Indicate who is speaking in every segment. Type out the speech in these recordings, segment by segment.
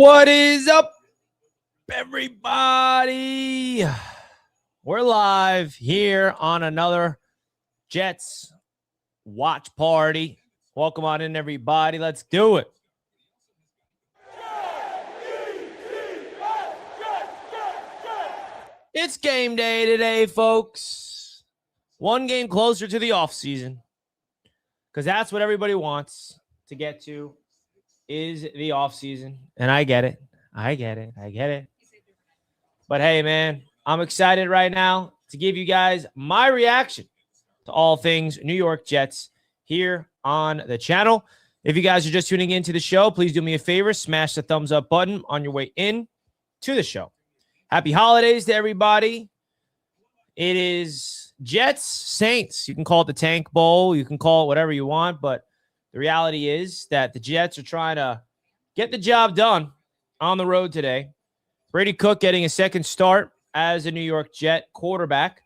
Speaker 1: What is up, everybody? We're live here on another Jets watch party. Welcome on in, everybody. Let's do it. It's game day today, folks. One game closer to the offseason, because that's what everybody wants to get to, is the offseason. And I get it. But hey, man, I'm excited right now to give you guys my reaction to all things New York Jets here on the channel. If you guys are just tuning into the show, please do me a favor, smash the thumbs up button on your way in to the show. Happy holidays to everybody. It is Jets Saints. You can call it the Tank Bowl. You can call it whatever you want, but the reality is that the Jets are trying to get the job done on the road today. Brady Cook getting a second start as a New York Jet quarterback.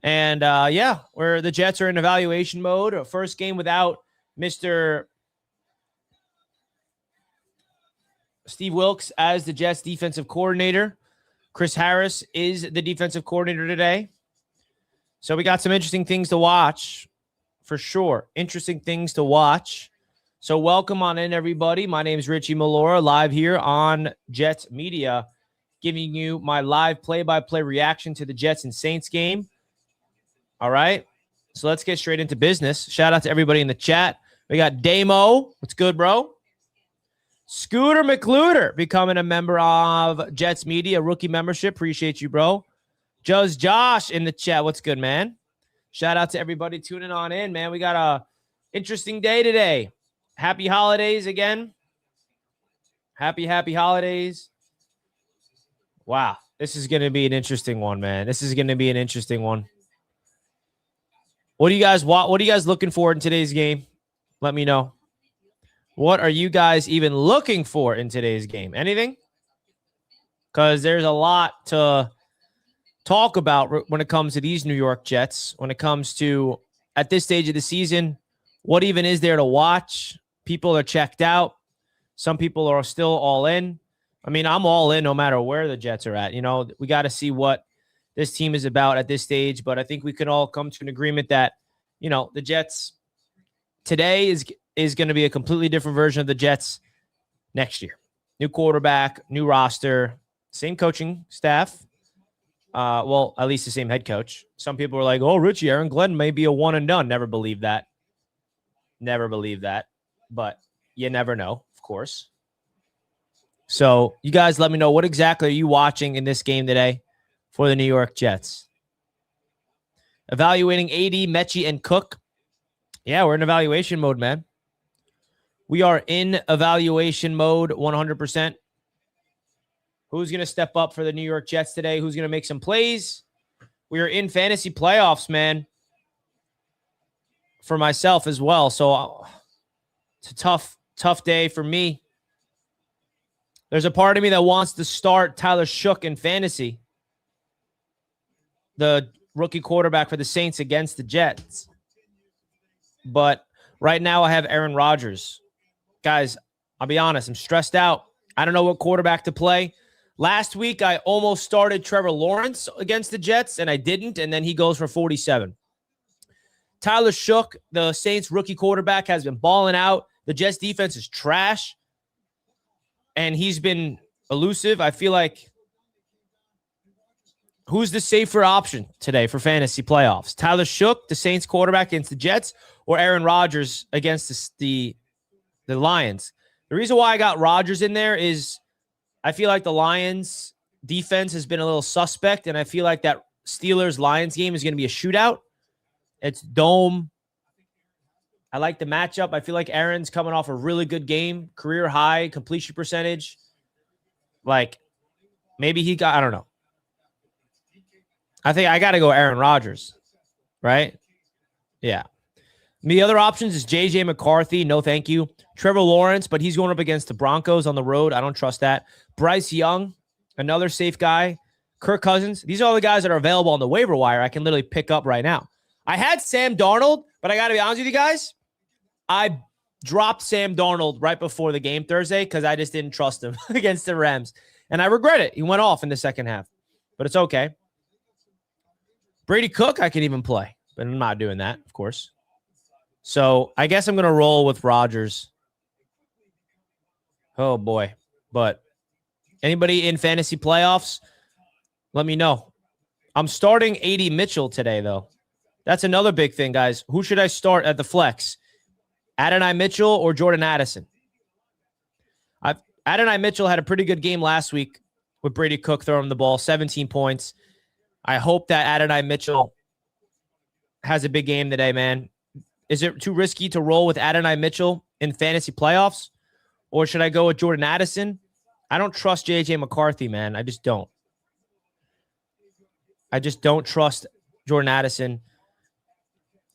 Speaker 1: And, where the Jets are in evaluation mode. A first game without Mr. Steve Wilks as the Jets defensive coordinator. Chris Harris is the defensive coordinator today. So we got some interesting things to watch, for sure. Interesting things to watch. So welcome on in, everybody. My name is Richie Malora, live here on Jets Media, giving you my live play-by-play reaction to the Jets and Saints game. All right, so let's get straight into business. Shout out to everybody in the chat. We got Damo. What's good, bro? Scooter McLuder becoming a member of Jets Media, rookie membership. Appreciate you, bro. Josh in the chat. What's good, man? Shout out to everybody tuning on in, man. We got a interesting day today. Happy holidays again. Happy holidays. Wow, this is going to be an interesting one, man. This is going to be an interesting one. What do you guys want? What are you guys looking for in today's game? Let me know. What are you guys even looking for in today's game? Anything? Because there's a lot to talk about when it comes to these New York Jets. When it comes to, at this stage of the season, what even is there to watch? People are checked out. Some people are still all in. I mean, I'm all in no matter where the Jets are at. You know, we got to see what this team is about at this stage. But I think we can all come to an agreement that, you know, the Jets today is going to be a completely different version of the Jets next year. New quarterback, new roster, same coaching staff. Well, at least the same head coach. Some people were like, oh, Richie, Aaron Glenn may be a one and done. Never believed that. But you never know, of course. So you guys let me know, what exactly are you watching in this game today for the New York Jets? Evaluating AD, Mechie, and Cook. Yeah, we're in evaluation mode, man. We are in evaluation mode 100%. Who's going to step up for the New York Jets today? Who's going to make some plays? We are in fantasy playoffs, man, for myself as well. So it's a tough day for me. There's a part of me that wants to start Tyler Shook in fantasy, the rookie quarterback for the Saints against the Jets. But right now I have Aaron Rodgers. Guys, I'll be honest, I'm stressed out. I don't know what quarterback to play. Last week, I almost started Trevor Lawrence against the Jets, and I didn't, and then he goes for 47. Tyler Shook, the Saints rookie quarterback, has been balling out. The Jets defense is trash, and he's been elusive. I feel like, who's the safer option today for fantasy playoffs? Tyler Shook, the Saints quarterback against the Jets, or Aaron Rodgers against the Lions? The reason why I got Rodgers in there is I feel like the Lions defense has been a little suspect, and I feel like that Steelers-Lions game is going to be a shootout. It's dome. I like the matchup. I feel like Aaron's coming off a really good game, career high completion percentage. Like, maybe I don't know. I think I got to go Aaron Rodgers, right? Yeah. The other options is J.J. McCarthy. No, thank you. Trevor Lawrence, but he's going up against the Broncos on the road. I don't trust that. Bryce Young, another safe guy. Kirk Cousins. These are all the guys that are available on the waiver wire I can literally pick up right now. I had Sam Darnold, but I got to be honest with you guys. I dropped Sam Darnold right before the game Thursday because I just didn't trust him against the Rams. And I regret it. He went off in the second half, but it's okay. Brady Cook, I can even play, but I'm not doing that, of course. So I guess I'm going to roll with Rodgers. Oh, boy. But anybody in fantasy playoffs, let me know. I'm starting A.D. Mitchell today, though. That's another big thing, guys. Who should I start at the flex? Adonai Mitchell or Jordan Addison? Adonai Mitchell had a pretty good game last week with Brady Cook throwing the ball, 17 points. I hope that Adonai Mitchell has a big game today, man. Is it too risky to roll with Adonai Mitchell in fantasy playoffs? Or should I go with Jordan Addison? I don't trust J.J. McCarthy, man. I just don't. I just don't trust Jordan Addison.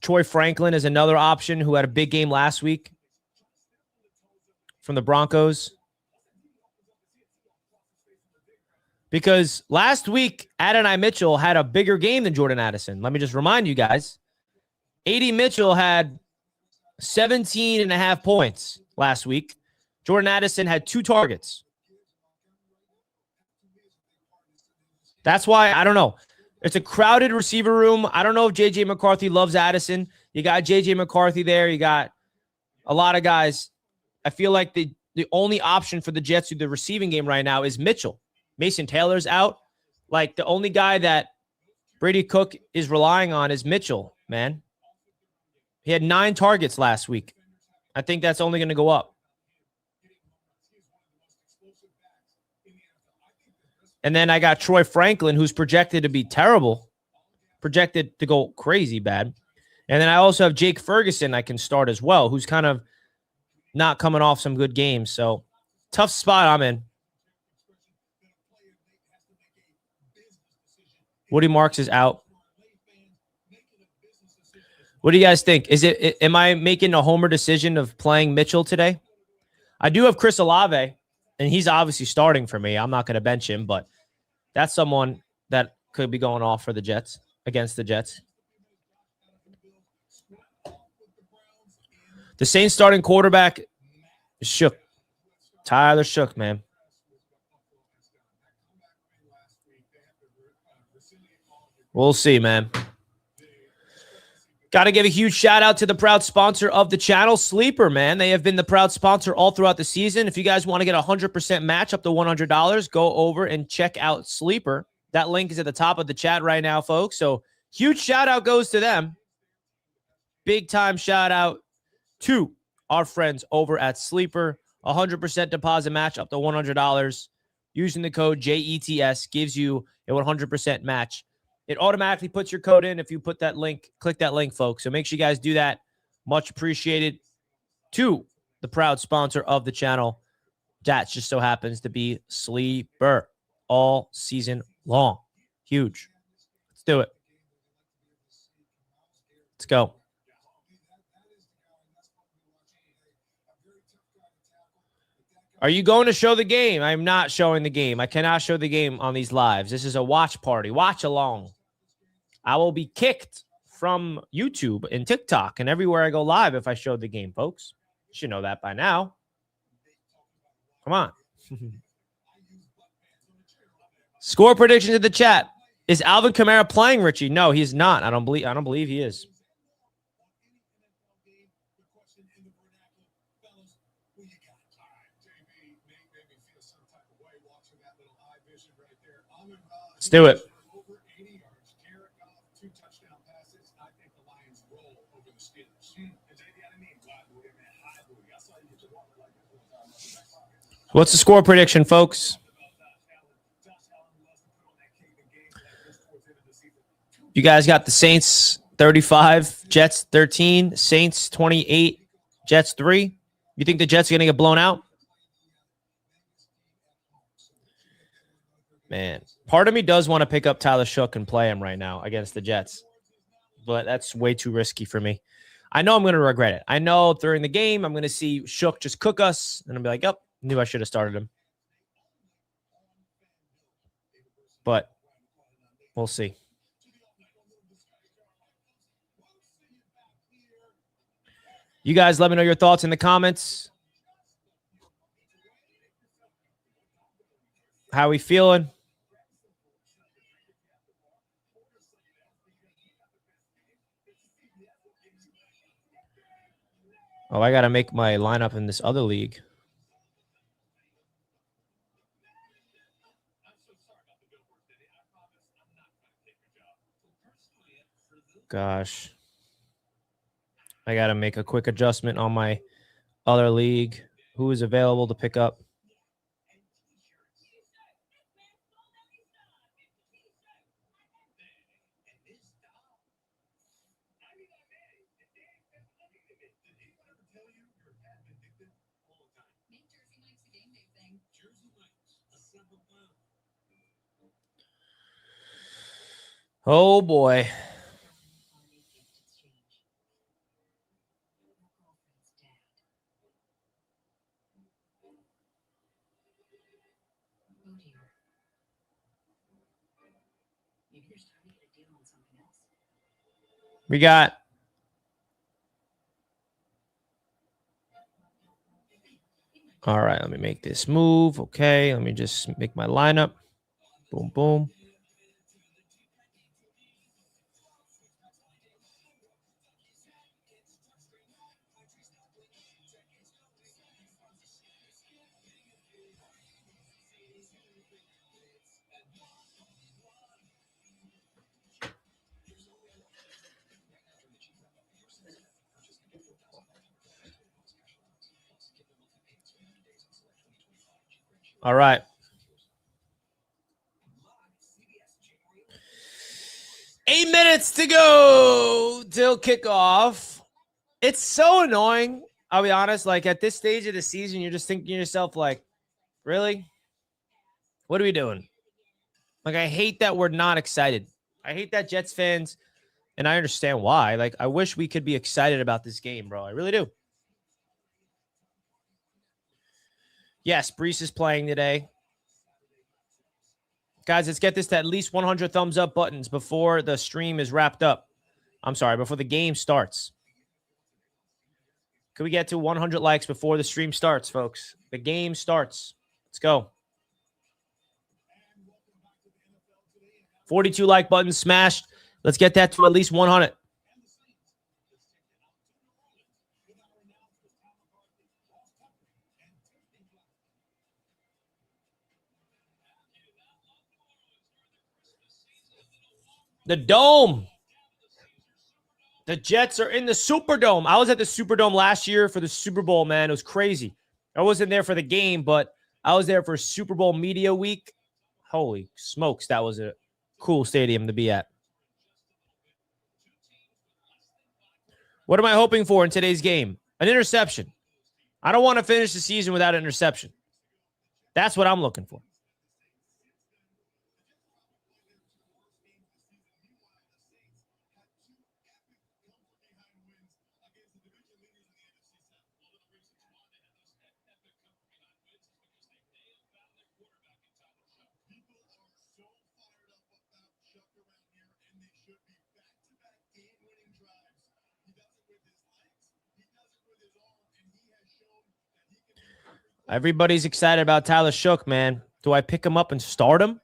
Speaker 1: Troy Franklin is another option who had a big game last week from the Broncos. Because last week, Adonai Mitchell had a bigger game than Jordan Addison. Let me just remind you guys. A.D. Mitchell had 17.5 points last week. Jordan Addison had 2 targets. That's why, I don't know. It's a crowded receiver room. I don't know if J.J. McCarthy loves Addison. You got J.J. McCarthy there. You got a lot of guys. I feel like the only option for the Jets through the receiving game right now is Mitchell. Mason Taylor's out. Like, the only guy that Brady Cook is relying on is Mitchell, man. He had 9 targets last week. I think that's only going to go up. And then I got Troy Franklin, who's projected to be terrible, projected to go crazy bad. And then I also have Jake Ferguson I can start as well, who's kind of not coming off some good games. So, tough spot I'm in. Woody Marks is out. What do you guys think? Am I making a homer decision of playing Mitchell today? I do have Chris Olave, and he's obviously starting for me. I'm not going to bench him, but that's someone that could be going off for the Jets, against the Jets. The Saints starting quarterback is Shook. Tyler Shook, man. We'll see, man. Got to give a huge shout out to the proud sponsor of the channel, Sleeper, man. They have been the proud sponsor all throughout the season. If you guys want to get a 100% match up to $100, go over and check out Sleeper. That link is at the top of the chat right now, folks. So huge shout out goes to them. Big time shout out to our friends over at Sleeper. 100% deposit match up to $100. Using the code JETS gives you a 100% match. It automatically puts your code in if you put that link, click that link, folks. So make sure you guys do that. Much appreciated to the proud sponsor of the channel. That just so happens to be Sleeper all season long. Huge. Let's do it. Let's go. Are you going to show the game? I'm not showing the game. I cannot show the game on these lives. This is a watch party. Watch along. I will be kicked from YouTube and TikTok and everywhere I go live if I show the game, folks. You should know that by now. Come on. Score predictions in the chat. Is Alvin Kamara playing, Richie? No, he's not. I don't believe he is. Let's do it. What's the score prediction, folks? You guys got the Saints 35, Jets 13, Saints 28, Jets 3. You think the Jets are going to get blown out? Man, part of me does want to pick up Tyler Shook and play him right now against the Jets, but that's way too risky for me. I know I'm going to regret it. I know during the game I'm going to see Shook just cook us, and I'll be like, yep, knew I should have started him. But we'll see. You guys let me know your thoughts in the comments. How we feeling? Oh, I got to make my lineup in this other league. Gosh. I got to make a quick adjustment on my other league. Who is available to pick up? Oh, boy. We got all right, let me make this move. Okay, let me just make my lineup. Boom, boom. All right. 8 minutes to go till kickoff. It's so annoying. I'll be honest. Like at this stage of the season, you're just thinking to yourself, like, really? What are we doing? Like, I hate that we're not excited. I hate that Jets fans, and I understand why. Like, I wish we could be excited about this game, bro. I really do. Yes, Brees is playing today. Guys, let's get this to at least 100 thumbs up buttons before the stream is wrapped up. I'm sorry, before the game starts. Can we get to 100 likes before the stream starts, folks? The game starts. Let's go. 42 like buttons smashed. Let's get that to at least 100. The Dome. The Jets are in the Superdome. I was at the Superdome last year for the Super Bowl, man. It was crazy. I wasn't there for the game, but I was there for Super Bowl Media Week. Holy smokes, that was a cool stadium to be at. What am I hoping for in today's game? An interception. I don't want to finish the season without an interception. That's what I'm looking for. Everybody's excited about Tyler Shook, man. Do I pick him up and start him?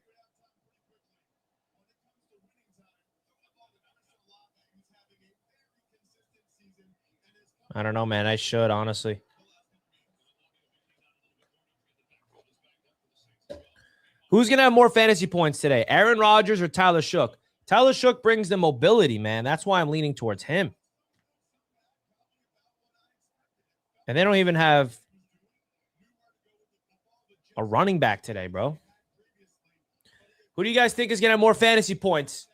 Speaker 1: I don't know, man. I should, honestly. Who's going to have more fantasy points today? Aaron Rodgers or Tyler Shook? Tyler Shook brings the mobility, man. That's why I'm leaning towards him. And they don't even have a running back today, bro. Who do you guys think is going to have more fantasy points?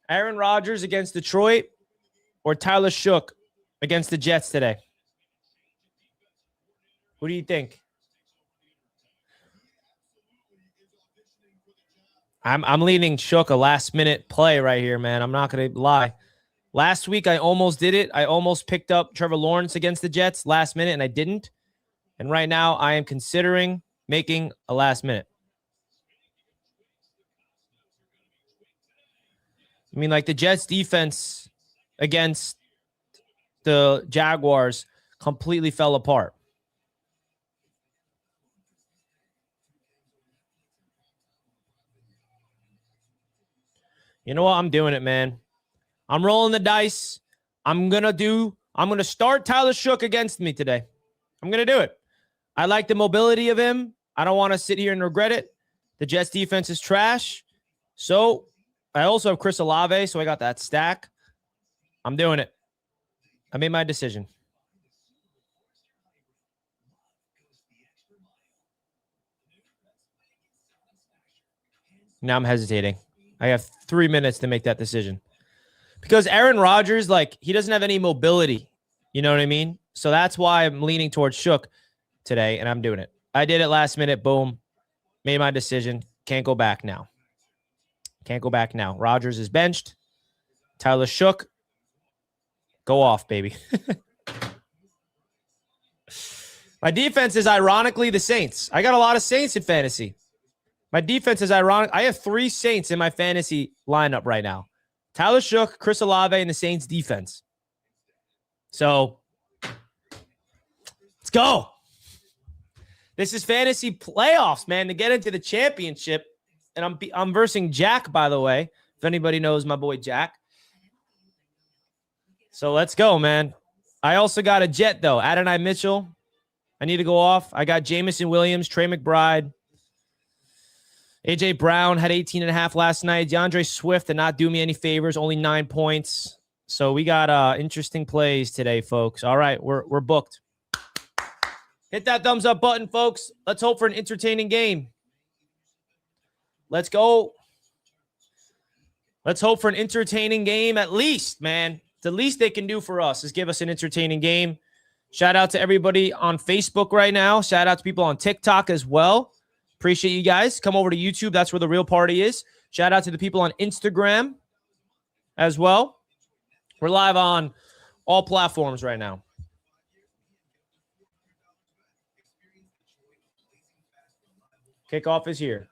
Speaker 1: Aaron Rodgers against Detroit or Tyler Shook against the Jets today? Who do you think? I'm leaning Shook, a last-minute play right here, man. I'm not going to lie. Last week, I almost did it. I almost picked up Trevor Lawrence against the Jets last minute, and I didn't. And right now, I am considering making a last minute. I mean, like the Jets defense against the Jaguars completely fell apart. You know what? I'm doing it, man. I'm rolling the dice. I'm going to start Tyler Shook against me today. I'm going to do it. I like the mobility of him. I don't want to sit here and regret it. The Jets defense is trash. So I also have Chris Olave, so I got that stack. I'm doing it. I made my decision. Now I'm hesitating. I have 3 minutes to make that decision. Because Aaron Rodgers, like, he doesn't have any mobility. You know what I mean? So that's why I'm leaning towards Shook today, and I'm doing it. I did it last minute. Boom. Made my decision. Can't go back now. Can't go back now. Rodgers is benched. Tyler Shook. Go off, baby. My defense is ironically the Saints. I got a lot of Saints in fantasy. My defense is ironic. I have 3 Saints in my fantasy lineup right now. Tyler Shook, Chris Olave, and the Saints defense. So, let's go. This is fantasy playoffs, man, to get into the championship. And I'm versing Jack, by the way, if anybody knows my boy Jack. So, let's go, man. I also got a Jet, though. Adonai Mitchell. I need to go off. I got Jamison Williams, Trey McBride. A.J. Brown had 18.5 last night. DeAndre Swift did not do me any favors, only 9 points. So we got interesting plays today, folks. All right, we're booked. Hit that thumbs up button, folks. Let's hope for an entertaining game. Let's go. Let's hope for an entertaining game at least, man. The least they can do for us is give us an entertaining game. Shout out to everybody on Facebook right now. Shout out to people on TikTok as well. Appreciate you guys. Come over to YouTube. That's where the real party is. Shout out to the people on Instagram as well. We're live on all platforms right now. Kickoff is here.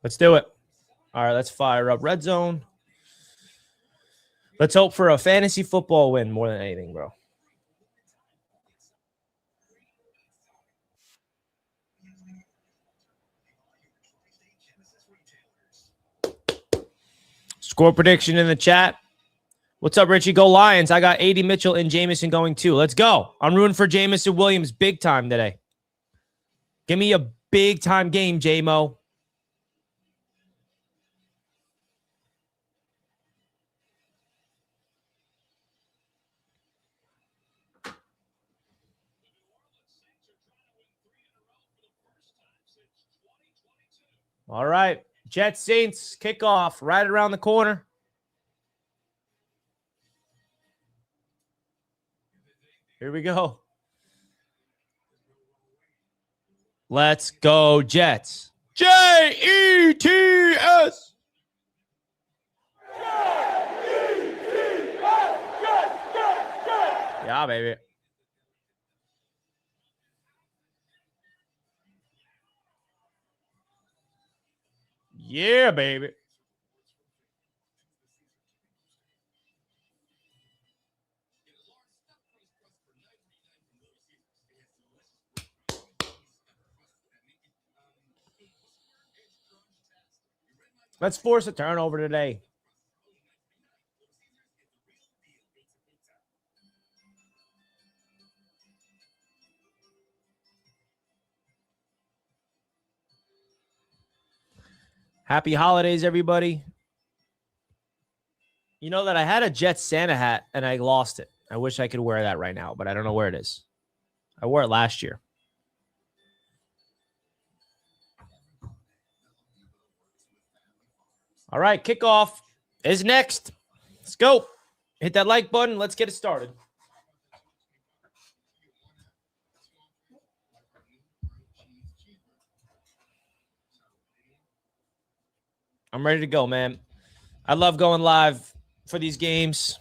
Speaker 1: Let's do it. All right, let's fire up Red Zone. Let's hope for a fantasy football win more than anything, bro. Score prediction in the chat. What's up, Richie? Go Lions. I got A.D. Mitchell and Jamison going too. Let's go. I'm rooting for Jamison Williams big time today. Give me a big time game, J-Mo. All right. Jets Saints kickoff right around the corner. Here we go. Let's go, Jets. Jets. Yeah, baby. Yeah, baby. Let's force a turnover today. Happy holidays, everybody. You know that I had a Jets Santa hat and I lost it. I wish I could wear that right now, but I don't know where it is. I wore it last year. All right, kickoff is next. Let's go. Hit that like button. Let's get it started. I'm ready to go, man. I love going live for these games.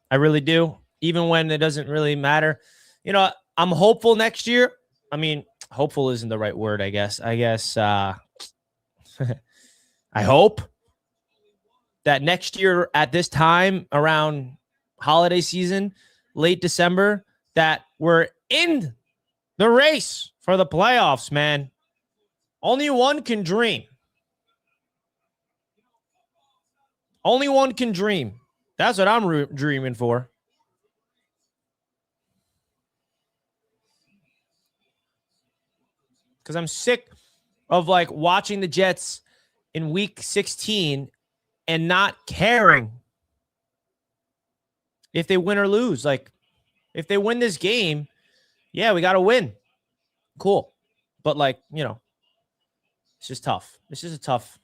Speaker 1: I really do. even when it doesn't really matter. You know, I'm hopeful next year. I mean, hopeful isn't the right word, I guess. I hope that next year at this time around holiday season, late December, that we're in the race for the playoffs, man. Only one can dream. Only one can dream. That's what I'm dreaming for. Because I'm sick of like watching the Jets in week 16 and not caring if they win or lose. Like, if they win this game, yeah, we got to win. Cool. But like, you know, it's just tough. This is a tough.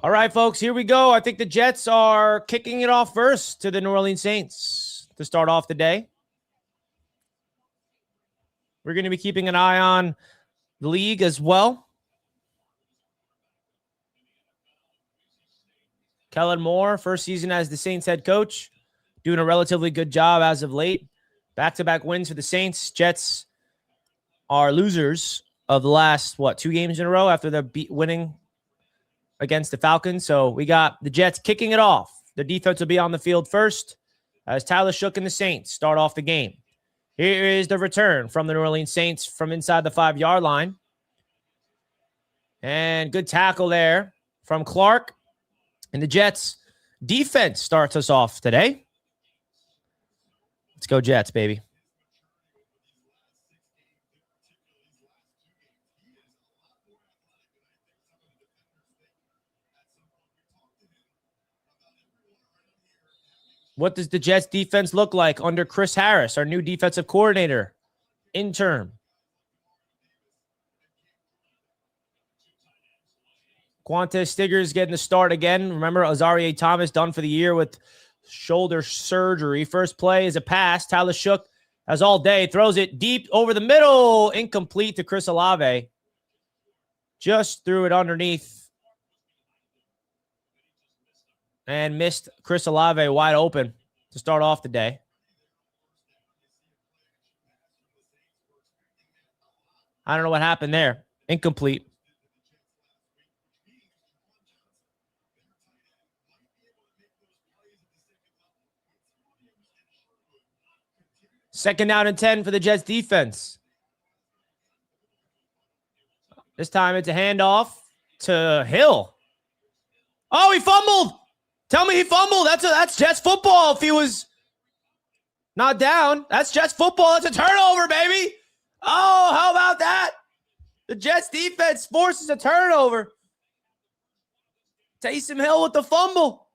Speaker 1: All right, folks, here we go. I think the Jets are kicking it off first to the New Orleans Saints to start off the day. We're going to be keeping an eye on the league as well. Kellen Moore, first season as the Saints head coach, doing a relatively good job as of late. Back-to-back wins for the Saints. Jets are losers of the last, 2 games in a row after they're winning against the Falcons. So we got the Jets kicking it off. The defense will be on the field first as Tyler Shook and the Saints start off the game. Here is the return from the New Orleans Saints from inside the 5-yard line. And good tackle there from Clark. And the Jets defense starts us off today. Let's go Jets, baby. What does the Jets defense look like under Chris Harris, our new defensive coordinator, intern? Quantez Stiggers getting the start again. Remember, Azarie Thomas done for the year with shoulder surgery. First play is a pass. Tyler Shook has all day. Throws it deep over the middle. Incomplete to Chris Olave. Just threw it underneath. And missed Chris Olave wide open to start off the day. I don't know what happened there. Incomplete. Second down and 10 for the Jets defense. This time it's a handoff to Hill. Oh, he fumbled. Tell me he fumbled. That's Jets football. If he was not down, that's Jets football. That's a turnover, baby. Oh, how about that? The Jets defense forces a turnover. Taysom Hill with the fumble.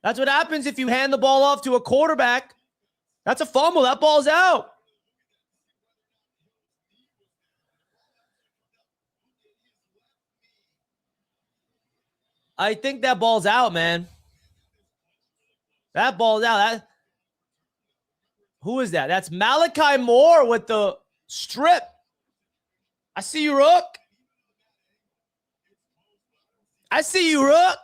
Speaker 1: That's what happens if you hand the ball off to a quarterback. That's a fumble. That ball's out. I think that ball's out, man. That ball's out. Who is that? That's Malachi Moore with the strip. I see you, Rook. I see you, Rook.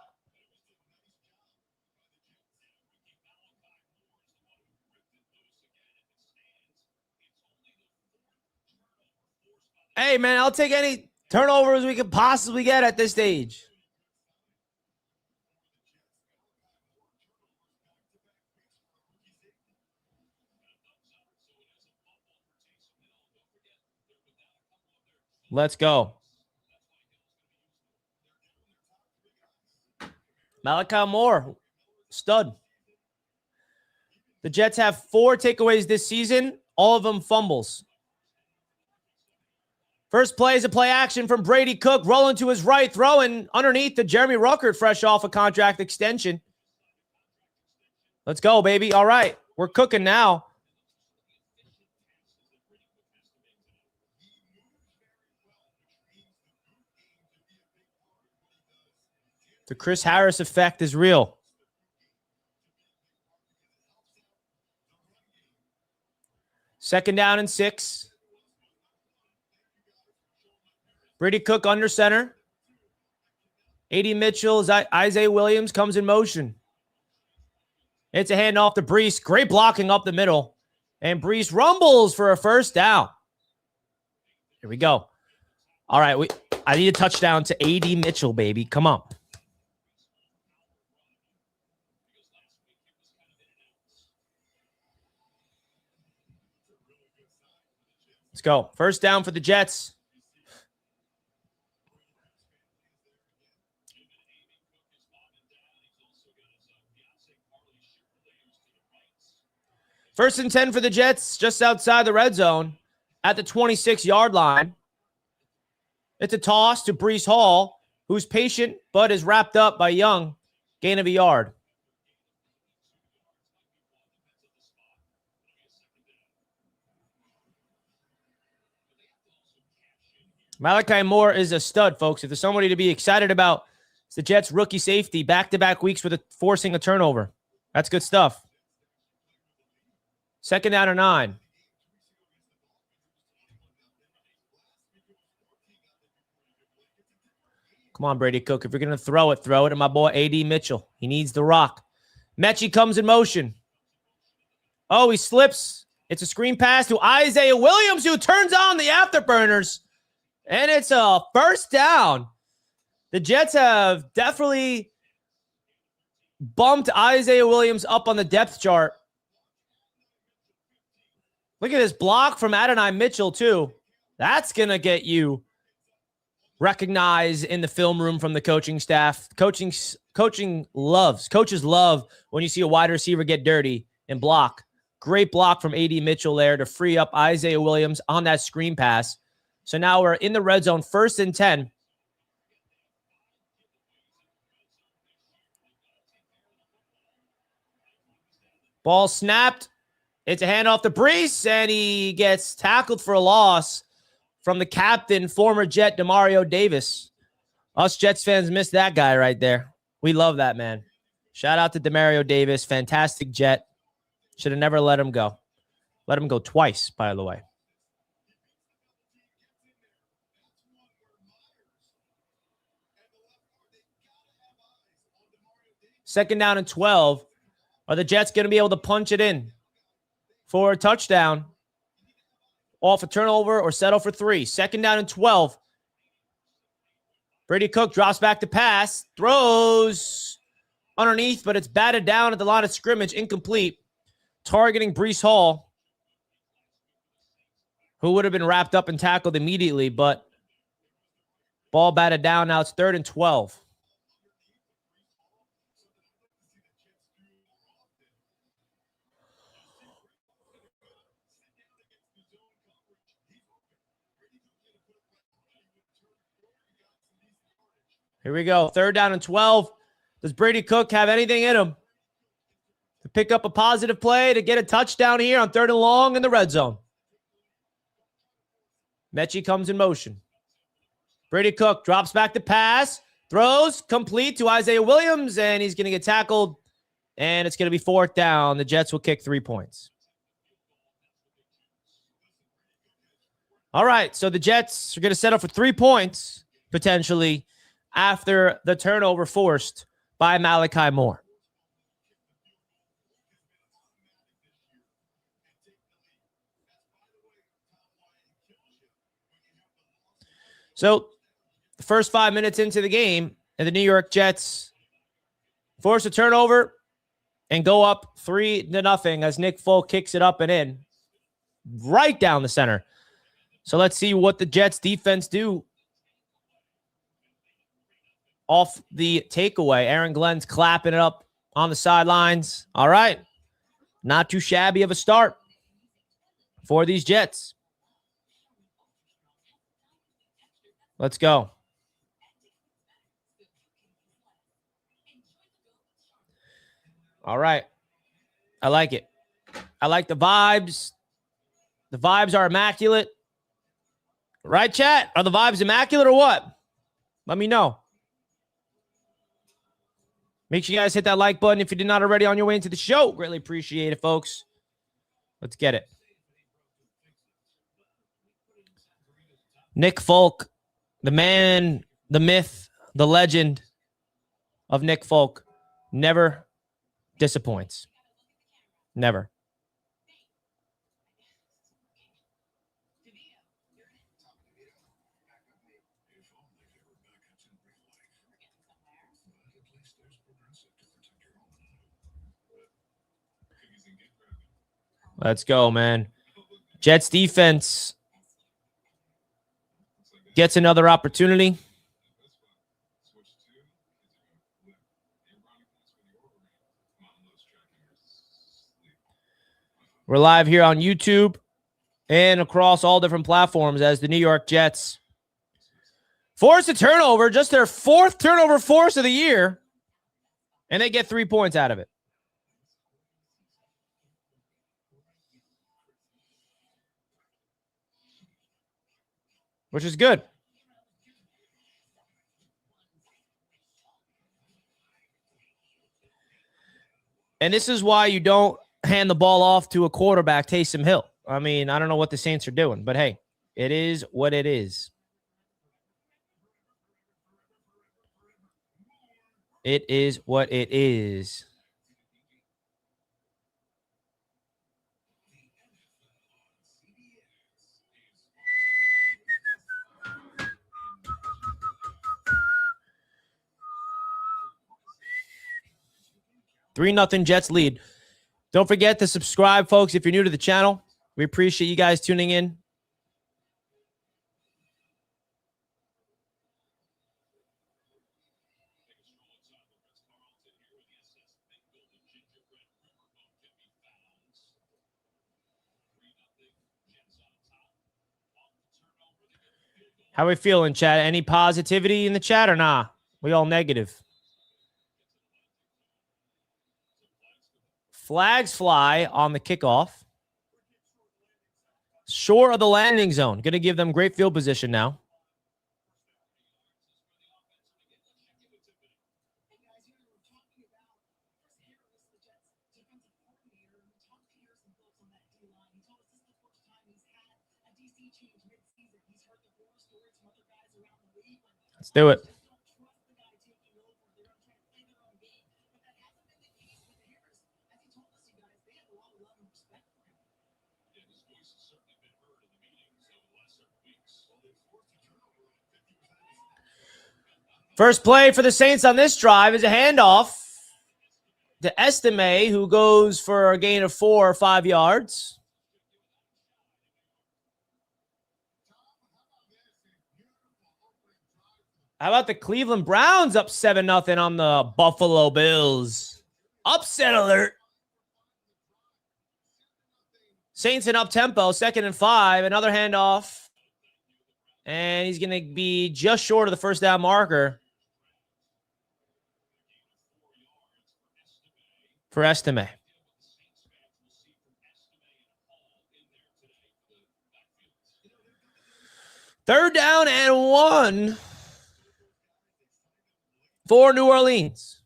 Speaker 1: Hey, man, I'll take any turnovers we could possibly get at this stage. Let's go. Malachi Moore, stud. The Jets have 4 takeaways this season, all of them fumbles. First play is a play action from Brady Cook, rolling to his right, throwing underneath to Jeremy Ruckert, fresh off a contract extension. Let's go, baby. All right, we're cooking now. The Chris Harris effect is real. Second down and 6. Brady Cook under center. A.D. Mitchell, Isaiah Williams comes in motion. It's a handoff to Brees. Great blocking up the middle. And Brees rumbles for a first down. Here we go. All right, I need a touchdown to A.D. Mitchell, baby. Come on. Let's go. First down for the Jets. First and 10 for the Jets, just outside the red zone at the 26-yard line. It's a toss to Brees Hall, who's patient but is wrapped up by Young. Gain of a yard. Malachi Moore is a stud, folks. If there's somebody to be excited about, it's the Jets' rookie safety. Back-to-back weeks with forcing a turnover. That's good stuff. Second down and 9. Come on, Brady Cook. If you're going to throw it to my boy A.D. Mitchell. He needs the rock. Mechie comes in motion. Oh, he slips. It's a screen pass to Isaiah Williams, who turns on the afterburners. And it's a first down. The Jets have definitely bumped Isaiah Williams up on the depth chart. Look at this block from Adonai Mitchell, too. That's going to get you recognized in the film room from the coaching staff. Coaches love when you see a wide receiver get dirty and block. Great block from A.D. Mitchell there to free up Isaiah Williams on that screen pass. So now we're in the red zone, first and 10. Ball snapped. It's a handoff to Brees, and he gets tackled for a loss from the captain, former Jet Demario Davis. Us Jets fans miss that guy right there. We love that man. Shout out to Demario Davis. Fantastic Jet. Should have never let him go. Let him go twice, by the way. Second down and 12. Are the Jets going to be able to punch it in for a touchdown off a turnover or settle for 3? Second down and 12. Brady Cook drops back to pass, throws underneath, but it's batted down at the line of scrimmage, incomplete, targeting Brees Hall, who would have been wrapped up and tackled immediately, but ball batted down. Now it's third and 12. Here we go. Third down and 12. Does Brady Cook have anything in him to pick up a positive play to get a touchdown here on third and long in the red zone? Mechie comes in motion. Brady Cook drops back to pass, throws, complete to Isaiah Williams, and he's going to get tackled, and it's going to be fourth down. The Jets will kick 3 points. All right, so the Jets are going to settle for 3 points, potentially, after the turnover forced by Malachi Moore. So the first 5 minutes into the game, and the New York Jets force a turnover and go up 3-0 as Nick Folk kicks it up and in right down the center. So let's see what the Jets defense do off the takeaway. Aaron Glenn's clapping it up on the sidelines. All right. Not too shabby of a start for these Jets. Let's go. All right. I like it. I like the vibes. The vibes are immaculate. Right, chat? Are the vibes immaculate or what? Let me know. Make sure you guys hit that like button if you did not already on your way into the show. Greatly appreciate it, folks. Let's get it. Nick Folk, the man, the myth, the legend of Nick Folk, never disappoints. Never. Let's go, man. Jets defense gets another opportunity. We're live here on YouTube and across all different platforms as the New York Jets force a turnover, just their 4th turnover force of the year, and they get 3 points out of it. Which is good. And this is why you don't hand the ball off to a quarterback, Taysom Hill. I mean, I don't know what the Saints are doing, but hey, it is what it is. It is what it is. Three 0 Jets lead. Don't forget to subscribe, folks, if you're new to the channel. We appreciate you guys tuning in. How we feeling, chat? Any positivity in the chat or nah? We all negative. Flags fly on the kickoff. Short of the landing zone. Going to give them great field position now. Let's do it. First play for the Saints on this drive is a handoff to Estime, who goes for a gain of 4 or 5 yards. How about the Cleveland Browns up 7-0 on the Buffalo Bills? Upset alert. Saints in up-tempo, 2nd and 5. Another handoff. And he's going to be just short of the first down marker for Estime. Third down and 1 for New Orleans.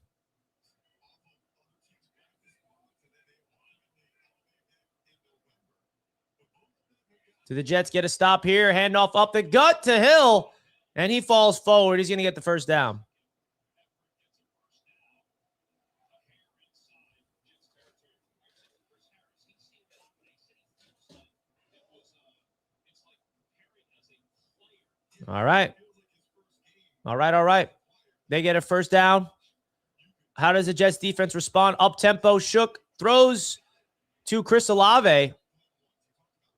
Speaker 1: Do the Jets get a stop here? Handoff up the gut to Hill, and he falls forward. He's going to get the first down. All right. All right. They get a first down. How does the Jets defense respond? Up-tempo, Shook throws to Chris Olave. A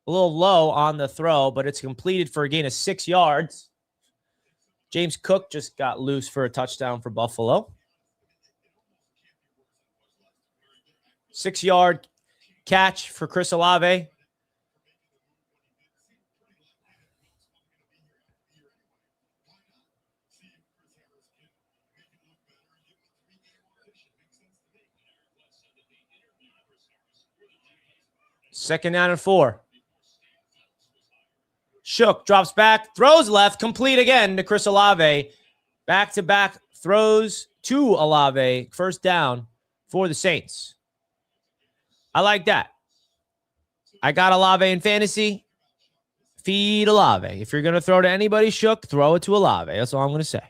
Speaker 1: little low on the throw, but it's completed for a gain of 6 yards. James Cook just got loose for a touchdown for Buffalo. 6-yard catch for Chris Olave. Second down and 4. Shook drops back, throws left, complete again to Chris Olave. Back-to-back throws to Olave. First down for the Saints. I like that. I got Olave in fantasy. Feed Olave. If you're going to throw to anybody, Shook, throw it to Olave. That's all I'm going to say.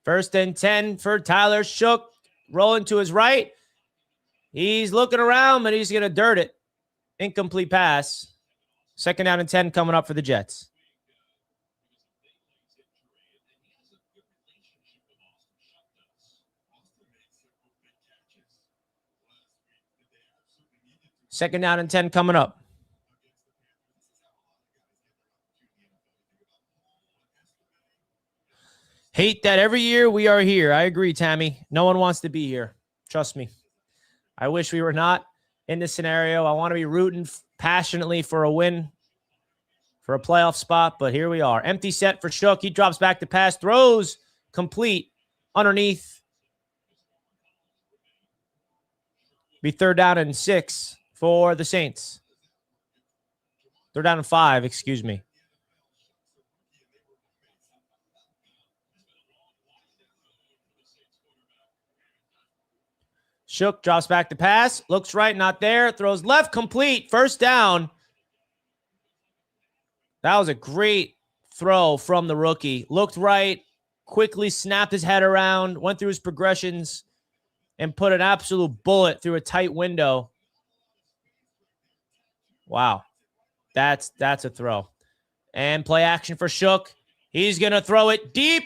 Speaker 1: First and 10 for Tyler Shook. Rolling to his right. He's looking around, but he's going to dirt it. Incomplete pass. Second down and 10 coming up for the Jets. Second down and 10 coming up. Hate that every year we are here. I agree, Tammy. No one wants to be here. Trust me. I wish we were not in this scenario. I want to be rooting passionately for a win, for a playoff spot, but here we are. Empty set for Shook. He drops back to pass, throws complete underneath. Be third down and 6 for the Saints. Third down and 5, excuse me. Shook drops back to pass. Looks right, not there. Throws left, complete. First down. That was a great throw from the rookie. Looked right, quickly snapped his head around, went through his progressions, and put an absolute bullet through a tight window. Wow. That's a throw. And play action for Shook. He's going to throw it deep.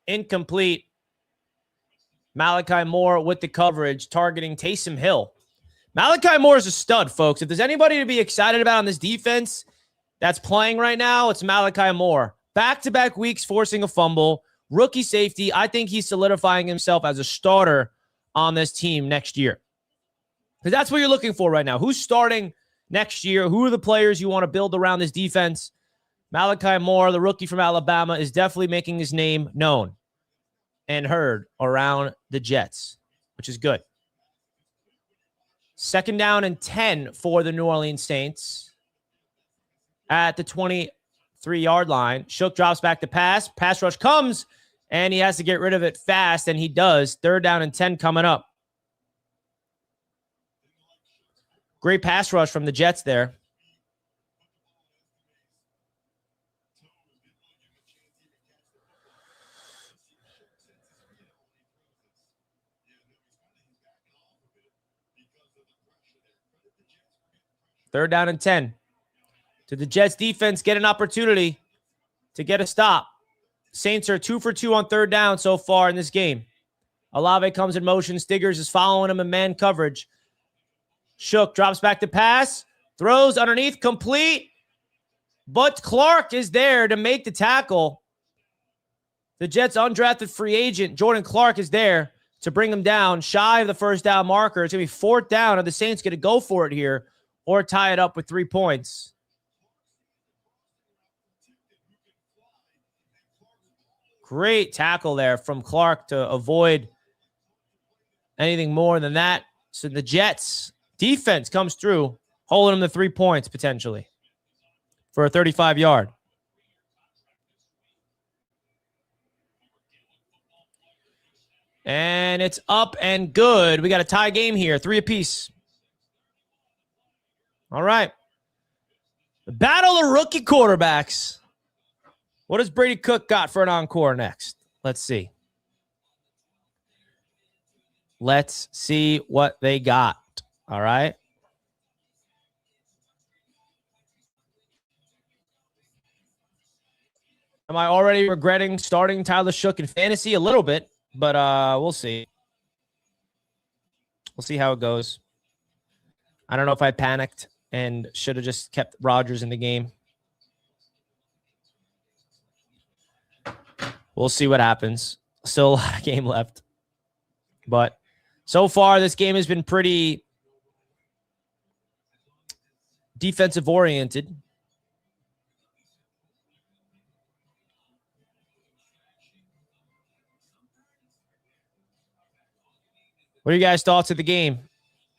Speaker 1: Incomplete. Malachi Moore with the coverage, targeting Taysom Hill. Malachi Moore is a stud, folks. If there's anybody to be excited about on this defense that's playing right now, it's Malachi Moore. Back-to-back weeks forcing a fumble. Rookie safety. I think he's solidifying himself as a starter on this team next year. Because that's what you're looking for right now. Who's starting next year? Who are the players you want to build around this defense? Malachi Moore, the rookie from Alabama, is definitely making his name known and heard around the Jets, which is good. Second down and 10 for the New Orleans Saints at the 23-yard line. Shook drops back to pass. Pass rush comes, and he has to get rid of it fast, and he does. Third down and 10 coming up. Great pass rush from the Jets there. Third down and 10. Did the Jets defense get an opportunity to get a stop? Saints are 2 for 2 on third down so far in this game. Olave comes in motion. Stiggers is following him in man coverage. Shook drops back to pass. Throws underneath, complete. But Clark is there to make the tackle. The Jets' undrafted free agent, Jordan Clark, is there to bring him down shy of the first down marker. It's going to be fourth down. Are the Saints going to go for it here or tie it up with 3 points? Great tackle there from Clark to avoid anything more than that. So the Jets defense comes through, holding them to 3 points potentially for a 35-yard. And it's up and good. We got a tie game here, 3 apiece. All right. The battle of rookie quarterbacks. What does Brady Cook got for an encore next? Let's see. Let's see what they got. All right. Am I already regretting starting Tyler Shook in fantasy? A little bit, but we'll see. We'll see how it goes. I don't know if I panicked and should have just kept Rodgers in the game. We'll see what happens. Still a lot of game left. But so far, this game has been pretty defensive oriented. What are you guys' thoughts of the game?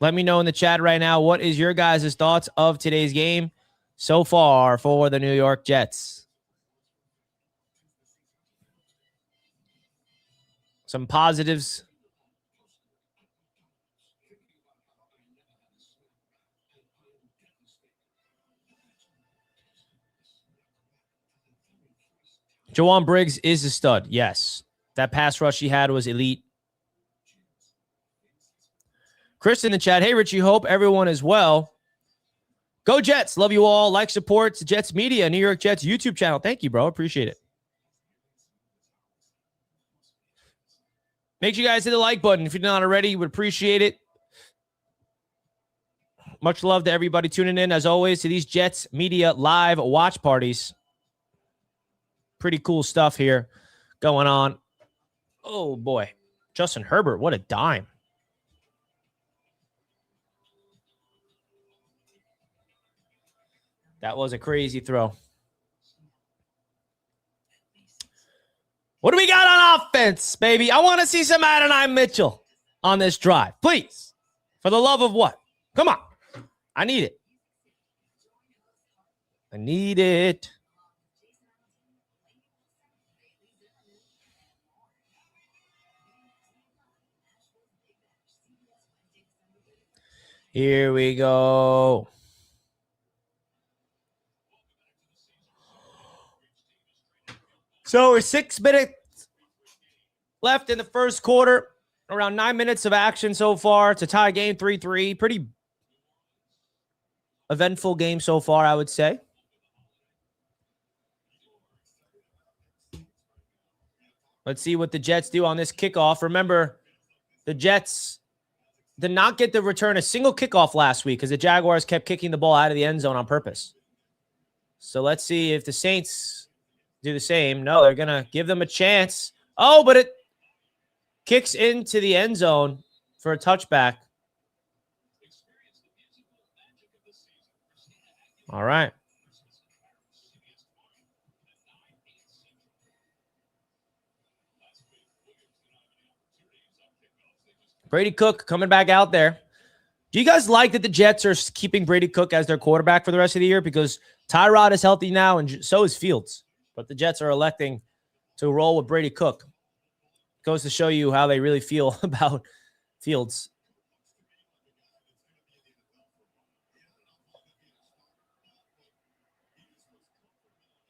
Speaker 1: Let me know in the chat right now. What is your guys' thoughts of today's game so far for the New York Jets? Some positives. Jawan Briggs is a stud. Yes. That pass rush he had was elite. Chris in the chat. Hey, Richie. Hope everyone is well. Go Jets. Love you all. Like, support Jets Media, New York Jets YouTube channel. Thank you, bro. Appreciate it. Make sure you guys hit the like button. If you're not already, would appreciate it. Much love to everybody tuning in, as always, to these Jets Media live watch parties. Pretty cool stuff here going on. Oh, boy. Justin Herbert, what a dime. That was a crazy throw. What do we got on offense, baby? I want to see some Adonai Mitchell on this drive. Please. For the love of what? Come on. I need it. I need it. Here we go. So we're 6 minutes left in the first quarter. Around 9 minutes of action so far. It's a tie game, 3-3. Pretty eventful game so far, I would say. Let's see what the Jets do on this kickoff. Remember, the Jets did not get to return a single kickoff last week because the Jaguars kept kicking the ball out of the end zone on purpose. So let's see if the Saints do the same. No, they're going to give them a chance. Oh, but it kicks into the end zone for a touchback. All right. Brady Cook coming back out there. Do you guys like that the Jets are keeping Brady Cook as their quarterback for the rest of the year? Because Tyrod is healthy now, and so is Fields. But the Jets are electing to roll with Brady Cook. Goes to show you how they really feel about Fields.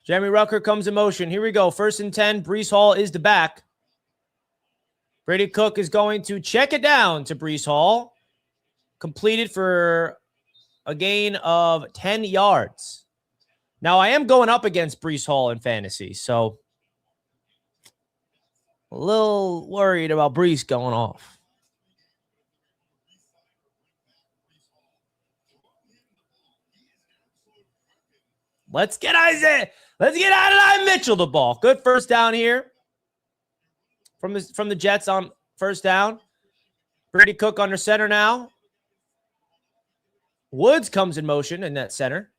Speaker 1: Jeremy Rucker comes in motion. Here we go. 1st and 10. Breece Hall is the back. Brady Cook is going to check it down to Breece Hall. Completed for a gain of 10 yards. Now, I am going up against Breece Hall in fantasy, so a little worried about Breece going off. Let's get Adonai Mitchell the ball. Good first down here from the Jets on first down. Brady Cook under center now. Woods comes in motion in that center.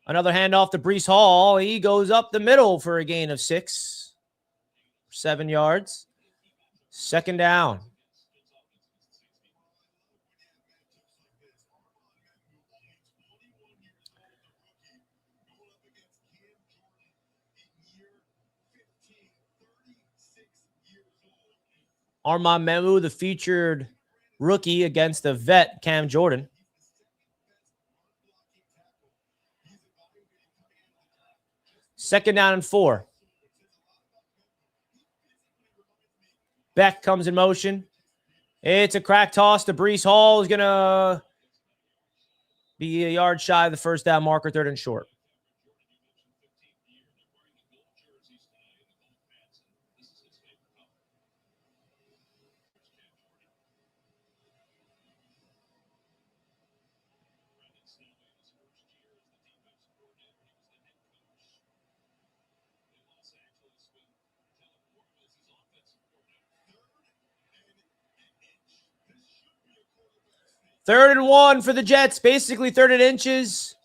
Speaker 1: Another handoff to Breece Hall. He goes up the middle for a gain of 7 yards. 2nd down. Armand Memu, the featured rookie against the vet Cam Jordan. Second down and 4. Beck comes in motion. It's a crack toss to Breece Hall. Is going to be a yard shy of the first down marker, 3rd and short. Third and 1 for the Jets, basically 3rd and inches.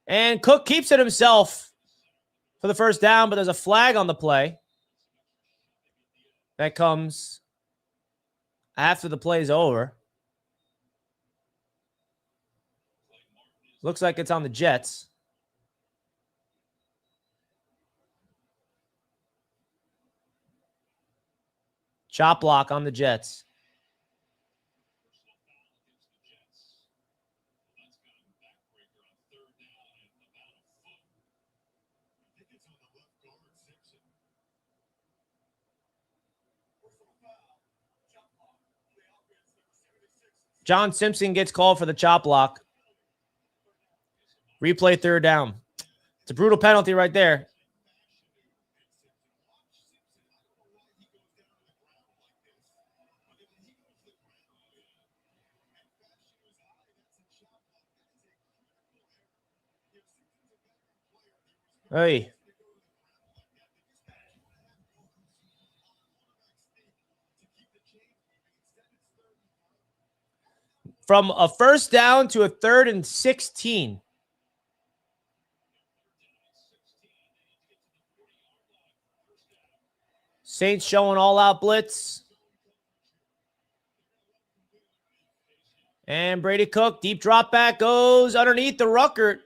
Speaker 1: And Cook keeps it himself for the first down, but there's a flag on the play. That comes after the play's over. Looks like it's on the Jets. Chop block on the Jets. John Simpson gets called for the chop block. Replay third down. It's a brutal penalty right there. Hey. From a first down to a 3rd and 16. Saints showing all-out blitz. And Brady Cook, deep drop back, goes underneath the Ruckert.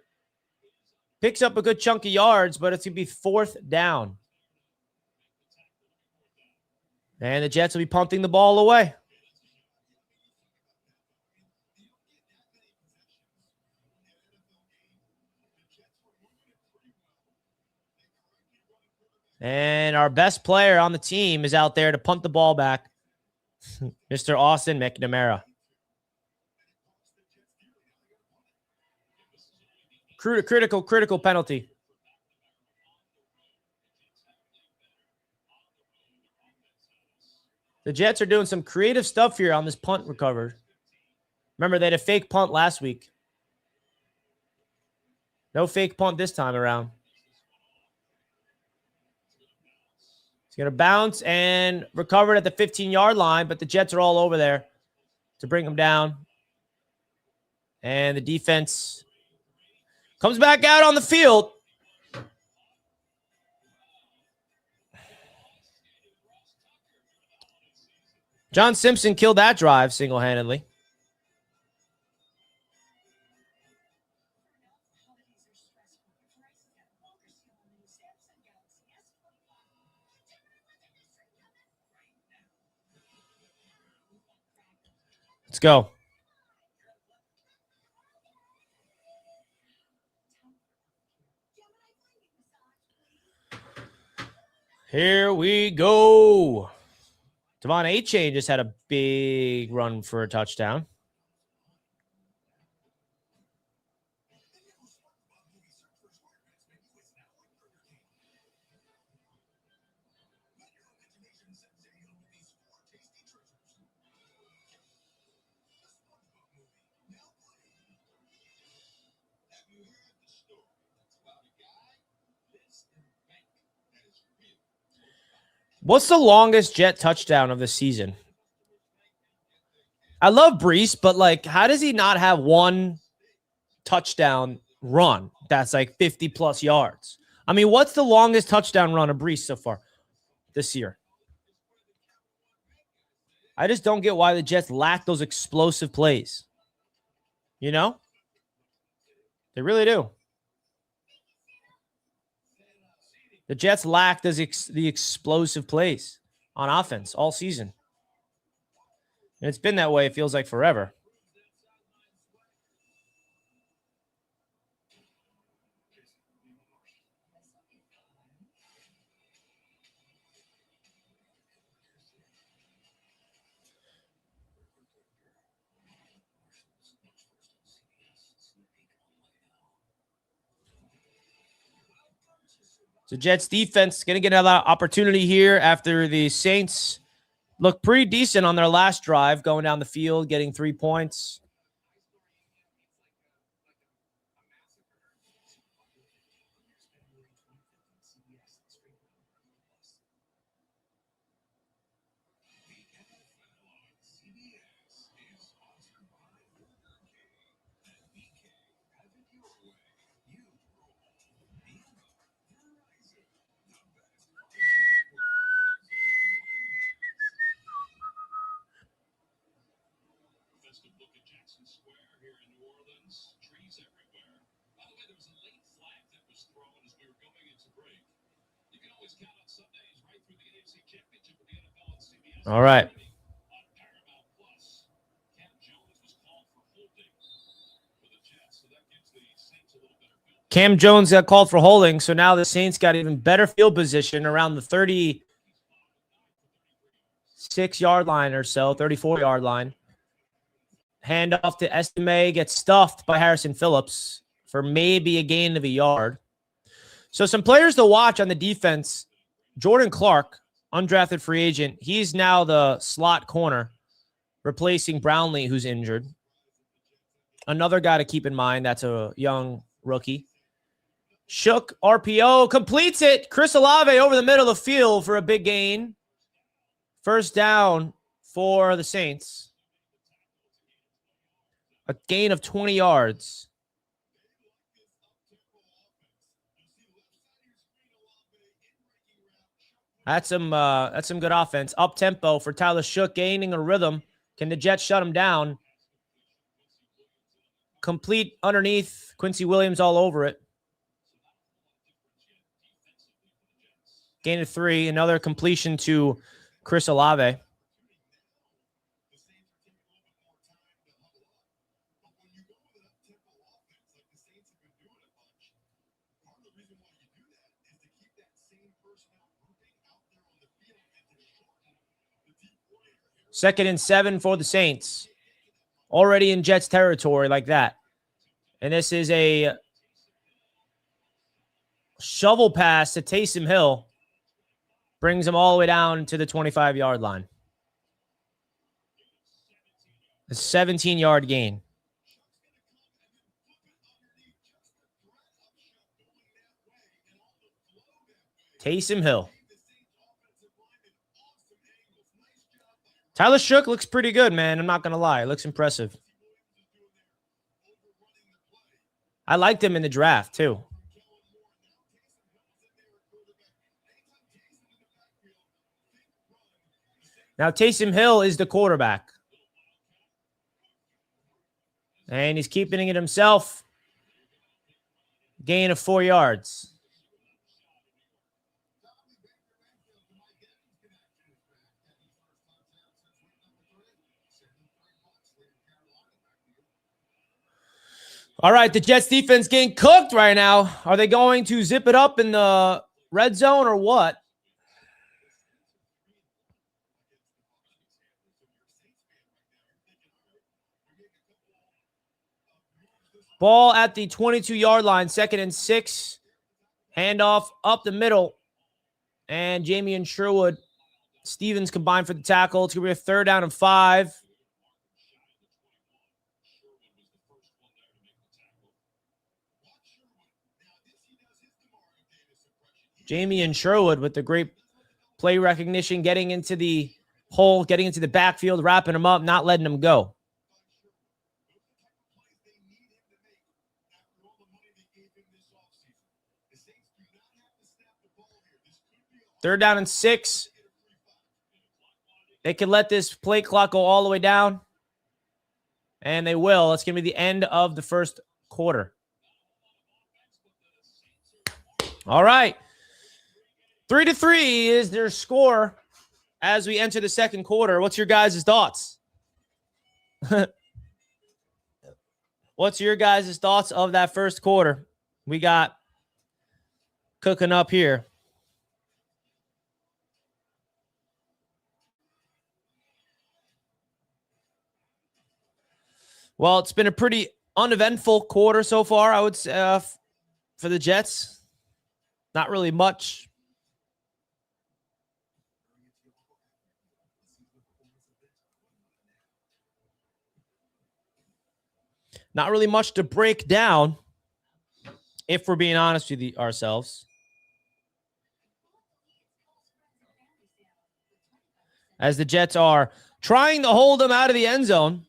Speaker 1: Picks up a good chunk of yards, but it's going to be 4th down. And the Jets will be punting the ball away. And our best player on the team is out there to punt the ball back. Mr. Austin McNamara. Critical penalty. The Jets are doing some creative stuff here on this punt recovered. Remember, they had a fake punt last week. No fake punt this time around. It's going to bounce and recovered at the 15-yard line, but the Jets are all over there to bring him down. And the defense comes back out on the field. John Simpson killed that drive single-handedly. Let's go. Here we go. Devon A-Chain just had a big run for a touchdown. What's the longest Jet touchdown of the season? I love Brees, but like, how does he not have one touchdown run that's like 50-plus yards? I mean, what's the longest touchdown run of Brees so far this year? I just don't get why the Jets lack those explosive plays. You know? They really do. The Jets lack the explosive plays on offense all season. And it's been that way, it feels like forever. So Jets defense going to get another opportunity here after the Saints look pretty decent on their last drive, going down the field, getting 3 points. All right. Cam Jones got called for holding, so now the Saints got even better field position around the 36-yard line or so, 34-yard line. Hand off to Estime, gets stuffed by Harrison Phillips for maybe a gain of a yard. So some players to watch on the defense. Jordan Clark, undrafted free agent. He's now the slot corner, replacing Brownlee, who's injured. Another guy to keep in mind, that's a young rookie. Shook, RPO, completes it. Chris Olave over the middle of the field for a big gain. First down for the Saints. A gain of 20 yards. That's some good offense. Up tempo for Tyler Shook, gaining a rhythm. Can the Jets shut him down? Complete underneath. Quincy Williams all over it. Gain of 3. Another completion to Chris Olave. Second and 7 for the Saints. Already in Jets territory like that. And this is a shovel pass to Taysom Hill. Brings him all the way down to the 25-yard line. A 17-yard gain. Taysom Hill. Tyler Shook looks pretty good, man. I'm not going to lie. It looks impressive. I liked him in the draft, too. Now, Taysom Hill is the quarterback. And he's keeping it himself. Gain of 4 yards. All right, the Jets defense getting cooked right now. Are they going to zip it up in the red zone or what? Ball at the 22-yard line, 2nd and 6. Handoff up the middle. And Jamie and Sherwood, Stevens combined for the tackle. It's going to be a 3rd down and 5. Jamie and Sherwood with the great play recognition, getting into the hole, getting into the backfield, wrapping him up, not letting him go. Third down and 6. They can let this play clock go all the way down. And they will. It's going to be the end of the first quarter. All right. 3-3 is their score as we enter the second quarter. What's your guys' thoughts? What's your guys' thoughts of that first quarter? We got cooking up here. Well, it's been a pretty uneventful quarter so far, I would say, for the Jets. Not really much. Not really much to break down, if we're being honest with ourselves. As the Jets are trying to hold them out of the end zone.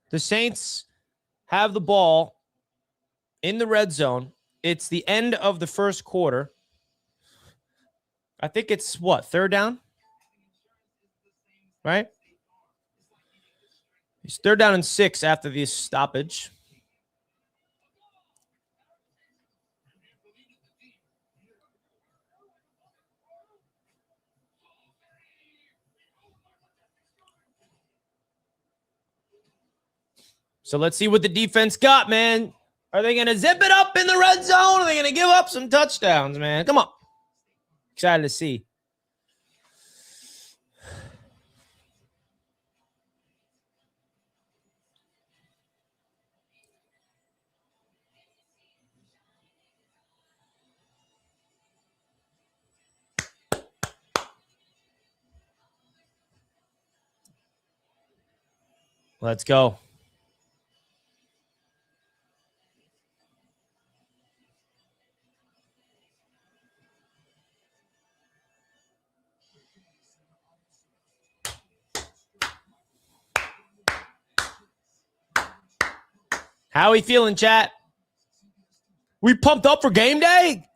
Speaker 1: The Saints have the ball in the red zone. It's the end of the first quarter. I think it's what, 3rd down? Right? It's 3rd down and 6 after the stoppage. So let's see what the defense got, man. Are they going to zip it up in the red zone? Are they going to give up some touchdowns, man? Come on. Excited to see. Let's go. How we feeling, chat? We pumped up for game day?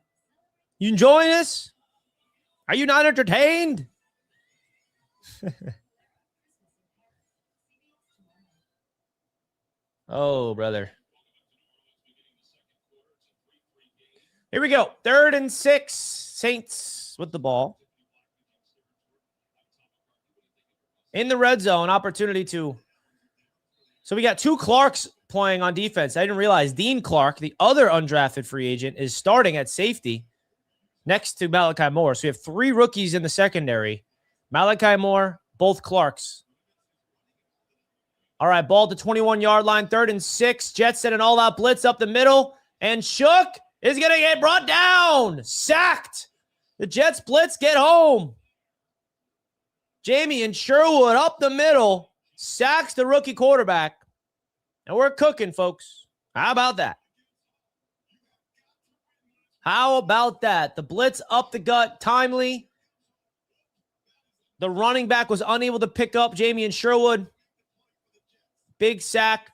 Speaker 1: You enjoying this? Are you not entertained? Oh, brother. Here we go. 3rd and 6. Saints with the ball. In the red zone, opportunity to. So we got 2 Clarks playing on defense. I didn't realize Dean Clark, the other undrafted free agent, is starting at safety next to Malachi Moore. So we have 3 rookies in the secondary. Malachi Moore, both Clarks. All right, ball to 21-yard line, 3rd and 6. Jets set an all-out blitz up the middle, and Shook is going to get brought down. Sacked. The Jets blitz get home. Jamie and Sherwood up the middle, sacks the rookie quarterback, and we're cooking, folks. How about that? How about that? The blitz up the gut, timely. The running back was unable to pick up Jamie and Sherwood. Big sack.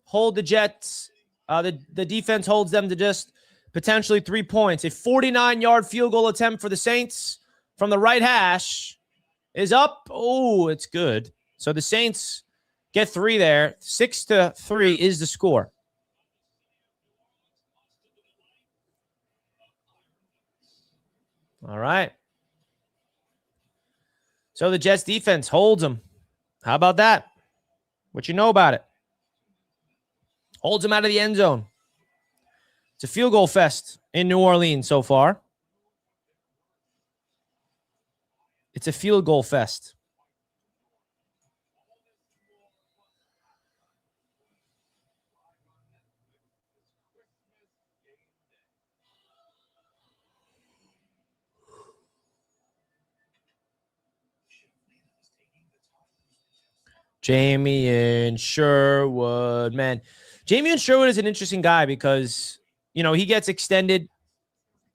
Speaker 1: Hold the Jets. The defense holds them to just potentially 3 points. A 49-yard field goal attempt for the Saints from the right hash is up. Oh, it's good. So the Saints get 3 there. 6-3 is the score. All right. So the Jets defense holds them. How about that? What you know about it? Holds them out of the end zone. It's a field goal fest in New Orleans so far. It's a field goal fest. Jamie and Sherwood, man. Jamie and Sherwood is an interesting guy because, you know, he gets extended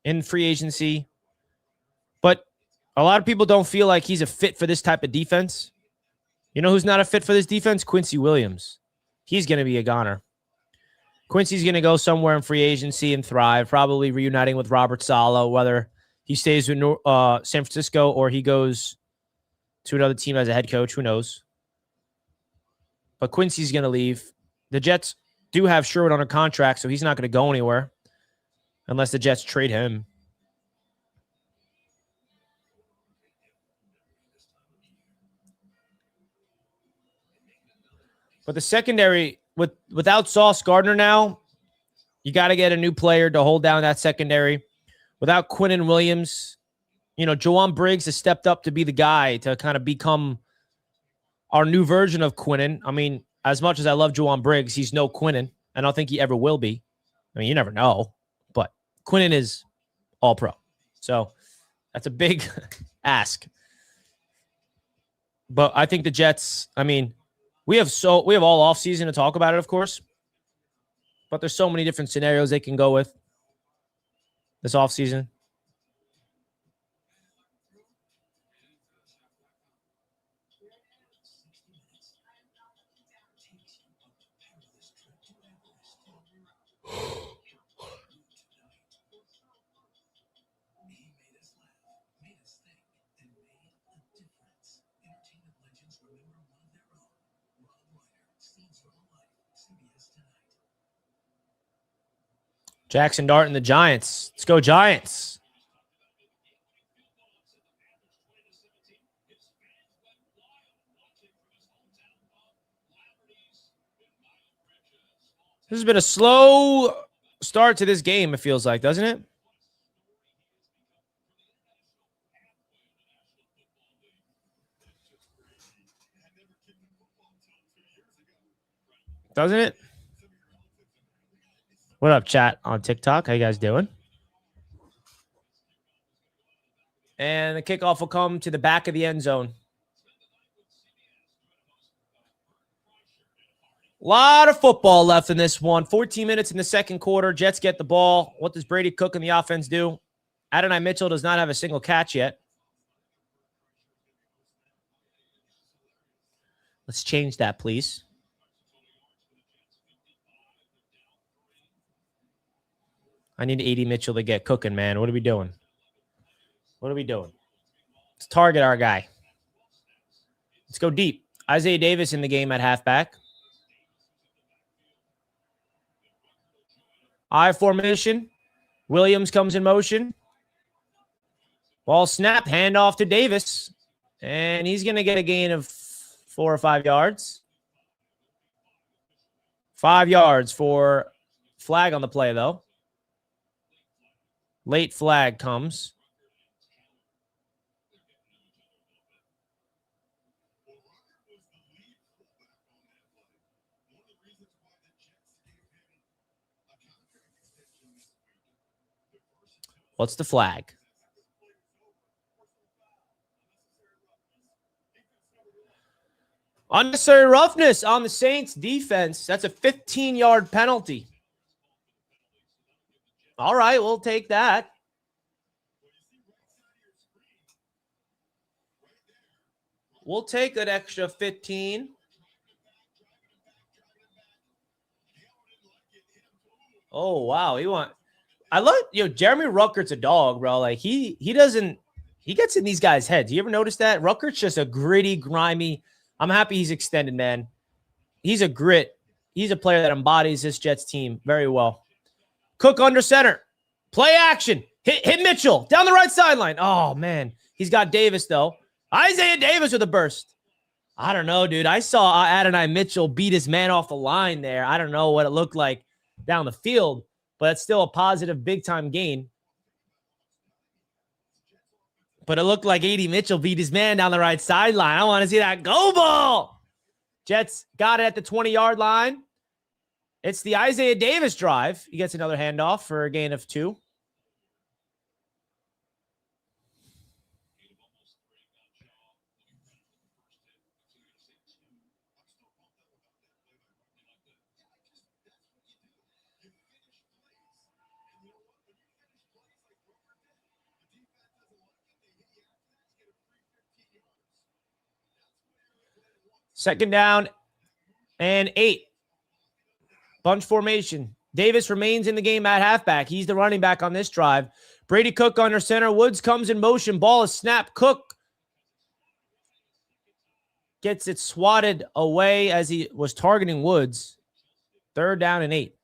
Speaker 1: in free agency, but a lot of people don't feel like he's a fit for this type of defense. You know who's not a fit for this defense? Quincy Williams. He's going to be a goner. Quincy's going to go somewhere in free agency and thrive, probably reuniting with Robert Saleh, whether he stays with San Francisco or he goes to another team as a head coach. Who knows? But Quincy's going to leave. The Jets do have Sherwood under contract, so he's not going to go anywhere unless the Jets trade him. But the secondary, without Sauce Gardner now, you got to get a new player to hold down that secondary. Without Quinnen Williams, you know, Jawan Briggs has stepped up to be the guy to kind of become our new version of Quinnen. I mean, as much as I love Jawan Briggs, he's no Quinnen. I don't think he ever will be. I mean, you never know. But Quinnen is all pro. So that's a big ask. But I think the Jets, I mean, we have all offseason to talk about it, of course. But there's so many different scenarios they can go with this offseason. Jackson Dart and the Giants. Let's go Giants. This has been a slow start to this game, it feels like, doesn't it? Doesn't it? What up, chat on TikTok? How you guys doing? And the kickoff will come to the back of the end zone. A lot of football left in this one. 14 minutes in the second quarter. Jets get the ball. What does Brady Cook and the offense do? Adonai Mitchell does not have a single catch yet. Let's change that, please. I need AD Mitchell to get cooking, man. What are we doing? What are we doing? Let's target our guy. Let's go deep. Isaiah Davis in the game at halfback. I formation. Williams comes in motion. Ball snap. Handoff to Davis. And he's going to get a gain of 4 or 5 yards. 5 yards for flag on the play, though. Late flag comes. What's the flag? Unnecessary roughness on the Saints defense. That's a 15-yard penalty. All right, we'll take that. We'll take an extra 15. Oh, wow. I love, Jeremy Ruckert's a dog, bro. Like he gets in these guys' heads. You ever notice that? Ruckert's just a gritty, grimy. I'm happy he's extended, man. He's a grit. He's a player that embodies this Jets team very well. Cook under center. Play action. Hit Mitchell down the right sideline. Oh, man. He's got Davis, though. Isaiah Davis with a burst. I don't know, dude. I saw Adonai Mitchell beat his man off the line there. I don't know what it looked like down the field, but it's still a positive big-time gain. But it looked like AD Mitchell beat his man down the right sideline. I want to see that go ball. Jets got it at the 20-yard line. It's the Isaiah Davis drive. He gets another handoff for a gain of 2. Second down and 8. Bunch formation. Davis remains in the game at halfback. He's the running back on this drive. Brady Cook under center. Woods comes in motion. Ball is snapped. Cook gets it swatted away as he was targeting Woods. Third down and 8.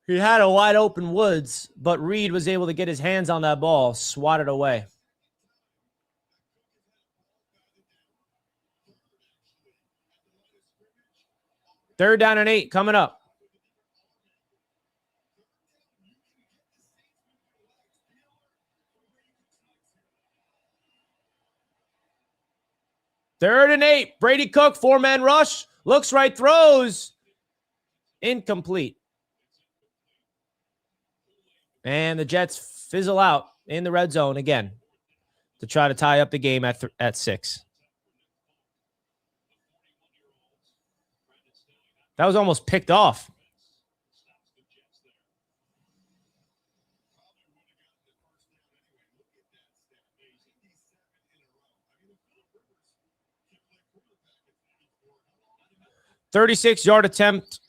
Speaker 1: He had a wide open Woods, but Reed was able to get his hands on that ball, swat it away. Third down and 8 coming up. Third and 8. Brady Cook, 4-man rush. Looks right, throws. Incomplete. And the Jets fizzle out in the red zone again to try to tie up the game at 6. That was almost picked off. "36-yard attempt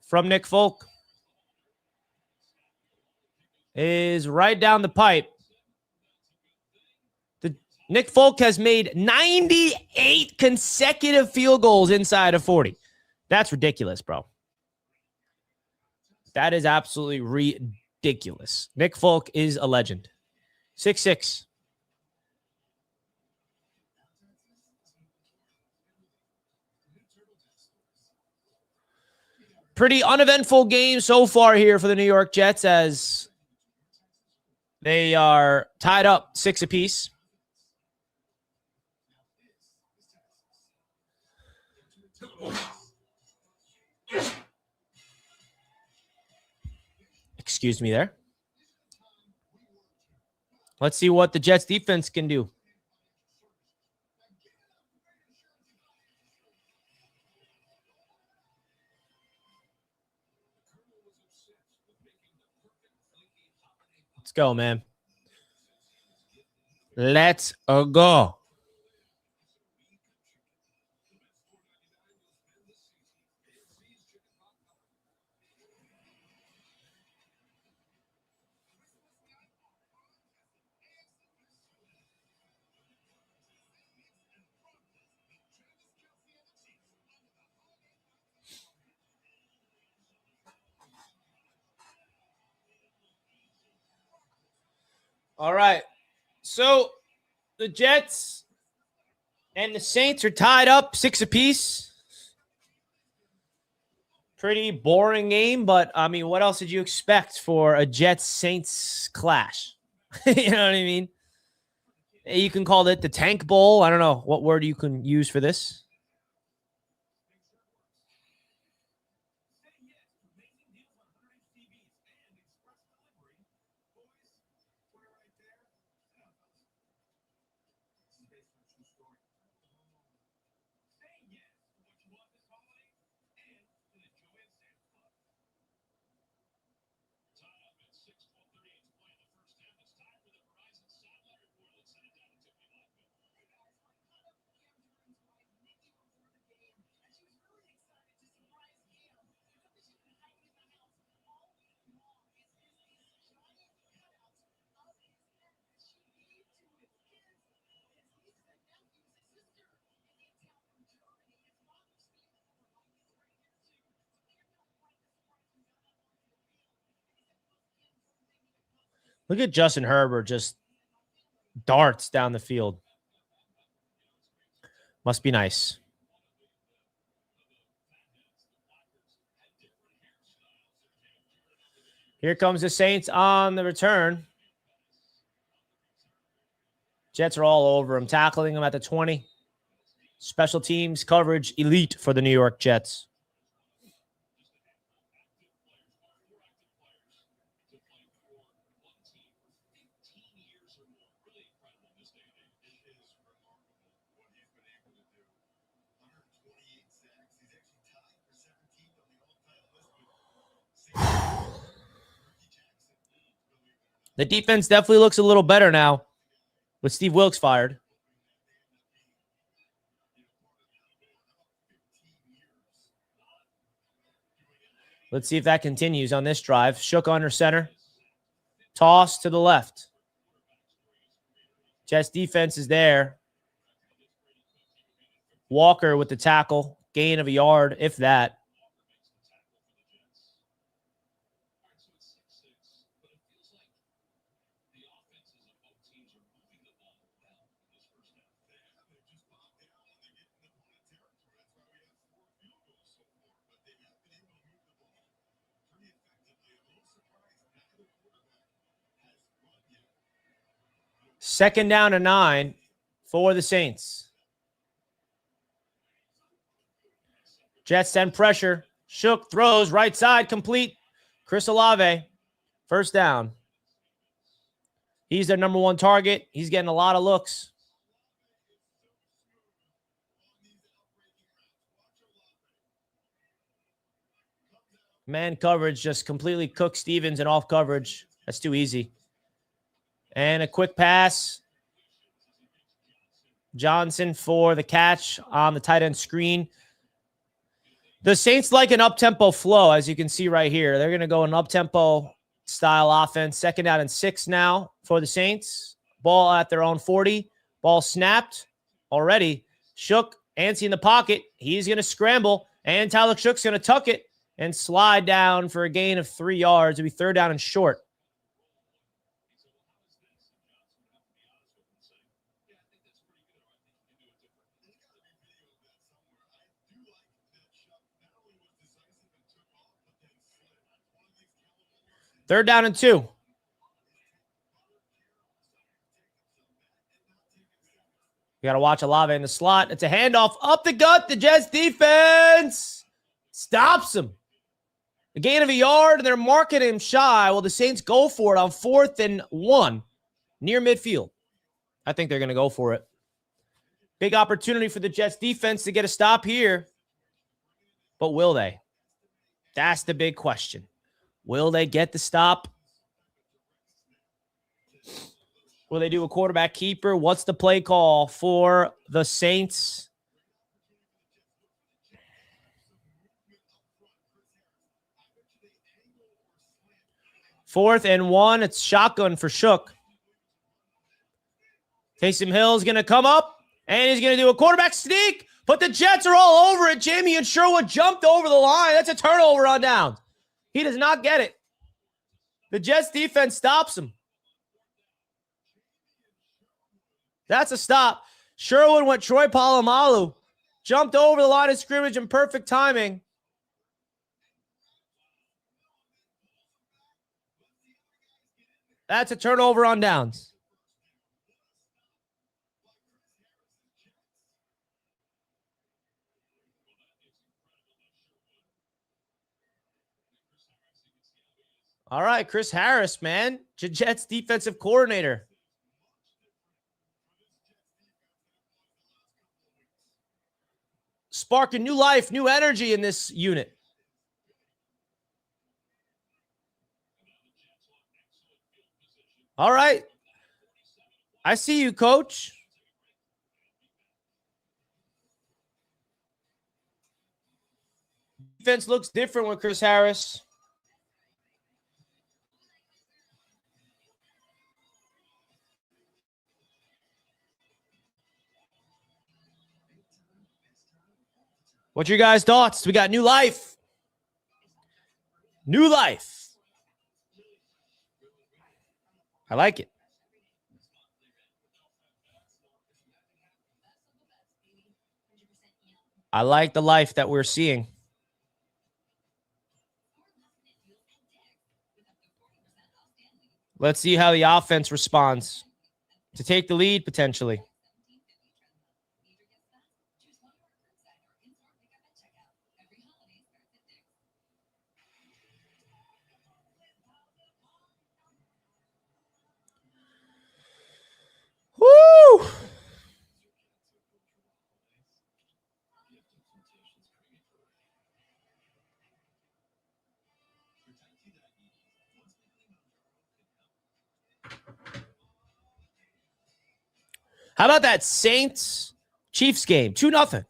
Speaker 1: from Nick Folk. is right down the pipe. Nick Folk has made 98 consecutive field goals inside of 40. That's ridiculous, bro. That is absolutely ridiculous. Nick Folk is a legend. 6'6". Pretty uneventful game so far here for the New York Jets as they are tied up 6 apiece. Excuse me there. Let's see what the Jets defense can do. Let's go, man. Let's go. All right. So the Jets and the Saints are tied up 6 apiece. Pretty boring game, but I mean, what else did you expect for a Jets-Saints clash? You know what I mean? You can call it the Tank Bowl. I don't know what word you can use for this. Look at Justin Herbert just darts down the field. Must be nice. Here comes the Saints on the return. Jets are all over him, tackling him at the 20. Special teams coverage elite for the New York Jets. The defense definitely looks a little better now with Steve Wilks fired. Let's see if that continues on this drive. Shook under center. Toss to the left. Jets defense is there. Walker with the tackle. Gain of a yard, if that. Second down to 9 for the Saints. Jets send pressure. Shook throws right side complete. Chris Olave, first down. He's their number 1 target. He's getting a lot of looks. Man coverage just completely cooked Stevens and off coverage. That's too easy. And a quick pass. Johnson for the catch on the tight end screen. The Saints like an up-tempo flow, as you can see right here. They're going to go an up-tempo style offense. 2nd down and 6 now for the Saints. Ball at their own 40. Ball snapped already. Shook, Antsy in the pocket. He's going to scramble, and Tyler Shook's going to tuck it and slide down for a gain of 3 yards. It'll be 3rd down and short. Third down and 2. You got to watch Olave in the slot. It's a handoff up the gut. The Jets defense stops him. A gain of a yard, and they're marking him shy. Well, the Saints go for it on 4th and 1 near midfield. I think they're going to go for it. Big opportunity for the Jets defense to get a stop here. But will they? That's the big question. Will they get the stop? Will they do a quarterback keeper? What's the play call for the Saints? Fourth and 1. It's shotgun for Shook. Taysom Hill's going to come up, and he's going to do a quarterback sneak, but the Jets are all over it. Jamie and Sherwood jumped over the line. That's a turnover on downs. He does not get it. The Jets defense stops him. That's a stop. Sherwood went Troy Polamalu. Jumped over the line of scrimmage in perfect timing. That's a turnover on downs. All right, Chris Harris, man. Jets defensive coordinator. Sparking new life, new energy in this unit. All right. I see you, coach. Defense looks different with Chris Harris. What's your guys' thoughts? We got new life. New life. I like it. I like the life that we're seeing. Let's see how the offense responds to take the lead potentially. Woo! How about that Saints-Chiefs game? 2-0.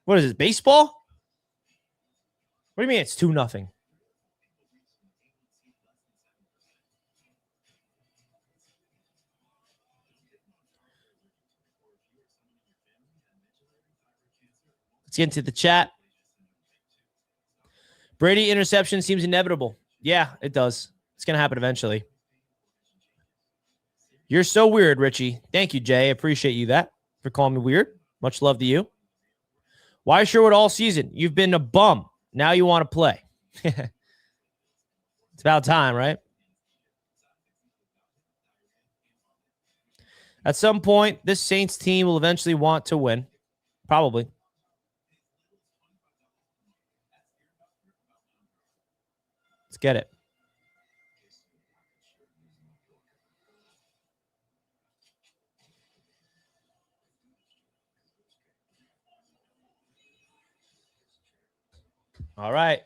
Speaker 1: What is it, baseball? What do you mean it's 2-0? Let's get into the chat. Brady interception seems inevitable. Yeah, it does. It's going to happen eventually. You're so weird, Richie. Thank you, Jay. I appreciate you that for calling me weird. Much love to you. Why Sherwood all season? You've been a bum. Now you want to play. It's about time, right? At some point, this Saints team will eventually want to win. Probably. Let's get it. All right.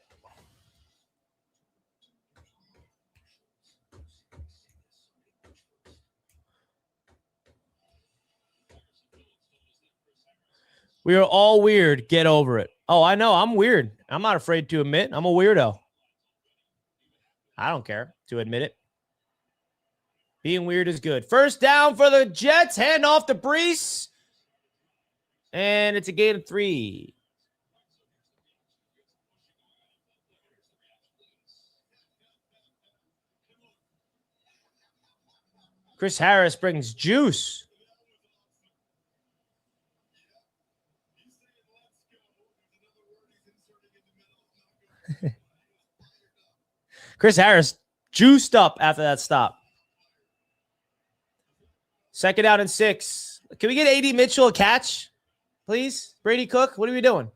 Speaker 1: We are all weird. Get over it. Oh, I know. I'm weird. I'm not afraid to admit I'm a weirdo. I don't care to admit it. Being weird is good. First down for the Jets. Hand off to Brees. And it's a gain of 3. Chris Harris brings juice. Chris Harris juiced up after that stop. Second down and 6. Can we get A.D. Mitchell a catch, please? Brady Cook, what are we doing?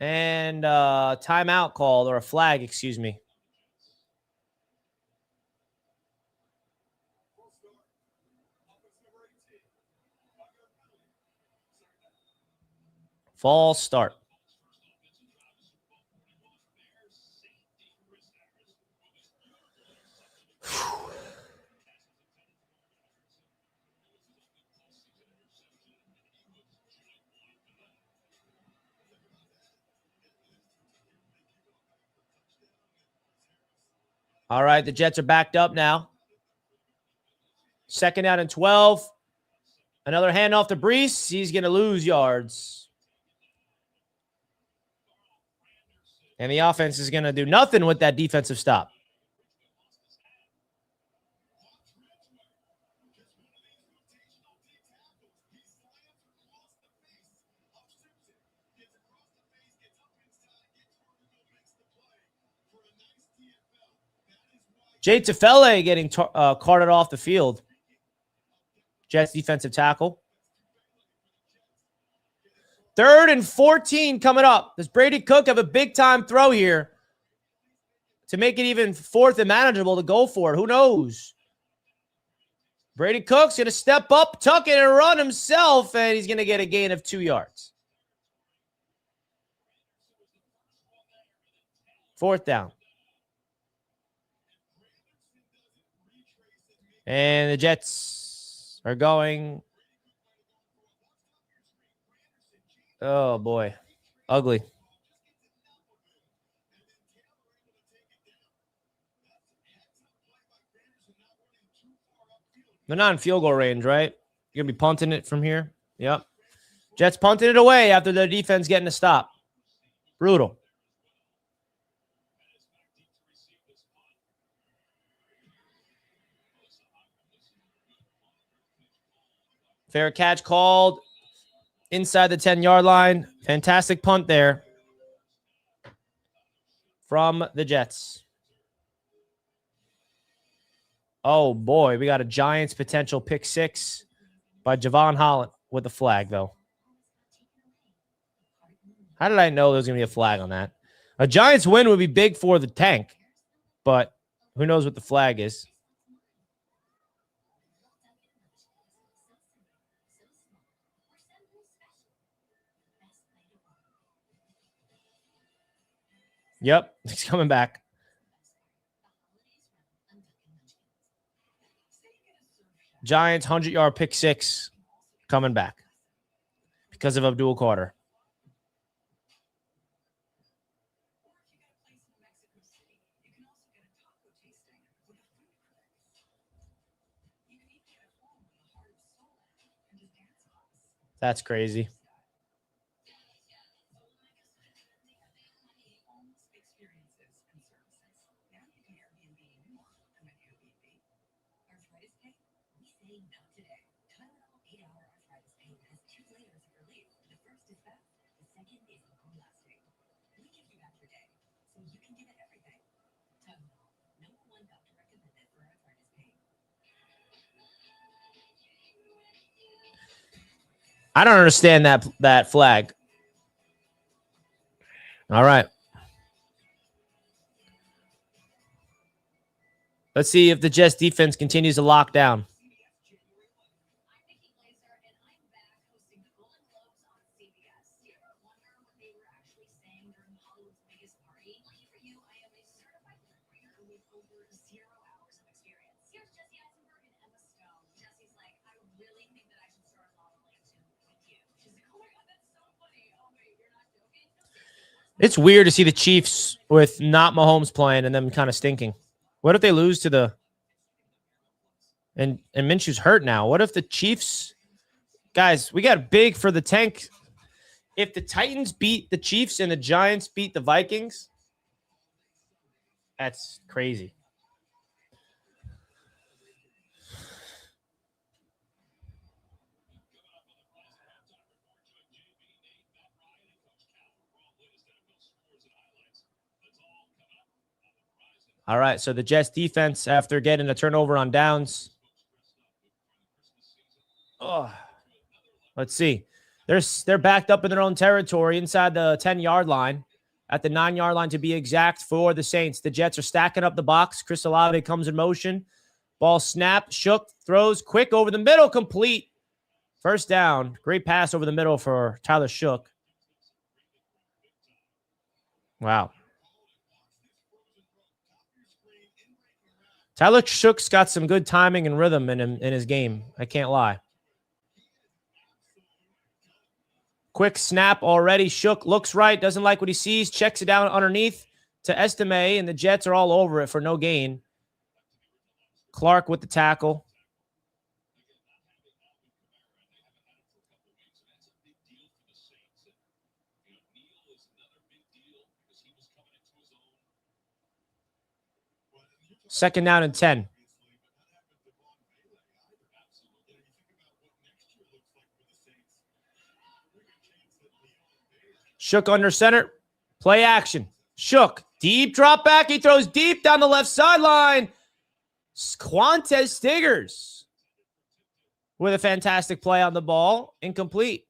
Speaker 1: And timeout called, or a flag, excuse me. False start. All right, the Jets are backed up now. Second down and 12. Another handoff to Brees. He's going to lose yards. And the offense is going to do nothing with that defensive stop. Jay Tefele getting carted off the field. Jets defensive tackle. 3rd and 14 coming up. Does Brady Cook have a big-time throw here to make it even 4th and manageable to go for it? Who knows? Brady Cook's going to step up, tuck it, and run himself, and he's going to get a gain of 2 yards. 4th down. And the Jets are going. Oh, boy. Ugly. They're not in field goal range, right? You're going to be punting it from here? Yep. Jets punting it away after their defense getting a stop. Brutal. Fair catch called inside the 10-yard line. Fantastic punt there from the Jets. Oh, boy. We got a Giants potential pick 6 by Javon Holland with a flag, though. How did I know there was going to be a flag on that? A Giants win would be big for the tank, but who knows what the flag is. Yep, he's coming back. Giants 100-yard pick 6 coming back because of Abdul Carter. That's crazy. I don't understand that flag. All right. Let's see if the Jets defense continues to lock down. It's weird to see the Chiefs with not Mahomes playing and them kind of stinking. What if they lose to the and Minshew's hurt now? What if the Chiefs, guys, we got big for the tank. If the Titans beat the Chiefs and the Giants beat the Vikings, that's crazy. All right, so the Jets defense, after getting a turnover on downs. Oh, let's see. They're backed up in their own territory inside the 10-yard line, at the 9-yard line to be exact for the Saints. The Jets are stacking up the box. Chris Olave comes in motion. Ball snap, Shook, throws quick over the middle, complete. First down. Great pass over the middle for Tyler Shook. Wow. Tyler Shook's got some good timing and rhythm in his game. I can't lie. Quick snap already. Shook looks right, doesn't like what he sees, checks it down underneath to Estime, and the Jets are all over it for no gain. Clark with the tackle. Second down and 10. Shook under center. Play action. Shook. Deep drop back. He throws deep down the left sideline. Quantez Stiggers with a fantastic play on the ball. Incomplete.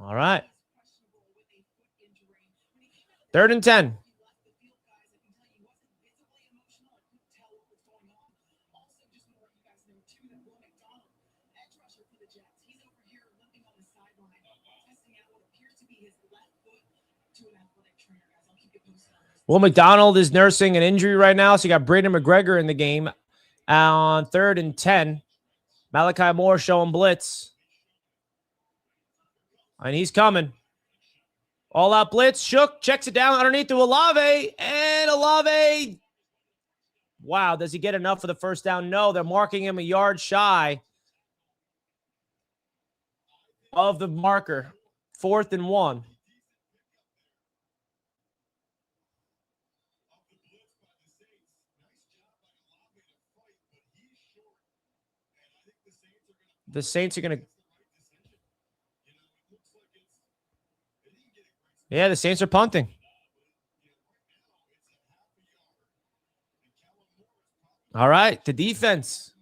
Speaker 1: All right. 3rd and 10. Will McDonald is nursing an injury right now, so you got Braden McGregor in the game on 3rd and 10. Malachi Moore showing blitz. And he's coming. All out blitz. Shook checks it down underneath to Olave. And Olave. Wow, does he get enough for the first down? No, they're marking him a yard shy of the marker. 4th and 1. The Saints are going to... Yeah, the Saints are punting. All right, the defense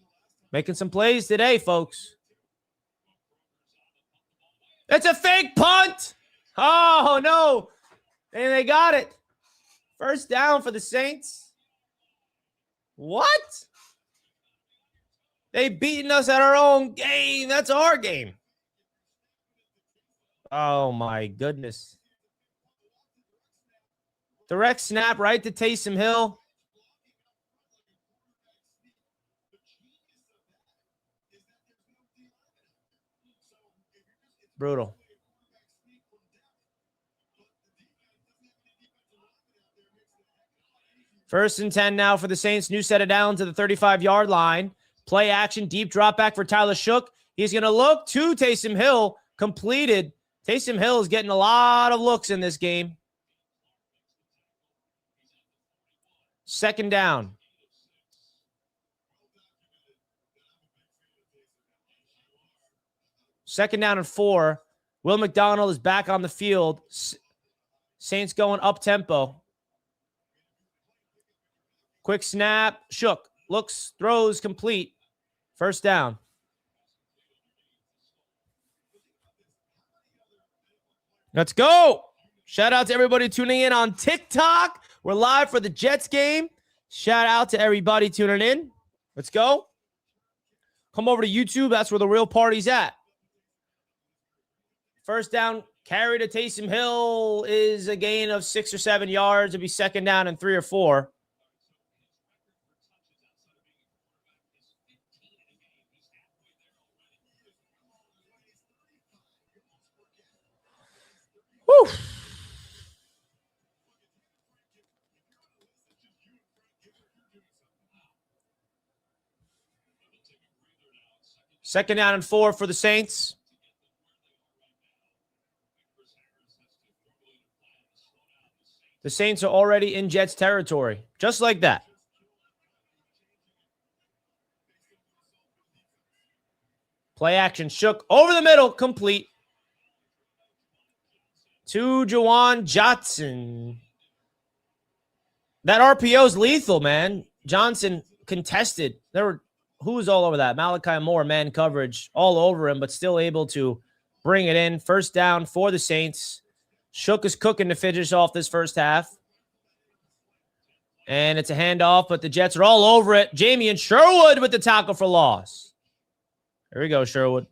Speaker 1: making some plays today, folks. It's a fake punt. Oh, no. And they got it. First down for the Saints. What? They beaten us at our own game. That's our game. Oh, my goodness. Direct snap right to Taysom Hill. Brutal. First and 10 now for the Saints. New set of downs to the 35-yard line. Play action, deep drop back for Tyler Shook. He's going to look to Taysom Hill. Completed. Taysom Hill is getting a lot of looks in this game. Second down. Second down and 4. Will McDonald is back on the field. Saints going up-tempo. Quick snap. Shook. Looks, throws, complete. First down. Let's go. Shout out to everybody tuning in on TikTok. We're live for the Jets game. Shout out to everybody tuning in. Let's go. Come over to YouTube. That's where the real party's at. First down, carry to Taysom Hill is a gain of 6 or 7 yards. It'll be second down and 3 or 4. Second down and 4 for the Saints. The Saints are already in Jets territory. Just like that. Play action. Shook over the middle. Complete. To Juwan Johnson. That RPO is lethal, man. Johnson contested. Who was all over that? Malachi Moore, man coverage, all over him, but still able to bring it in. First down for the Saints. Shook is cooking to finish off this first half. And it's a handoff, but the Jets are all over it. Jamie Sherwood with the tackle for loss. There we go, Sherwood.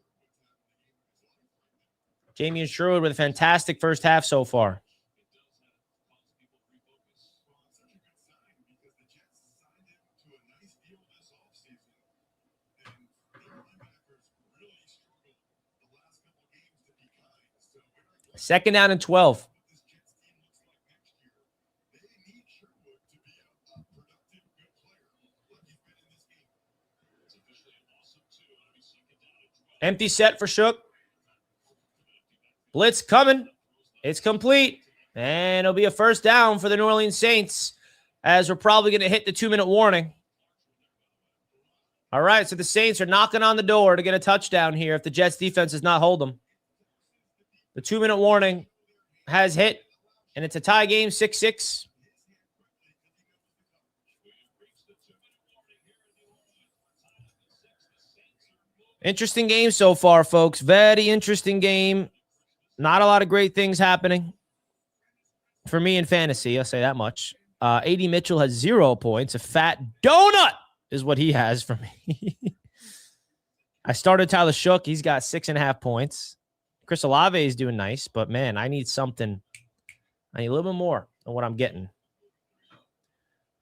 Speaker 1: Jamie Sherwood with a fantastic first half so far. Second down and 12. Empty set for Shook. Blitz coming. It's complete. And it'll be a first down for the New Orleans Saints, as we're probably going to hit the 2-minute warning. All right, so the Saints are knocking on the door to get a touchdown here if the Jets defense does not hold them. The 2-minute warning has hit, and it's a tie game, 6-6. Interesting game so far, folks. Very interesting game. Not a lot of great things happening for me in fantasy. I'll say that much. A.D. Mitchell has 0 points. A fat donut is what he has for me. I started Tyler Shook. He's got 6.5 points. Chris Olave is doing nice, but man, I need something. I need a little bit more than what I'm getting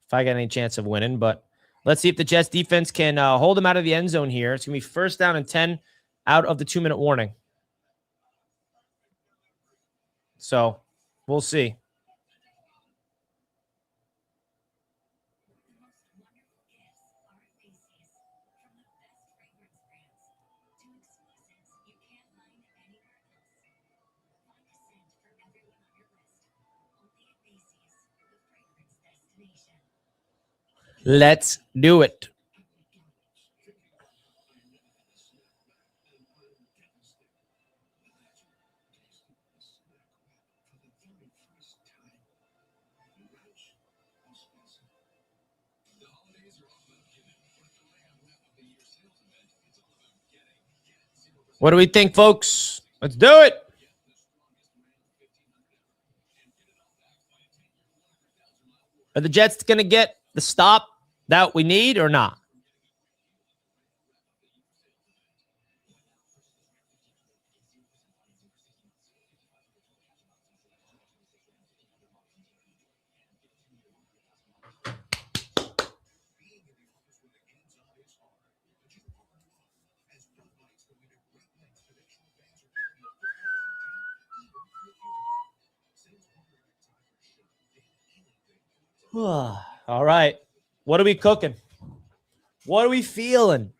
Speaker 1: if I got any chance of winning. But let's see if the Jets defense can hold them out of the end zone here. It's going to be first down and 10 out of the 2-minute warning. So we'll see. Let's do it. What do we think, folks? Let's do it. Are the Jets going to get the stop that we need or not? All right. What are we cooking? What are we feeling?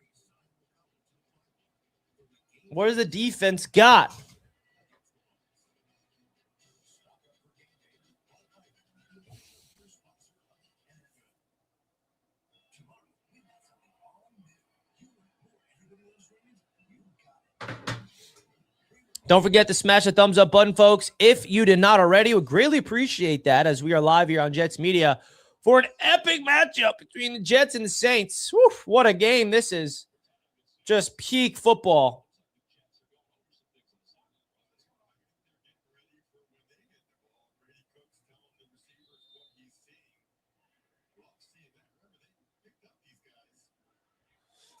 Speaker 1: What does the defense got? Don't forget to smash the thumbs up button, folks. If you did not already, would greatly appreciate that, as we are live here on Jets Media for an epic matchup between the Jets and the Saints. Whew, what a game this is. Just peak football.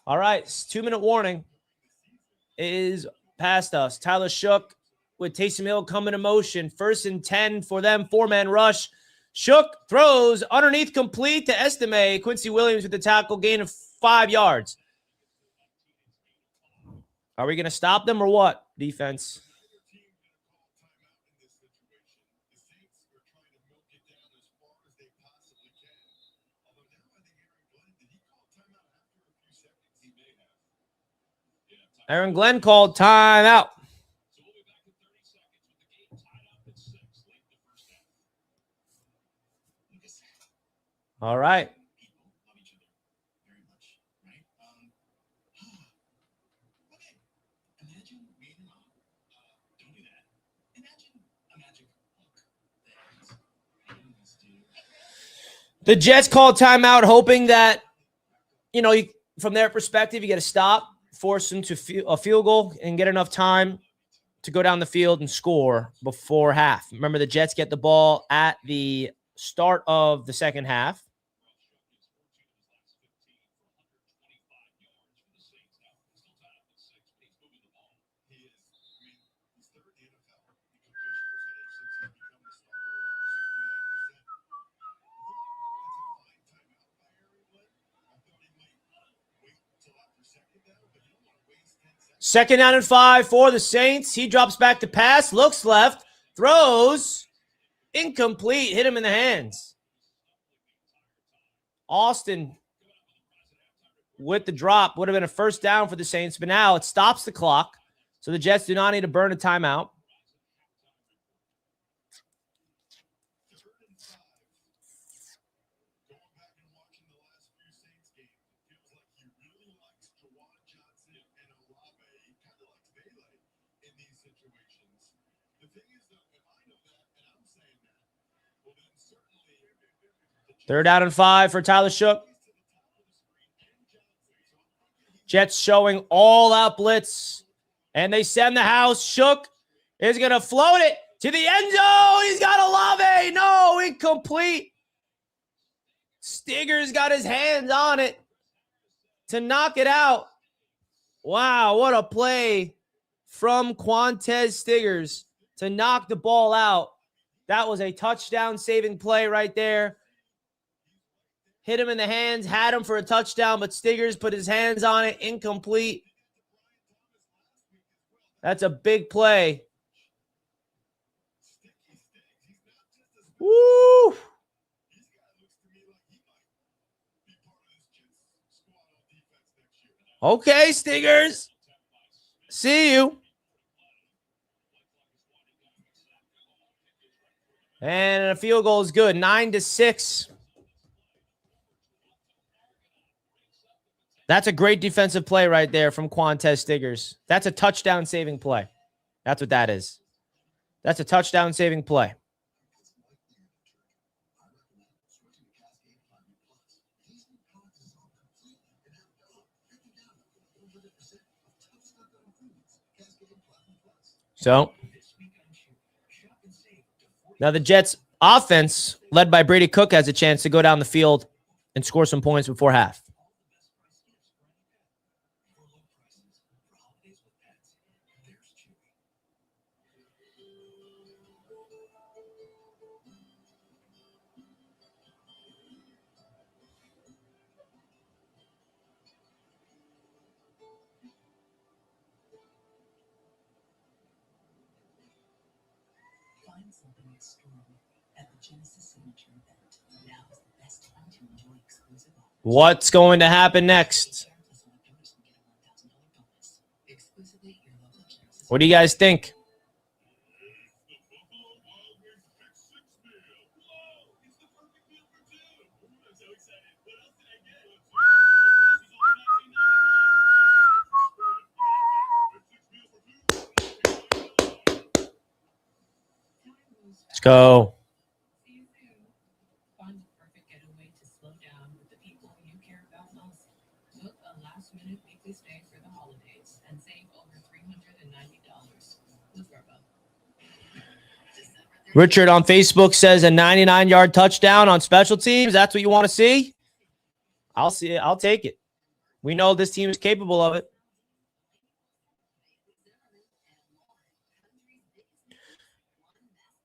Speaker 1: All right, 2-minute warning is past us. Tyler Shook with Taysom Hill coming in motion. First and 10 for them. 4-man rush. Shook throws underneath, complete to Estime. Quincy Williams with the tackle, gain of 5 yards. Are we going to stop them or what, defense? Aaron Glenn called timeout. All right. The Jets called timeout, hoping that, from their perspective, you get a stop, force them to a field goal, and get enough time to go down the field and score before half. Remember, the Jets get the ball at the start of the second half. Second down and 5 for the Saints. He drops back to pass, looks left, throws, incomplete, hit him in the hands. Austin with the drop would have been a first down for the Saints, but now it stops the clock, so the Jets do not need to burn a timeout. Third down and 5 for Tyler Shook. Jets showing all-out blitz, and they send the house. Shook is going to float it to the end zone. He's got Olave. No, incomplete. Stigers got his hands on it to knock it out. Wow, what a play from Quantez Stigers to knock the ball out. That was a touchdown-saving play right there. Hit him in the hands, had him for a touchdown, but Stigers put his hands on it, incomplete. That's a big play. Woo! Okay, Stigers. See you. And a field goal is good, 9-6. That's a great defensive play right there from Quantez Stigers. That's a touchdown-saving play. That's what that is. That's a touchdown-saving play. So, now the Jets' offense, led by Brady Cook, has a chance to go down the field and score some points before half. What's going to happen next? What do you guys think? Let's go. Richard on Facebook says a 99-yard touchdown on special teams. That's what you want to see? I'll see it. I'll take it. We know this team is capable of it.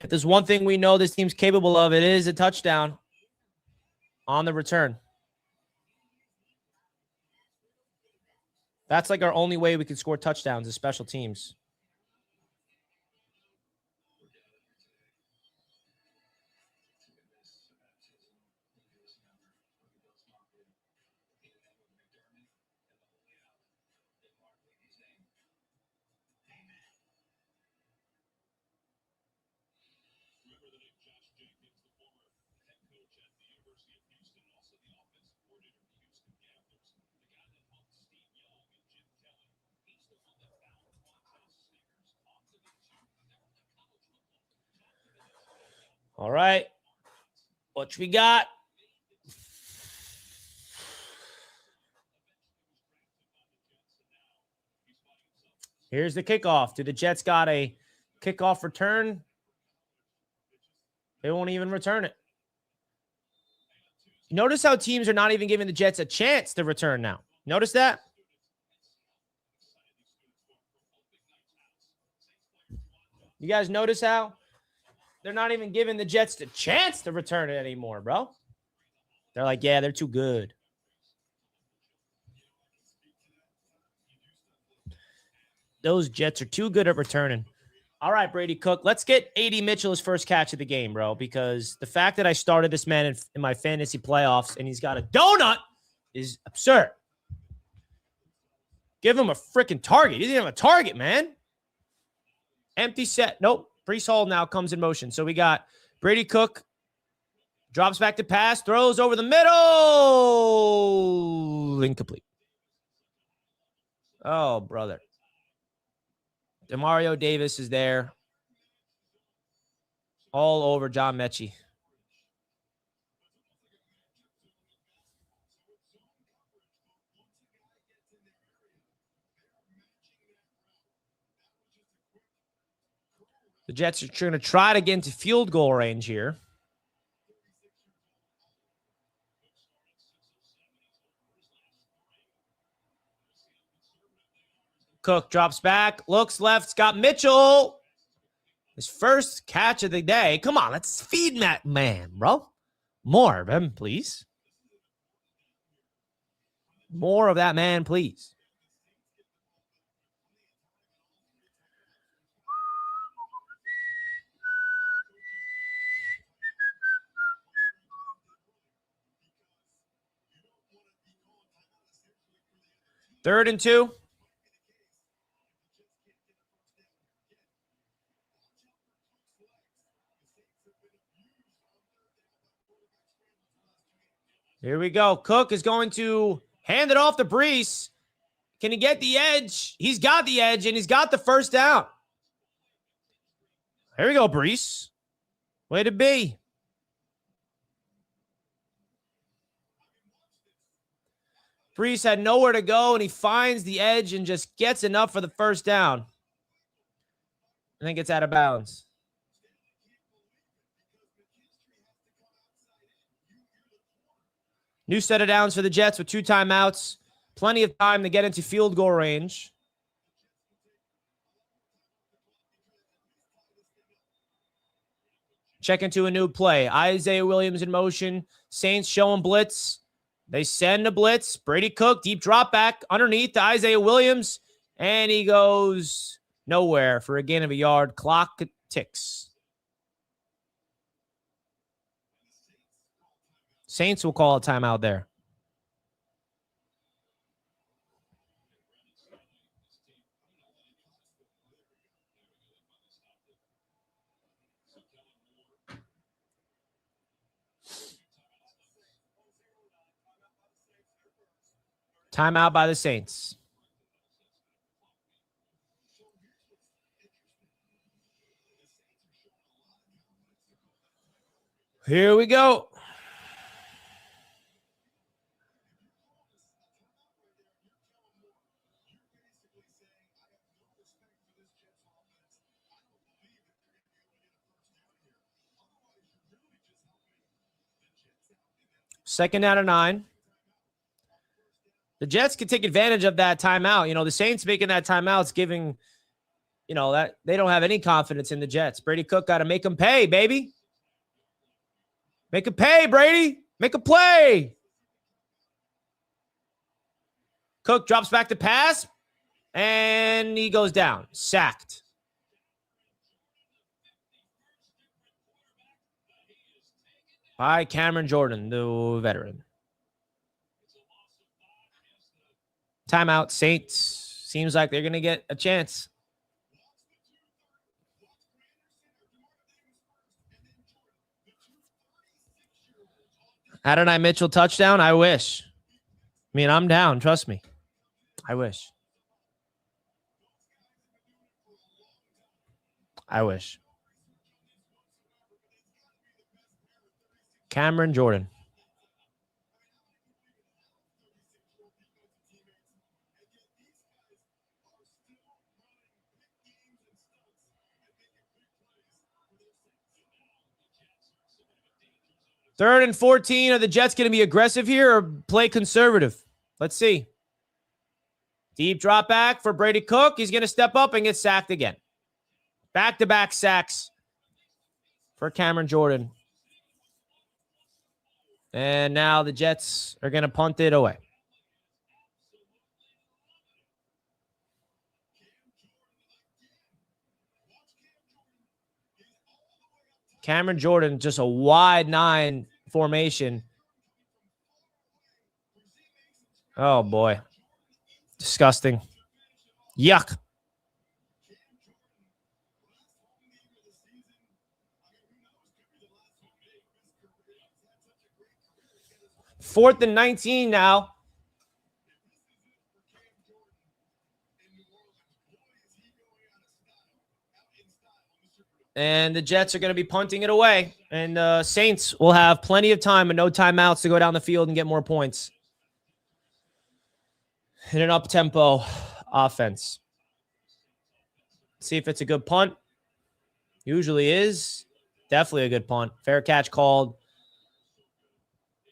Speaker 1: If there's one thing we know this team's capable of, it is a touchdown on the return. That's like our only way we can score touchdowns is special teams. All right. What we got? Here's the kickoff. Do the Jets got a kickoff return? They won't even return it. Notice how teams are not even giving the Jets a chance to return now. Notice that? You guys notice how they're not even giving the Jets the chance to return it anymore, bro? They're like, yeah, they're too good. Those Jets are too good at returning. All right, Brady Cook. Let's get A.D. Mitchell his first catch of the game, bro, because the fact that I started this man in my fantasy playoffs and he's got a donut is absurd. Give him a freaking target. He didn't have a target, man. Empty set. Nope. Breece Hall now comes in motion. So we got Brady Cook. Drops back to pass. Throws over the middle. Incomplete. Oh, brother. Demario Davis is there. All over John Mechie. The Jets are going to try to get into field goal range here. Cook drops back, looks left, got Mitchell. His first catch of the day. Come on, let's feed that man, bro. More of him, please. More of that man, please. Third and 2. Here we go. Cook is going to hand it off to Breece. Can he get the edge? He's got the edge, and he's got the first down. Here we go, Breece. Way to be. Breece had nowhere to go, and he finds the edge and just gets enough for the first down. And then gets out of bounds. New set of downs for the Jets with 2 timeouts. Plenty of time to get into field goal range. Check into a new play. Isaiah Williams in motion. Saints showing blitz. They send a blitz. Brady Cook, deep drop back underneath to Isaiah Williams. And he goes nowhere for a gain of a yard. Clock ticks. Saints will call a timeout there. Timeout by the Saints. Here we go. Second down and 9. The Jets can take advantage of that timeout. You know, the Saints making that timeout is giving, you know, that they don't have any confidence in the Jets. Brady Cook got to make them pay, baby. Make a pay, Brady. Make a play. Cook drops back to pass, and he goes down. Sacked. By Cameron Jordan, the veteran. Timeout, Saints. Seems like they're going to get a chance. Adonai Mitchell touchdown? I wish. I mean, I'm down. Trust me. I wish. I wish. Cameron Jordan. Third and 14. Are the Jets going to be aggressive here or play conservative? Let's see. Deep drop back for Brady Cook. He's going to step up and get sacked again. Back-to-back sacks for Cameron Jordan. And now the Jets are going to punt it away. Cameron Jordan, just a wide 9 formation. Oh, boy. Disgusting. Yuck. Fourth and 19 now. And the Jets are going to be punting it away. And Saints will have plenty of time and no timeouts to go down the field and get more points. In an up-tempo offense. See if it's a good punt. Usually is. Definitely a good punt. Fair catch called.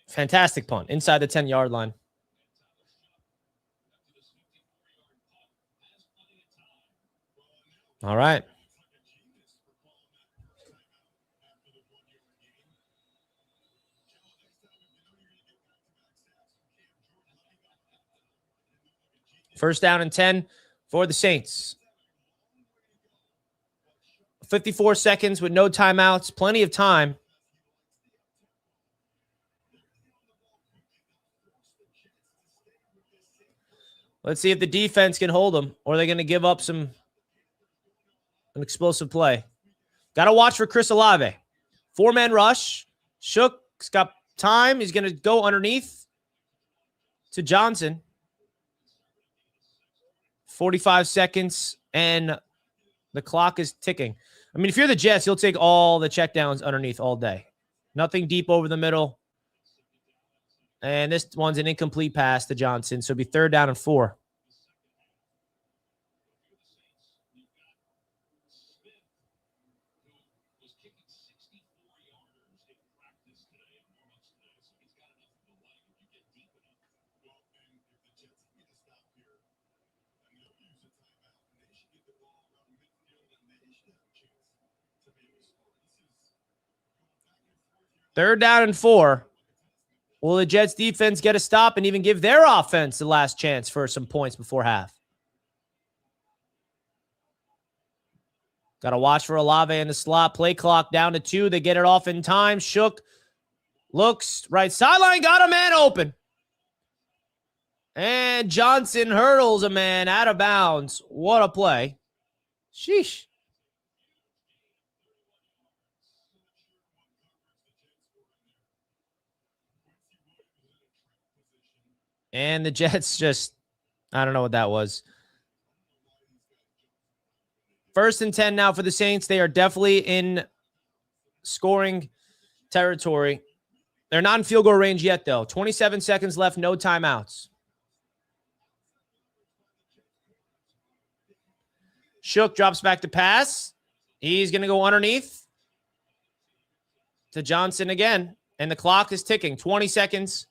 Speaker 1: Fantastic punt. Inside the 10-yard line. All right. First down and 10 for the Saints. 54 seconds with no timeouts. Plenty of time. Let's see if the defense can hold them, or are they going to give up an explosive play. Got to watch for Chris Olave. 4-man rush. Shook's got time. He's going to go underneath to Johnson. 45 seconds, and the clock is ticking. I mean, if you're the Jets, you'll take all the checkdowns underneath all day. Nothing deep over the middle. And this one's an incomplete pass to Johnson, so it'll be 3rd down and 4. Third down and 4. Will the Jets defense get a stop and even give their offense the last chance for some points before half? Got to watch for Olave in the slot. Play clock down to 2. They get it off in time. Shook looks right sideline. Got a man open. And Johnson hurdles a man out of bounds. What a play. Sheesh. And the Jets just, I don't know what that was. 1st and 10 now for the Saints. They are definitely in scoring territory. They're not in field goal range yet, though. 27 seconds left, no timeouts. Shook drops back to pass. He's going to go underneath to Johnson again. And the clock is ticking. 20 seconds.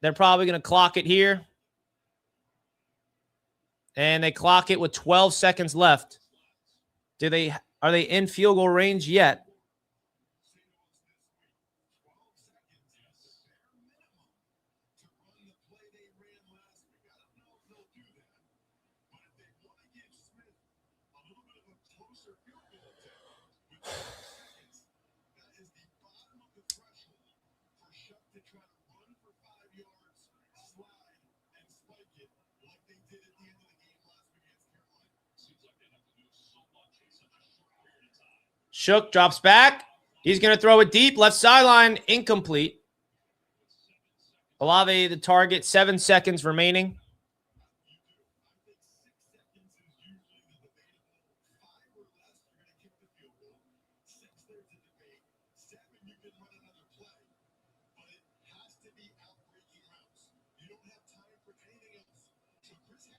Speaker 1: They're probably going to clock it here. And they clock it with 12 seconds left. Are they in field goal range yet? Shook drops back. He's going to throw it deep. Left sideline, incomplete. Olave, the target, 7 seconds remaining.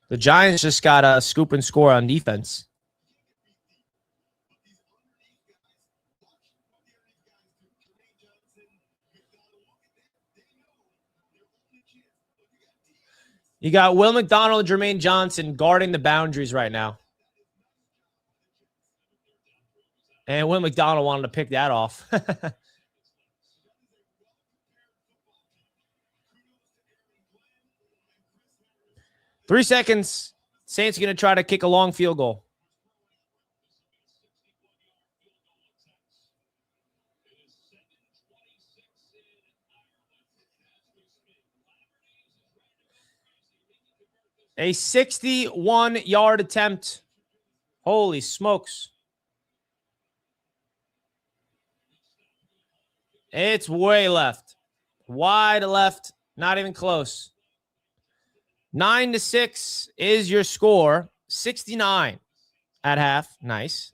Speaker 1: The Giants just got a scoop and score on defense. You got Will McDonald, Jermaine Johnson guarding the boundaries right now. And Will McDonald wanted to pick that off. 3 seconds. Saints are going to try to kick a long field goal. A 61-yard attempt. Holy smokes. It's way left. Wide left. Not even close. 9-6 is your score. 69 at half. Nice.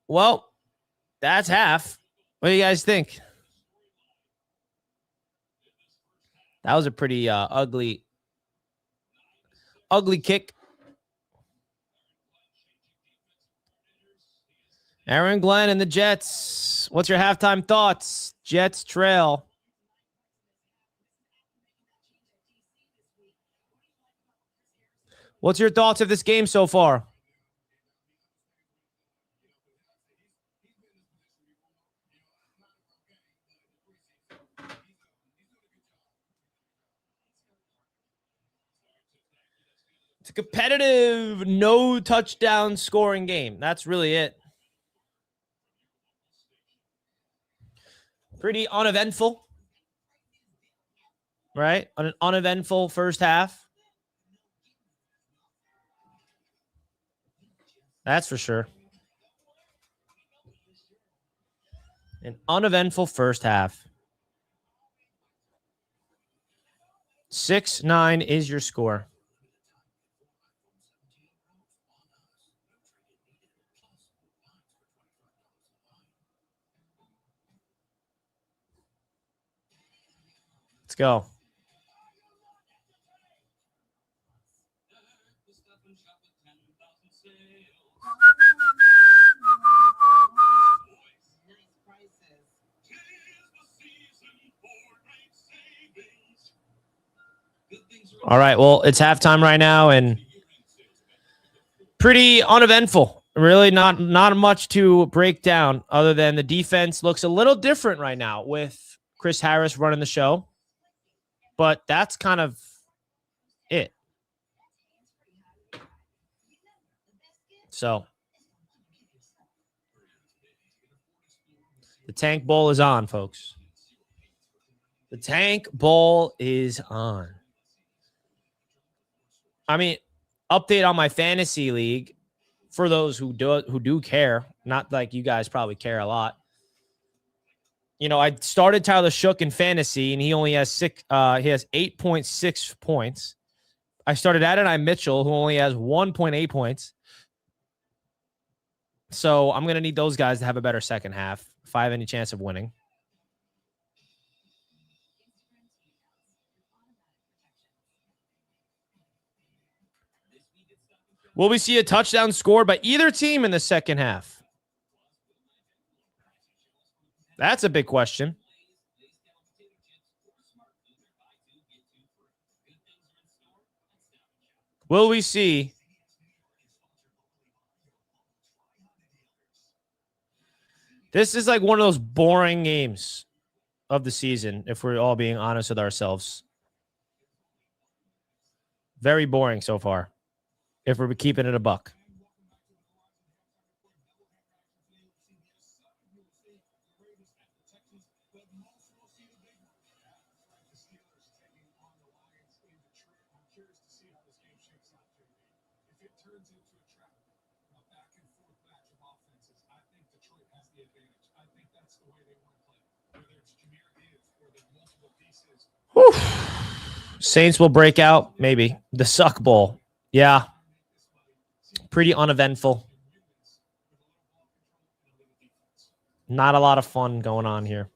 Speaker 1: Well, that's half. What do you guys think? That was a pretty ugly kick. Aaron Glenn and the Jets. What's your halftime thoughts? Jets trail. What's your thoughts of this game so far? It's a competitive, no touchdown scoring game. That's really it. Pretty uneventful, right? An uneventful first half. That's for sure. An uneventful first half. 6-9 is your score. Let's go. All right, well, it's halftime right now, and pretty uneventful. Really not much to break down other than the defense looks a little different right now with Chris Harris running the show. But that's kind of it. So the Tank Bowl is on, folks. The Tank Bowl is on. I mean, update on my fantasy league for those who do care. Not like you guys probably care a lot. You know, I started Tyler Shook in fantasy, and he only has 8.6 points. I started Adonai Mitchell, who only has 1.8 points. So I'm going to need those guys to have a better second half if I have any chance of winning. Will we see a touchdown scored by either team in the second half? That's a big question. Will we see this is like one of those boring games of the season, if we're all being honest with ourselves. Very boring so far, if we're keeping it a buck. Whew. Saints will break out, maybe. The suck bowl. Yeah. Pretty uneventful. Not a lot of fun going on here.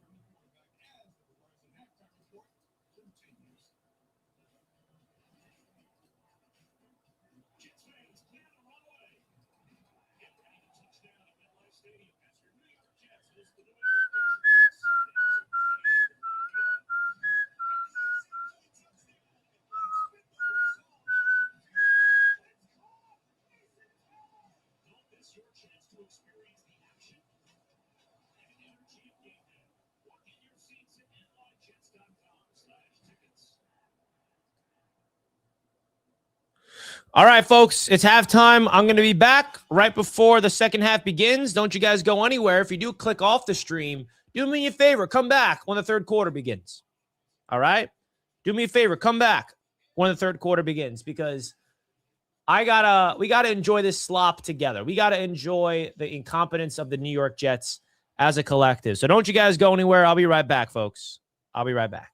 Speaker 1: All right, folks, it's halftime. I'm going to be back right before the second half begins. Don't you guys go anywhere. If you do click off the stream, do me a favor. Come back when the third quarter begins. All right? Do me a favor. Come back when the third quarter begins because we gotta enjoy this slop together. We gotta enjoy the incompetence of the New York Jets as a collective. So don't you guys go anywhere. I'll be right back, folks. I'll be right back.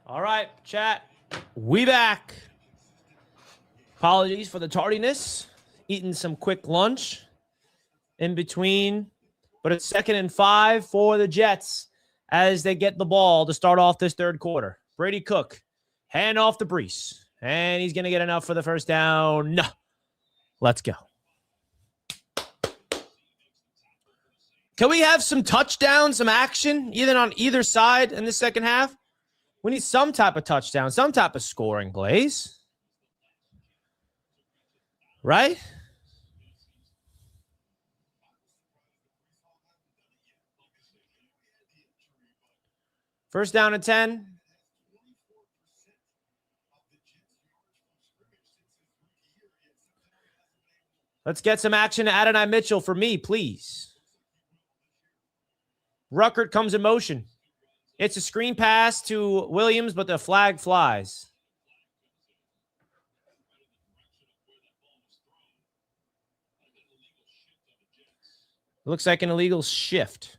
Speaker 1: All right, chat. We back. Apologies for the tardiness. Eating some quick lunch in between. But it's 2nd and 5 for the Jets as they get the ball to start off this third quarter. Brady Cook, hand off to Brees. And he's going to get enough for the first down. No. Let's go. Can we have some touchdowns, some action, either on either side in the second half? We need some type of touchdown, some type of scoring, Glaze. Right? First down and 10. Let's get some action to Adonai Mitchell for me, please. Ruckert comes in motion. It's a screen pass to Williams, but the flag flies. Looks like an illegal shift.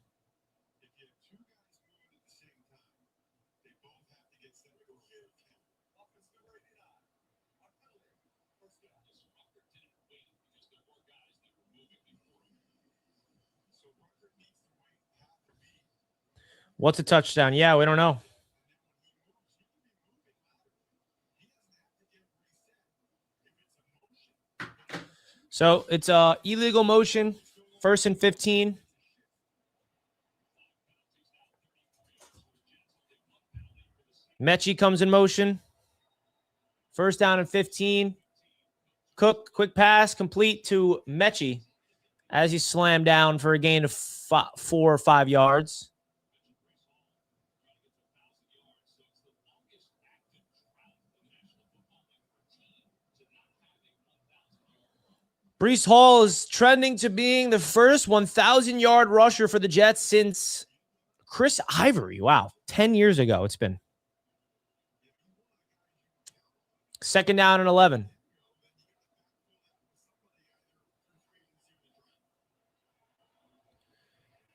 Speaker 1: What's a touchdown? Yeah, we don't know. So it's illegal motion, 1st and 15. Mechie comes in motion. First down and 15. Cook, quick pass, complete to Mechie as he slammed down for a gain of 4 or 5 yards. Brees Hall is trending to being the first 1,000-yard rusher for the Jets since Chris Ivory. Wow, 10 years ago it's been. 2nd down and 11.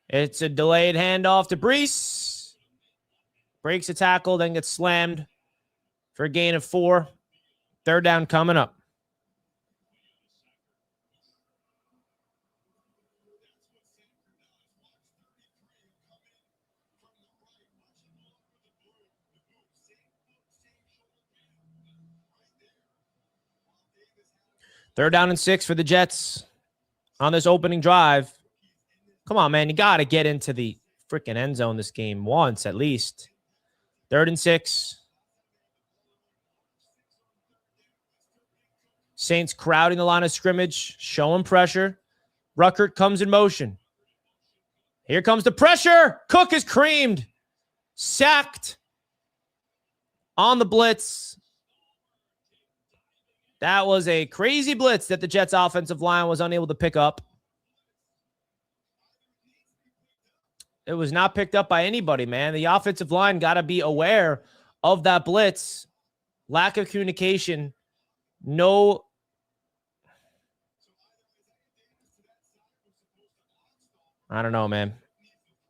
Speaker 1: It's a delayed handoff to Brees. Breaks a tackle, then gets slammed for a gain of 4. 3rd down coming up. Third down and 6 for the Jets on this opening drive. Come on, man. You got to get into the freaking end zone this game once at least. 3rd and 6. Saints crowding the line of scrimmage, showing pressure. Ruckert comes in motion. Here comes the pressure. Cook is creamed. Sacked on the blitz. That was a crazy blitz that the Jets offensive line was unable to pick up. It was not picked up by anybody, man. The offensive line got to be aware of that blitz. Lack of communication. No. I don't know, man.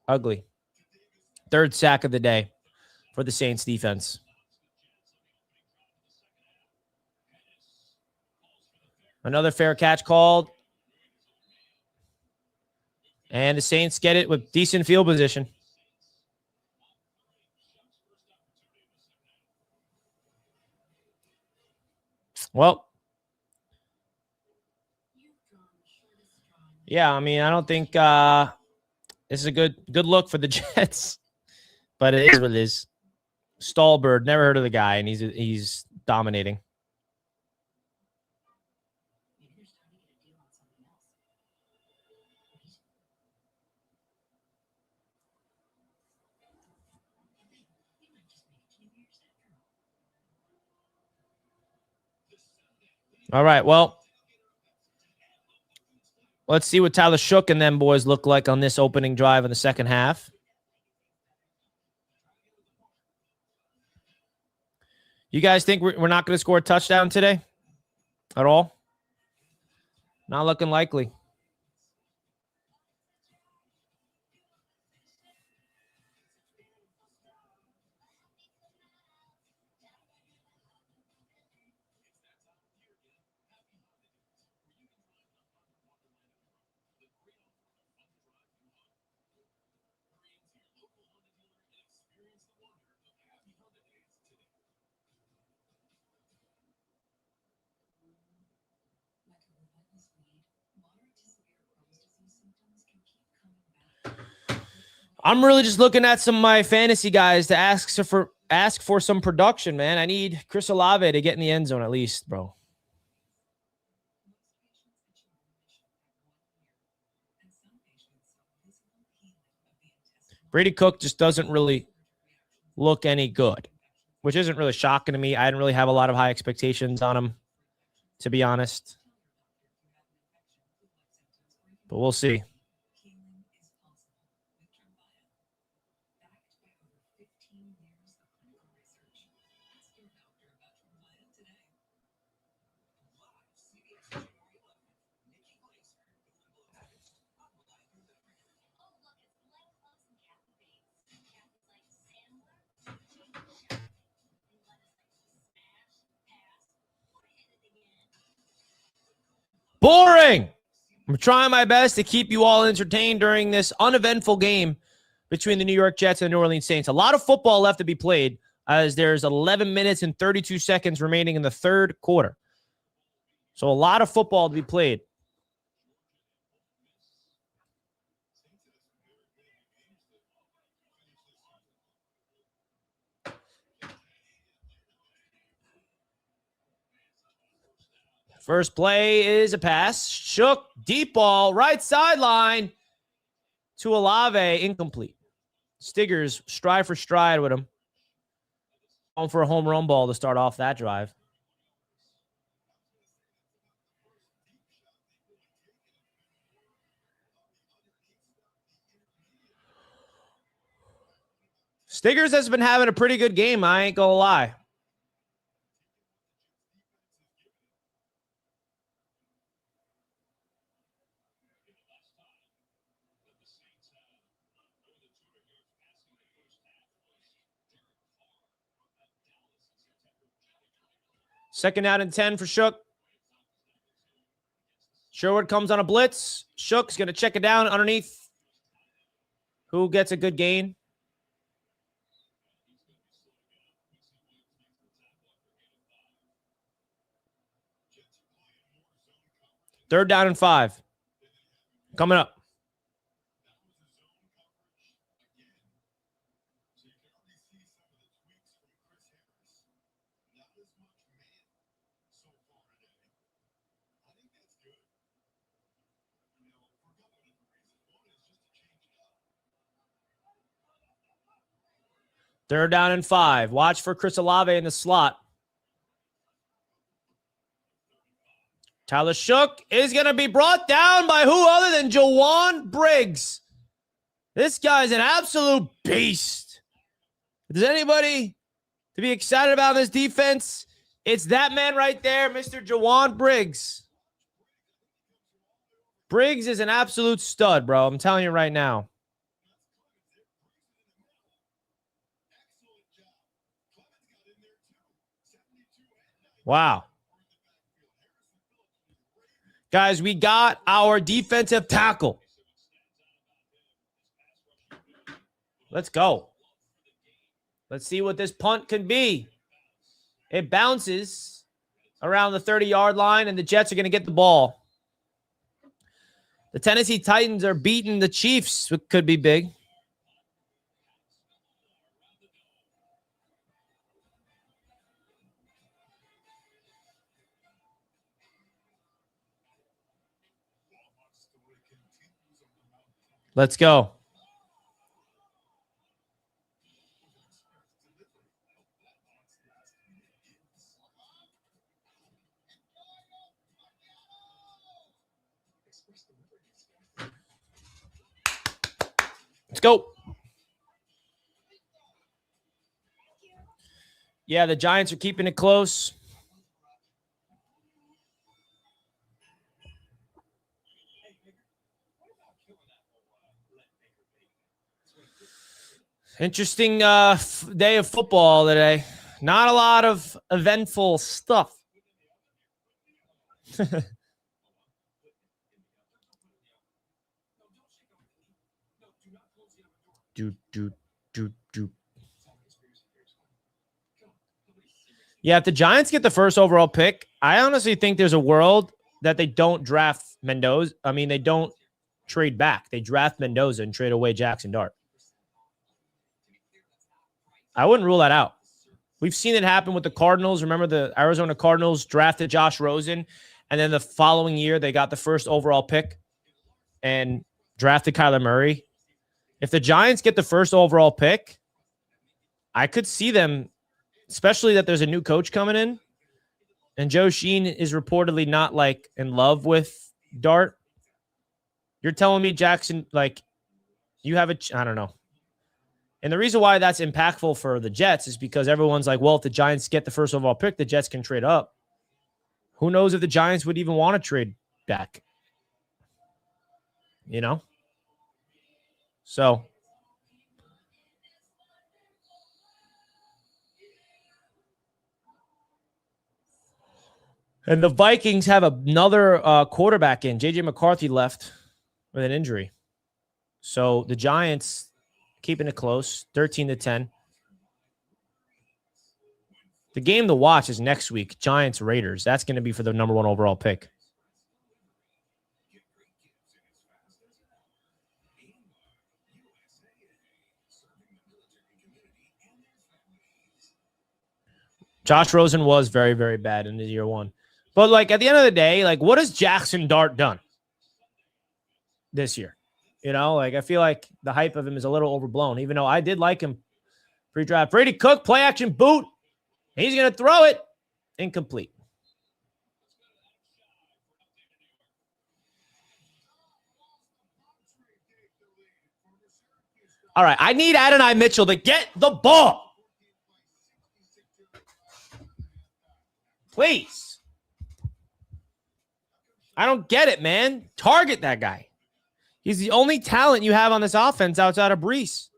Speaker 1: Ugly. 3rd sack of the day for the Saints defense. Another fair catch called. And the Saints get it with decent field position. Well, yeah, I mean, I don't think this is a good look for the Jets, but it is what it is. Stallbird, never heard of the guy, and he's dominating. All right, well, let's see what Tyler Shook and them boys look like on this opening drive in the second half. You guys think we're not going to score a touchdown today at all? Not looking likely. I'm really just looking at some of my fantasy guys to ask for some production, man. I need Chris Olave to get in the end zone at least, bro. Brady Cook just doesn't really look any good, which isn't really shocking to me. I didn't really have a lot of high expectations on him, to be honest. But we'll see. Boring. I'm trying my best to keep you all entertained during this uneventful game between the New York Jets and the New Orleans Saints. A lot of football left to be played as there's 11 minutes and 32 seconds remaining in the third quarter. So a lot of football to be played. First play is a pass. Shook, deep ball, right sideline to Olave, incomplete. Stiggers stride for stride with him. Going for a home run ball to start off that drive. Stiggers has been having a pretty good game, I ain't gonna lie. Second out and 10 for Shook. Sherwood comes on a blitz. Shook's going to check it down underneath. Who gets a good gain? Third down and 5. Coming up. Third down and 5. Watch for Chris Olave in the slot. Tyler Shook is going to be brought down by who other than Jawan Briggs. This guy's an absolute beast. If there's anybody to be excited about this defense, it's that man right there, Mr. Jawan Briggs. Briggs is an absolute stud, bro. I'm telling you right now. Wow. Guys, we got our defensive tackle. Let's go. Let's see what this punt can be. It bounces around the 30-yard line, and the Jets are going to get the ball. The Tennessee Titans are beating the Chiefs, which could be big. Let's go. Let's go. Yeah, the Giants are keeping it close. Interesting day of football today. Not a lot of eventful stuff. Yeah, if the Giants get the first overall pick, I honestly think there's a world that they don't draft Mendoza. I mean, they don't trade back. They draft Mendoza and trade away Jackson Dart. I wouldn't rule that out. We've seen it happen with the Cardinals. Remember the Arizona Cardinals drafted Josh Rosen, and then the following year they got the first overall pick and drafted Kyler Murray. If the Giants get the first overall pick, I could see them, especially that there's a new coach coming in, and Joe Sheen is reportedly not like in love with Dart. You're telling me, Jackson, like you have I don't know. And the reason why that's impactful for the Jets is because everyone's like, well, if the Giants get the first overall pick, the Jets can trade up. Who knows if the Giants would even want to trade back? You know? So and the Vikings have another quarterback in. J.J. McCarthy left with an injury. So the Giants keeping it close, 13-10. The game to watch is next week, Giants-Raiders. That's going to be for the number 1 overall pick. Josh Rosen was very, very bad in the year 1. But, like, at the end of the day, like, what has Jackson Dart done this year? You know, like, I feel like the hype of him is a little overblown, even though I did like him pre-draft. Brady Cook, play-action boot. He's going to throw it. Incomplete. All right, I need Adonai Mitchell to get the ball. Please. I don't get it, man. Target that guy. He's the only talent you have on this offense outside of Brees.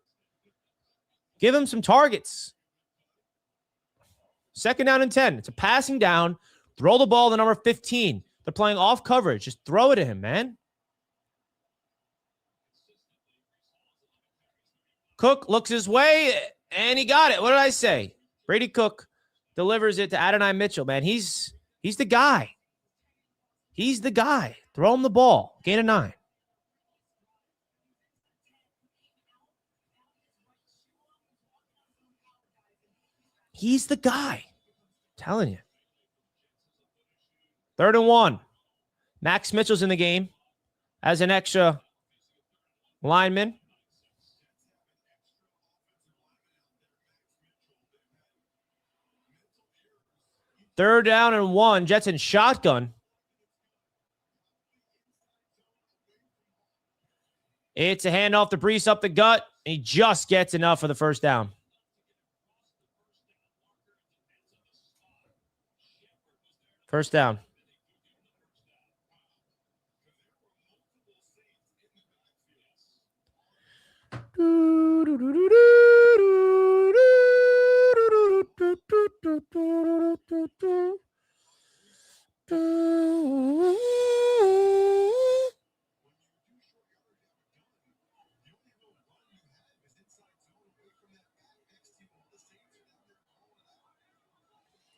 Speaker 1: Give him some targets. 2nd down and 10. It's a passing down. Throw the ball to number 15. They're playing off coverage. Just throw it to him, man. Cook looks his way, and he got it. What did I say? Brady Cook delivers it to Adonai Mitchell, man. He's the guy. He's the guy. Throw him the ball. Gain of 9. He's the guy. I'm telling you. 3rd and 1. Max Mitchell's in the game as an extra lineman. 3rd down and 1. Jets in shotgun. It's a handoff to Brees up the gut. He just gets enough for the 1st down. First down.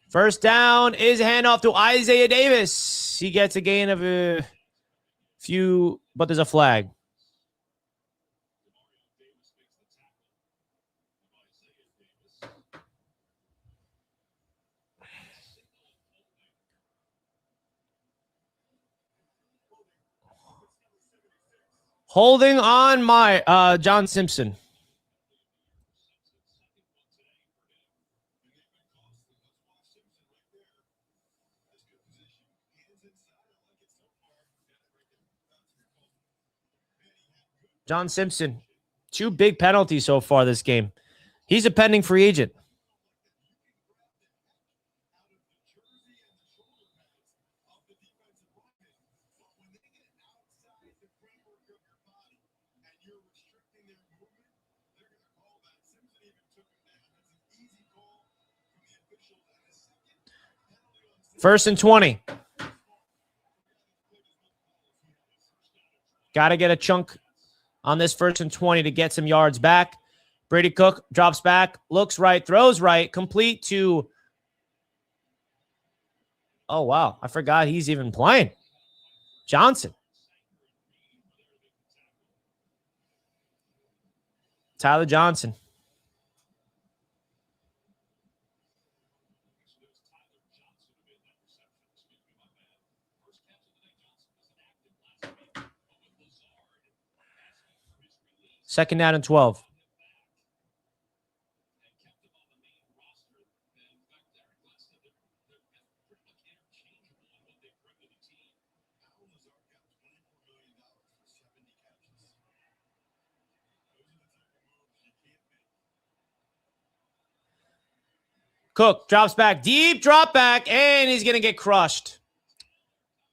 Speaker 1: First down is a handoff to Isaiah Davis. He gets a gain of a few, but there's a flag. Holding on my John Simpson. John Simpson, 2 big penalties so far this game. He's a pending free agent. First and 20. Got to get a chunk on this 1st and 20 to get some yards back. Brady Cook drops back, looks right, throws right, complete to... Oh, wow. I forgot he's even playing. Johnson. Tyler Johnson. Second down and 12. Cook drops back, deep drop back, and he's going to get crushed.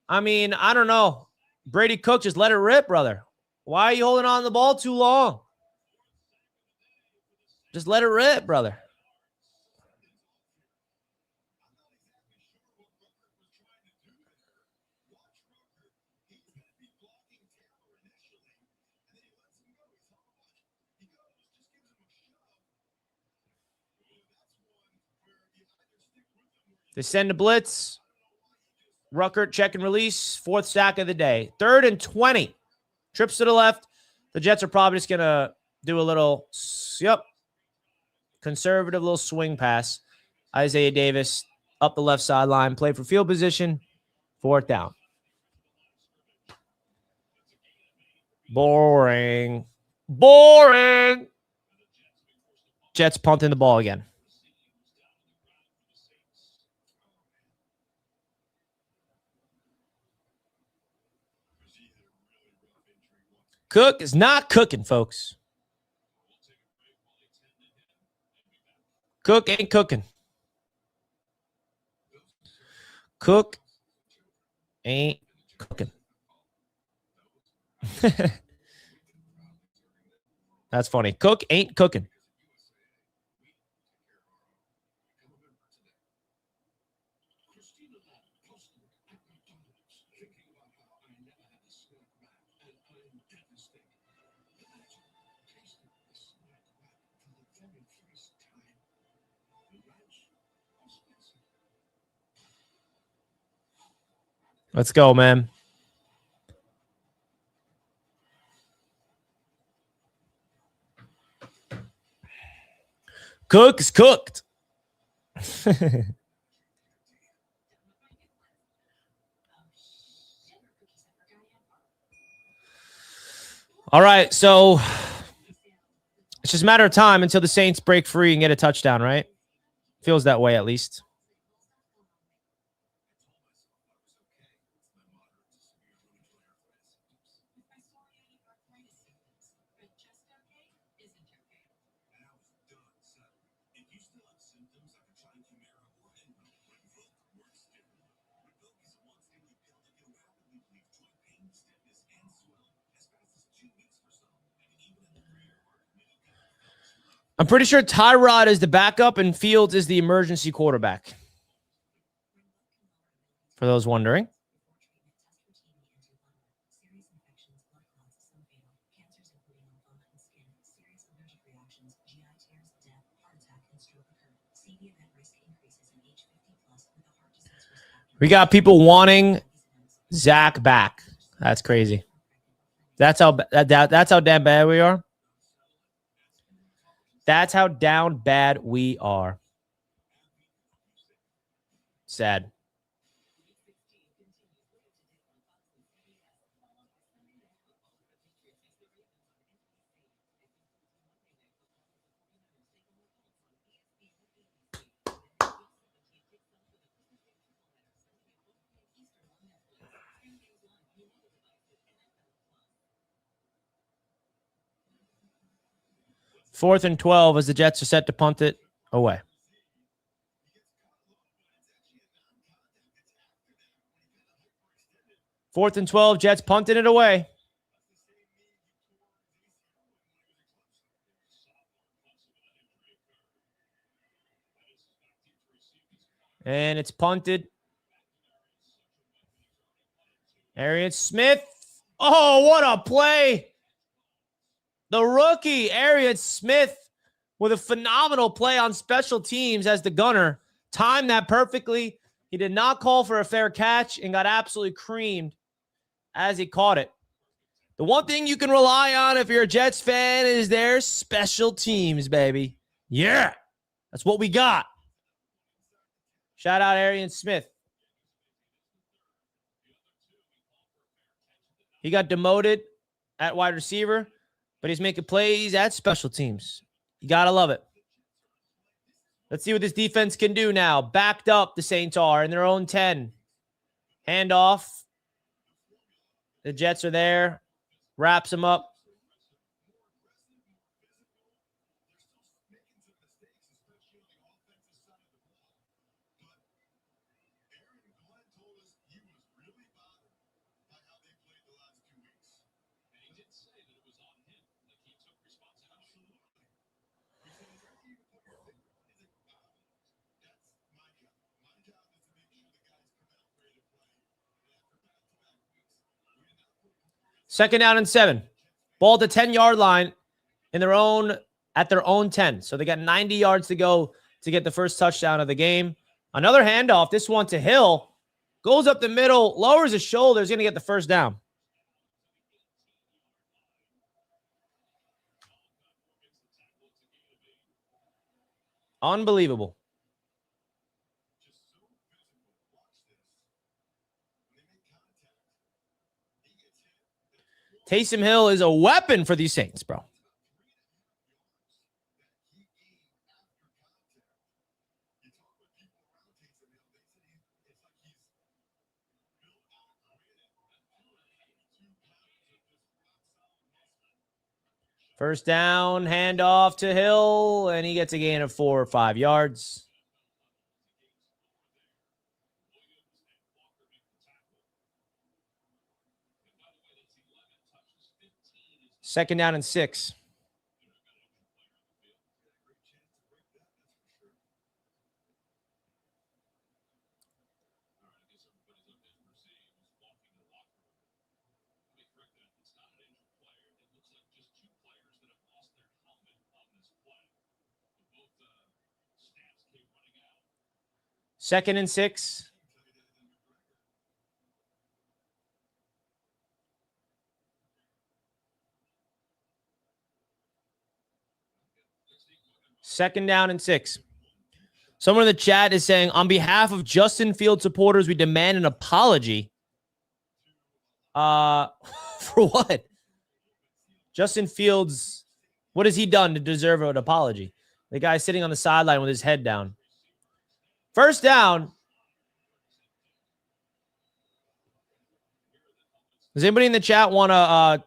Speaker 1: I mean, I don't know. Brady Cook, just let it rip, brother. Why are you holding on to the ball too long? Just let it rip, brother. They send a blitz. Ruckert check and release. Fourth sack of the day. 3rd and 20. Trips to the left. The Jets are probably just going to do a little, conservative little swing pass. Isaiah Davis up the left sideline. Play for field position. 4th down. Boring. Jets punting the ball again. Cook is not cooking, folks. Cook ain't cooking. Cook ain't cooking. That's funny. Cook ain't cooking. Let's go, man. Cook is cooked. All right, so it's just a matter of time until the Saints break free and get a touchdown, right? Feels that way, at least. I'm pretty sure Tyrod is the backup and Fields is the emergency quarterback. For those wondering. We got people wanting Zach back. That's crazy. That's how damn bad we are. That's how down bad we are. Sad. Fourth and 12 as the Jets are set to punt it away. Fourth and 12, Jets punting it away. And it's punted. Arian Smith. Oh, what a play. The rookie, Arian Smith, with a phenomenal play on special teams as the gunner. Timed that perfectly. He did not call for a fair catch and got absolutely creamed as he caught it. The one thing you can rely on if you're a Jets fan is their special teams, baby. Yeah, that's what we got. Shout out Arian Smith. He got demoted at wide receiver. but he's making plays at special teams. You got to love it. Let's see what this defense can do now. Backed up, the Saints are in their own 10. Handoff. The Jets are there. Wraps him up. Second down and 7. Ball at the 10-yard line at their own 10. So they got 90 yards to go to get the first touchdown of the game. Another handoff. This one to Hill. Goes up the middle, lowers his shoulder. Is going to get the first down. Unbelievable. Taysom Hill is a weapon for these Saints, bro. First down, handoff to Hill, and he gets a gain of 4 or 5 yards. Second down and 6. Second and 6. Second down and 6. Someone in the chat is saying, on behalf of Justin Fields supporters, we demand an apology. For what? Justin Fields, what has he done to deserve an apology? The guy sitting on the sideline with his head down. First down. Does anybody in the chat want to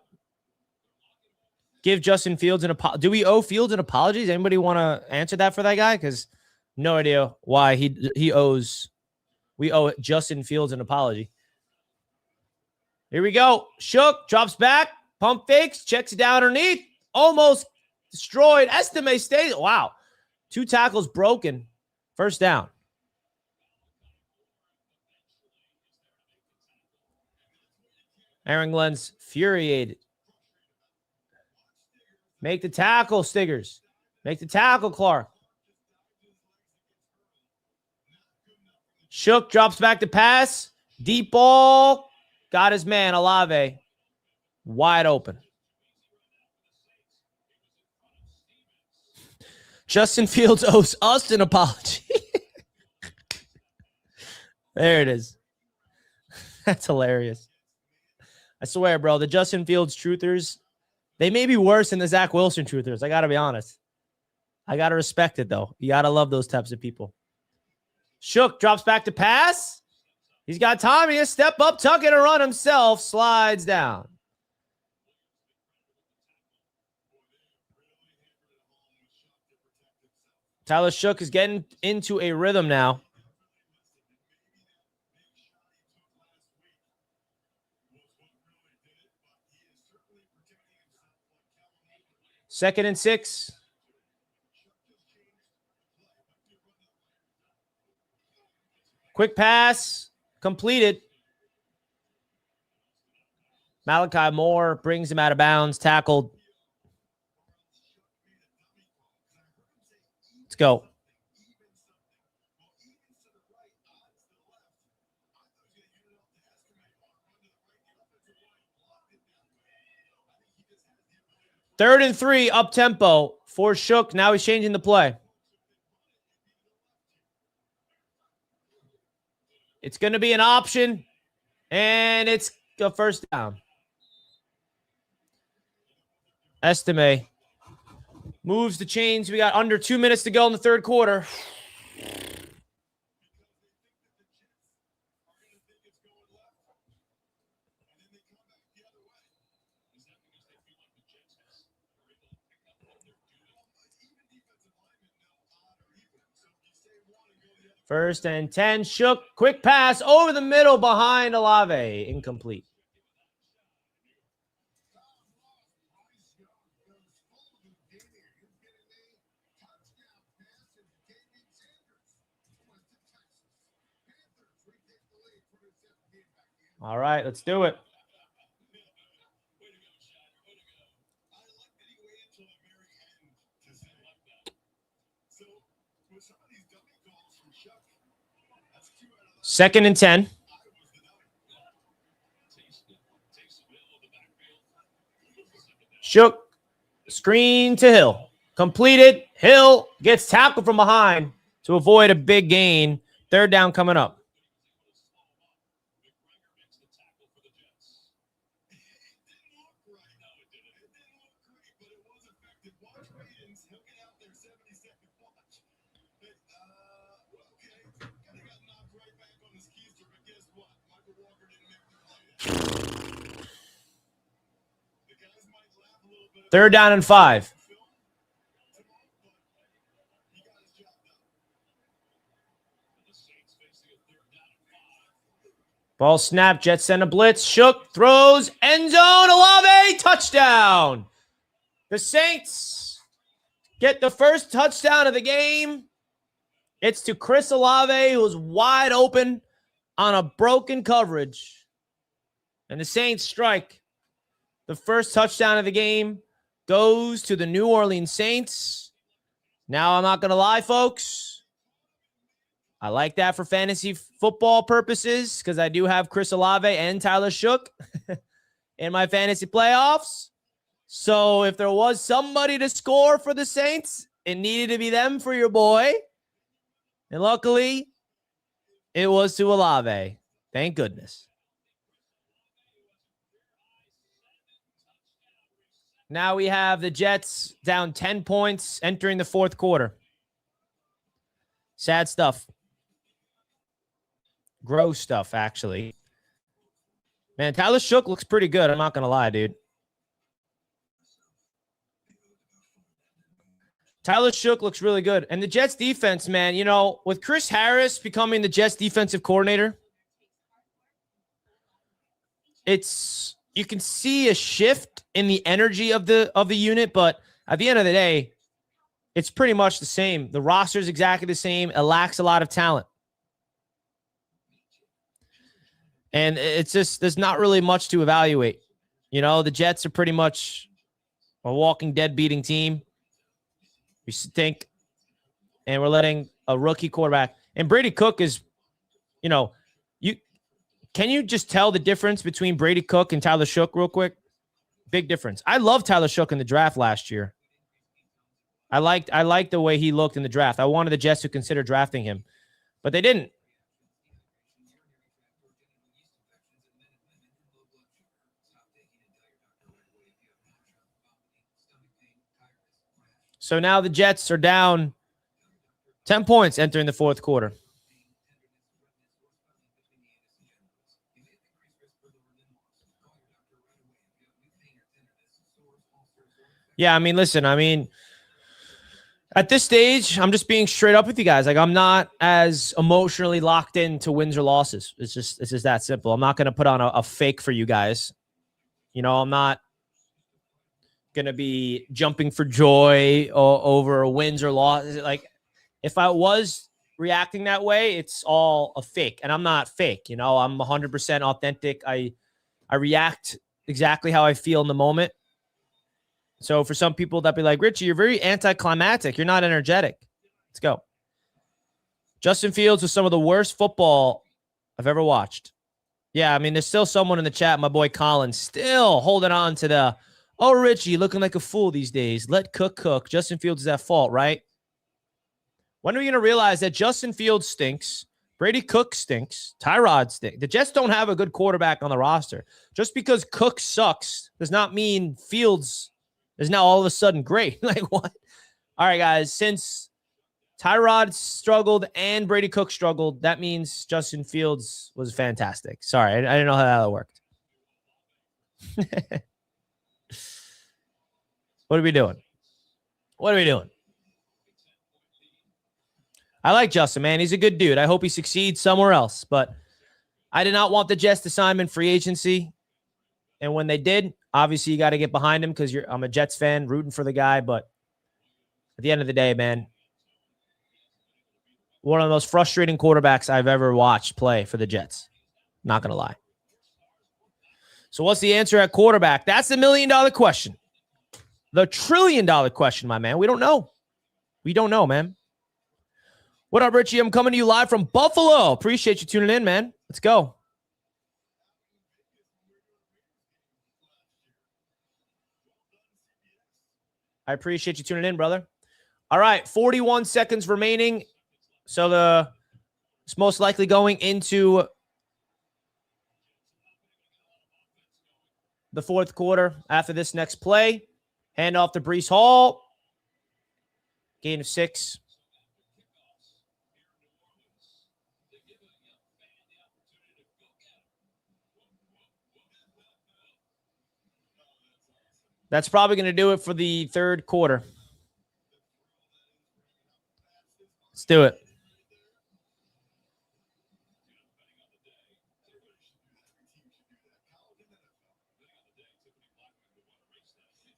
Speaker 1: give Justin Fields an apology? Do we owe Fields an apology? Does anybody want to answer that for that guy? Because no idea why we owe Justin Fields an apology. Here we go. Shook, drops back, pump fakes, checks it down underneath. Almost destroyed. Estime stays. Wow. 2 tackles broken. First down. Aaron Glenn's furiated. Make the tackle, Stiggers. Make the tackle, Clark. Shook, drops back to pass. Deep ball. Got his man, Olave. Wide open. Justin Fields owes us an apology. There it is. That's hilarious. I swear, bro, the Justin Fields truthers, they may be worse than the Zach Wilson truthers. I got to be honest. I got to respect it, though. You got to love those types of people. Shook drops back to pass. He's got time. He has step up, tuck it, and run himself. Slides down. Tyler Shook is getting into a rhythm now. Second and 6. Quick pass. Completed. Malachi Moore brings him out of bounds. Tackled. Let's go. Third and 3, up tempo for Shook. Now he's changing the play. It's going to be an option, and it's a first down. Estime moves the chains. We got under 2 minutes to go in the third quarter. First and 10. Shook. Quick pass over the middle behind Olave. Incomplete. All right, let's do it. Second and 10. Shook. Screen to Hill. Completed. Hill gets tackled from behind to avoid a big gain. Third down coming up. Third down and 5. Ball snap. Jets send a blitz. Shook throws. End zone. Olave. Touchdown. The Saints get the first touchdown of the game. It's to Chris Olave, who was wide open on a broken coverage. And the Saints strike. The first touchdown of the game goes to the New Orleans Saints. Now, I'm not going to lie, folks. I like that for fantasy football purposes because I do have Chris Olave and Tyler Shook in my fantasy playoffs. So if there was somebody to score for the Saints, it needed to be them for your boy. And luckily, it was to Olave. Thank goodness. Now we have the Jets down 10 points entering the fourth quarter. Sad stuff. Gross stuff, actually. Man, Tyler Shook looks pretty good. I'm not going to lie, dude. Tyler Shook looks really good. And the Jets defense, man, you know, with Chris Harris becoming the Jets defensive coordinator, you can see a shift in the energy of the unit, but at the end of the day, it's pretty much the same. The roster is exactly the same. It lacks a lot of talent. And it's just, there's not really much to evaluate. You know, the Jets are pretty much a walking dead beating team. We stink. And we're letting a rookie quarterback. And Brady Cook is, you know, can you just tell the difference between Brady Cook and Tyler Shook real quick? Big difference. I love Tyler Shook in the draft last year. I liked the way he looked in the draft. I wanted the Jets to consider drafting him, but they didn't. So now the Jets are down 10 points entering the fourth quarter. Yeah, I mean, listen, at this stage, I'm just being straight up with you guys. Like, I'm not as emotionally locked into wins or losses. It's just that simple. I'm not going to put on a fake for you guys. You know, I'm not going to be jumping for joy over wins or losses. Like, if I was reacting that way, it's all a fake. And I'm not fake. You know, I'm 100% authentic. I react exactly how I feel in the moment. So for some people that be like, Richie, you're very anticlimactic. You're not energetic. Let's go. Justin Fields was some of the worst football I've ever watched. Yeah, I mean, there's still someone in the chat, my boy Colin, still holding on to the, oh, Richie, looking like a fool these days. Let Cook cook. Justin Fields is at fault, right? When are we going to realize that Justin Fields stinks? Brady Cook stinks. Tyrod stinks. The Jets don't have a good quarterback on the roster. Just because Cook sucks does not mean Fields is now all of a sudden great. Like, what? All right, guys. Since Tyrod struggled and Brady Cook struggled, that means Justin Fields was fantastic. Sorry, I didn't know how that worked. What are we doing? What are we doing? I like Justin, man. He's a good dude. I hope he succeeds somewhere else. But I did not want the Jets to sign him in free agency. And when they did, obviously you got to get behind him because I'm a Jets fan, rooting for the guy. But at the end of the day, man, one of the most frustrating quarterbacks I've ever watched play for the Jets. Not going to lie. So what's the answer at quarterback? That's the $1 million question. The $1 trillion question, my man. We don't know. We don't know, man. What up, Richie? I'm coming to you live from Buffalo. Appreciate you tuning in, man. Let's go. I appreciate you tuning in, brother. All right, 41 seconds remaining. So it's most likely going into the fourth quarter after this next play. Hand off to Breece Hall. Gain of 6. That's probably going to do it for the third quarter. Let's do it.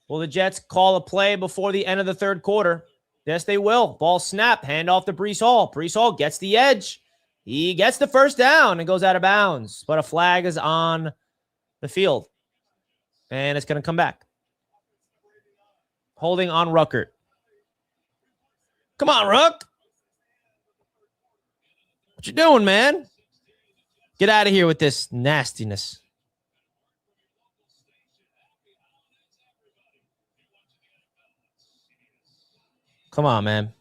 Speaker 1: Will the Jets call a play before the end of the third quarter? Yes, they will. Ball snap. Hand off to Breece Hall. Breece Hall gets the edge. He gets the first down and goes out of bounds. But a flag is on the field. And it's going to come back. Holding on Ruckert. Come on, Ruck. What you doing, man? Get out of here with this nastiness. Come on, man.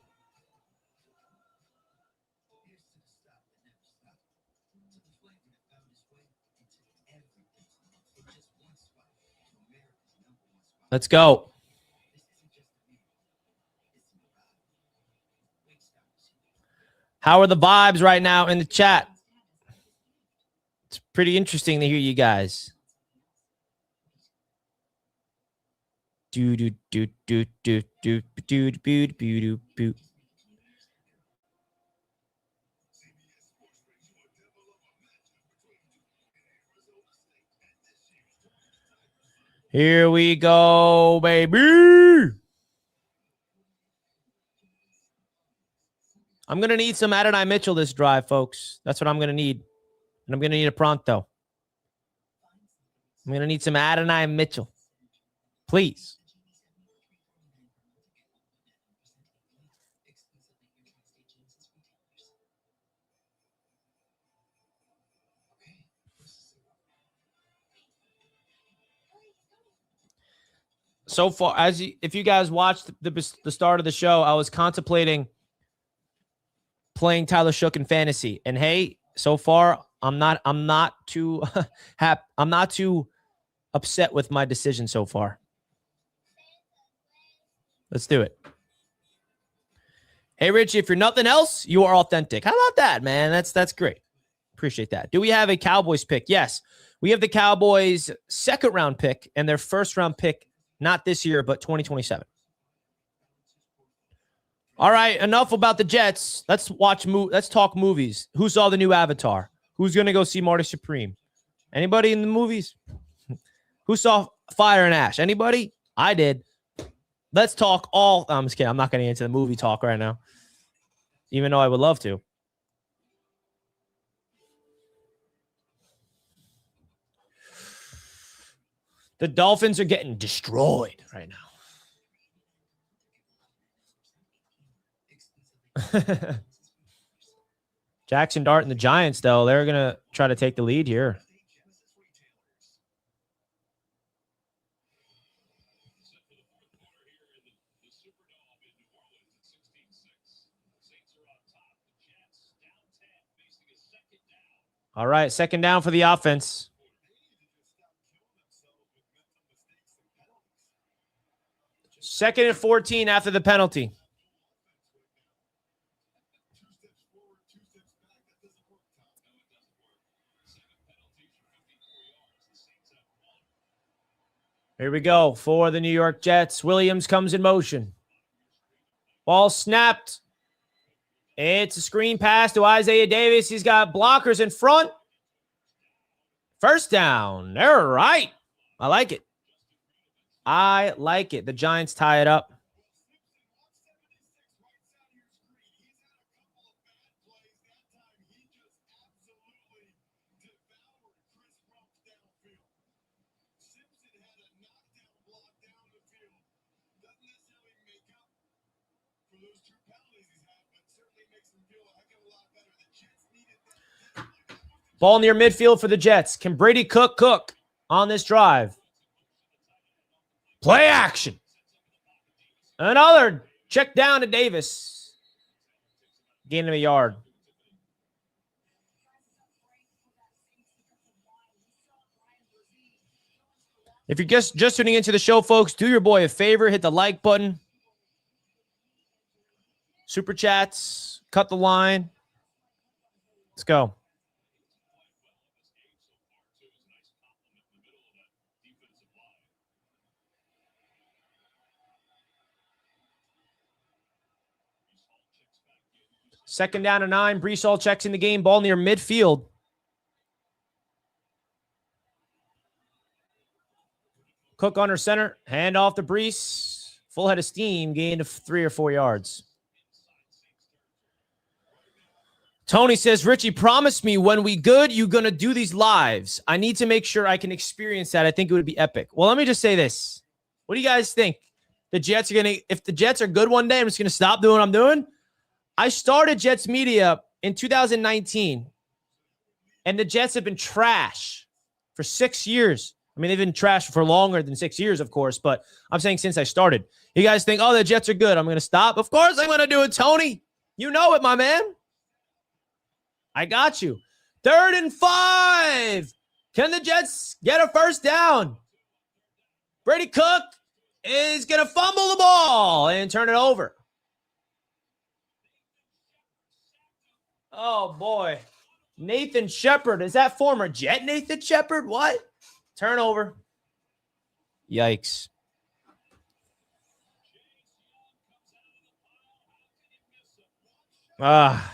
Speaker 1: Let's go. How are the vibes right now in the chat? It's pretty interesting to hear you guys. Do do do do do do do do do do. Here we go, baby. I'm going to need some Adonai Mitchell this drive, folks. That's what I'm going to need. And I'm going to need a pronto. I'm going to need some Adonai Mitchell. Please. So far, if you guys watched the start of the show, I was contemplating playing Tyler Shook in fantasy, and hey, so far I'm not too happy. I'm not too upset with my decision so far. Let's do it. Hey, Richie, if you're nothing else, you are authentic. How about that, man? That's great. Appreciate that. Do we have a Cowboys pick? Yes, we have the Cowboys' second round pick and their first round pick. Not this year, but 2027. All right, enough about the Jets. Let's talk movies. Who saw the new Avatar? Who's going to go see Marty Supreme? Anybody in the movies? Who saw Fire and Ash? Anybody? I did. Let's talk all. I'm just kidding. I'm not going to get into the movie talk right now, even though I would love to. The Dolphins are getting destroyed right now. Jackson Dart and the Giants, though, they're going to try to take the lead here. All right, second down for the offense. Second and 14 after the penalty. Here we go for the New York Jets. Williams comes in motion. Ball snapped. It's a screen pass to Isaiah Davis. He's got blockers in front. First down. They're right. I like it. I like it. The Giants tie it up. Ball near midfield for the Jets. Can Brady cook on this drive? Play action. Another check down to Davis. Gain him a yard. If you're just tuning into the show, folks, do your boy a favor. Hit the like button. Super chats. Cut the line. Let's go. Second down and 9. Brees Hall checks in the game. Ball near midfield. Cook under center. Hand off to Brees. Full head of steam. Gain of 3 or 4 yards. Tony says, Richie, promise me when we good, you're going to do these lives. I need to make sure I can experience that. I think it would be epic. Well, let me just say this. What do you guys think? The Jets are going to, if the Jets are good one day, I'm just going to stop doing what I'm doing. I started Jets Media in 2019, and the Jets have been trash for 6 years. I mean, they've been trash for longer than 6 years, of course, but I'm saying since I started. You guys think, oh, the Jets are good. I'm going to stop. Of course I'm going to do it, Tony. You know it, my man. I got you. 3rd and 5. Can the Jets get a first down? Brady Cook is going to fumble the ball and turn it over. Oh, boy. Nathan Shepard. Is that former Jet Nathan Shepard? What? Turnover. Yikes. Ah.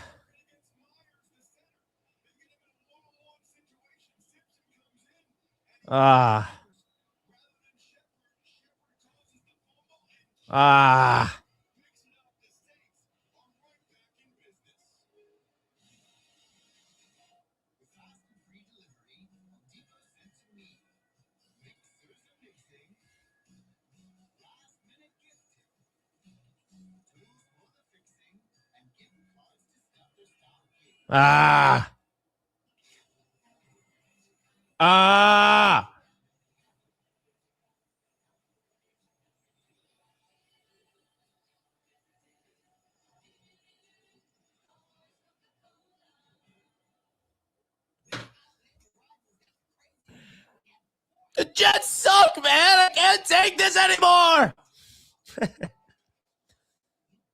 Speaker 1: The Jets suck, man. I can't take this anymore.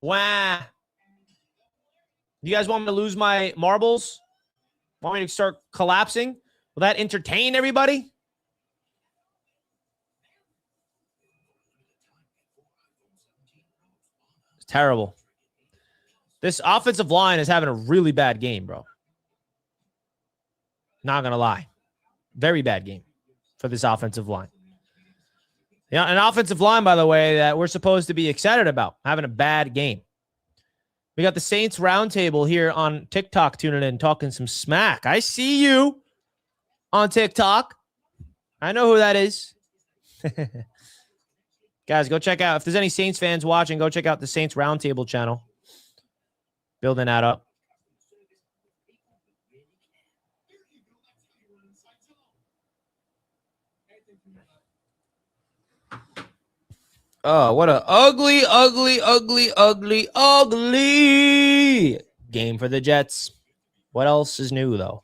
Speaker 1: Wow. You guys want me to lose my marbles? Want me to start collapsing? Will that entertain everybody? It's terrible. This offensive line is having a really bad game, bro. Not going to lie. Very bad game for this offensive line. Yeah, an offensive line, by the way, that we're supposed to be excited about, having a bad game. We got the Saints roundtable here on TikTok tuning in, talking some smack. I see you on TikTok. I know who that is. Guys, go check out. If there's any Saints fans watching, go check out the Saints roundtable channel. Building that up. Oh, what a ugly game for the Jets. What else is new, though?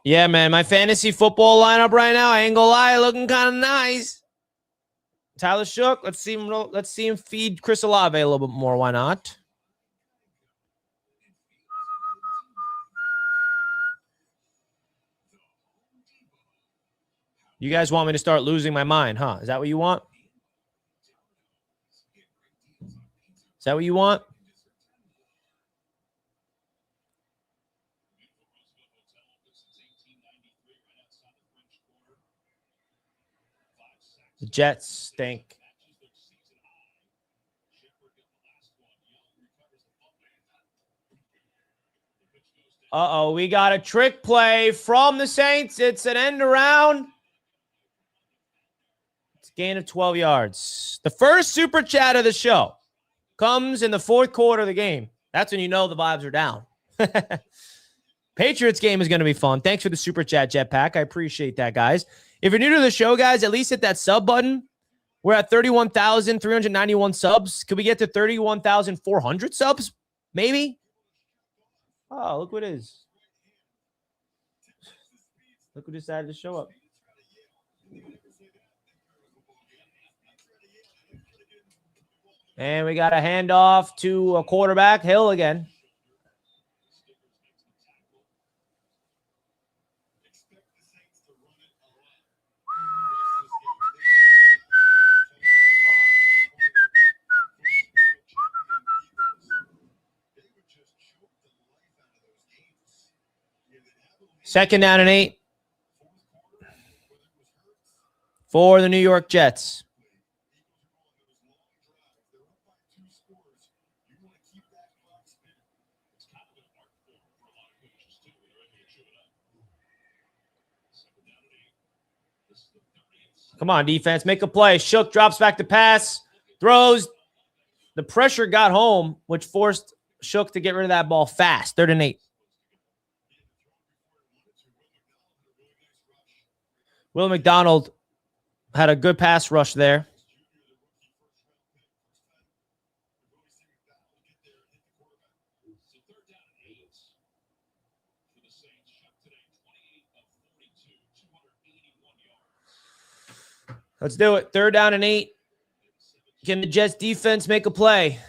Speaker 1: Yeah, man. My fantasy football lineup right now, I ain't gonna lie, looking kind of nice. Tyler Shook. Let's see him feed Chris Olave a little bit more. Why not? You guys want me to start losing my mind, huh? Is that what you want? Is that what you want? The Jets stink. Uh-oh, we got a trick play from the Saints. It's an end around. It's a gain of 12 yards. The first super chat of the show comes in the fourth quarter of the game. That's when you know the vibes are down. Patriots game is going to be fun. Thanks for the super chat, Jetpack. I appreciate that, guys. If you're new to the show, guys, at least hit that sub button. We're at 31,391 subs. Could we get to 31,400 subs? Maybe? Oh, look what it is. Look who decided to show up. And we got a handoff to a quarterback, Hill again. Second down and 8 for the New York Jets. Come on, defense. Make a play. Shook drops back to pass. Throws. The pressure got home, which forced Shook to get rid of that ball fast. 3rd and 8. Will McDonald had a good pass rush there. Let's do it. 3rd down and 8. Can the Jets defense make a play?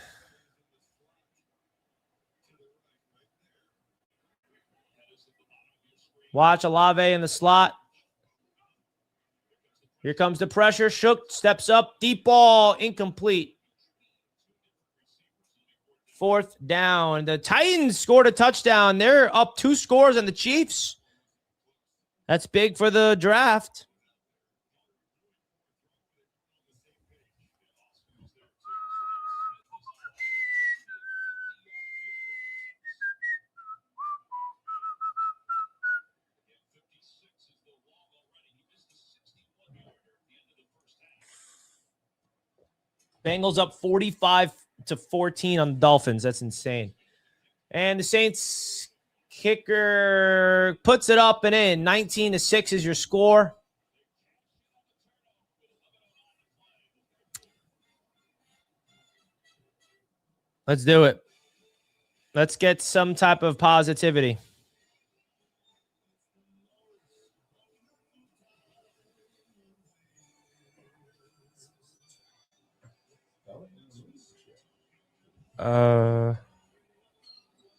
Speaker 1: Watch Olave in the slot. Here comes the pressure. Shook steps up. Deep ball. Incomplete. 4th down. The Titans scored a touchdown. They're up 2 scores on the Chiefs. That's big for the draft. Bengals up 45-14 on the Dolphins. That's insane. And the Saints kicker puts it up and in. 19-6 is your score. Let's do it. Let's get some type of positivity.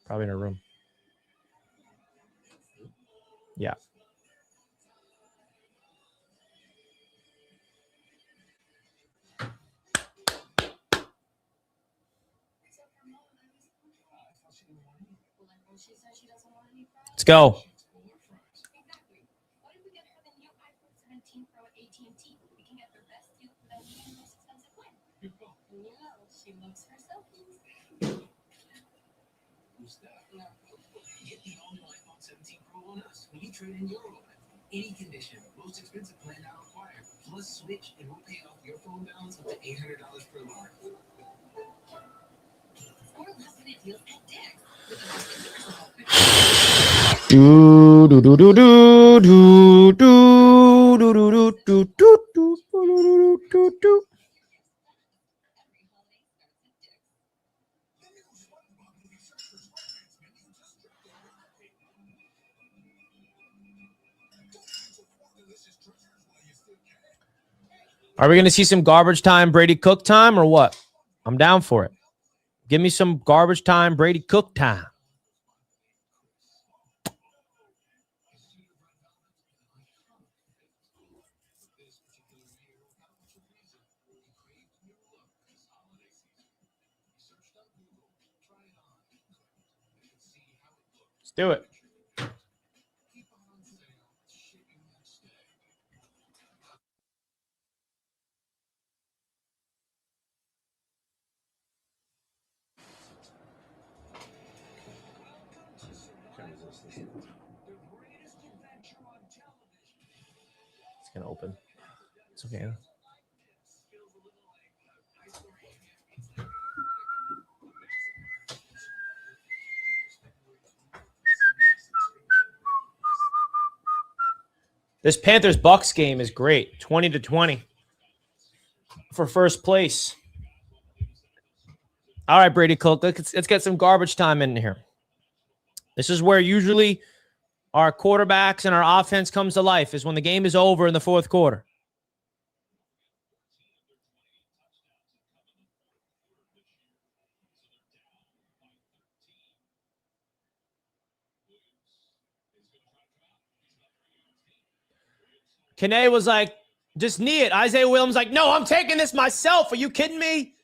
Speaker 1: Probably in a room. Yeah. Let's go.
Speaker 2: Get the all-new iPhone 17 Pro on us when you trade in your old iPhone. Any condition, most expensive plan not required. Plus, switch and we'll pay off your phone balance up to $800 per month. Or last-minute deals at Dick's.
Speaker 1: Do do do do do do do do do do do do do do. Are we going to see some garbage time Brady Cook time or what? I'm down for it. Give me some garbage time Brady Cook time. Let's do it. It's going to open. It's okay. This Panthers-Bucks game is great. 20-20 for first place. All right, Brady Cook, let's get some garbage time in here. This is where usually our quarterbacks and our offense comes to life, is when the game is over in the fourth quarter. Kene was like, just knee it. Isaiah Williams like, no, I'm taking this myself. Are you kidding me?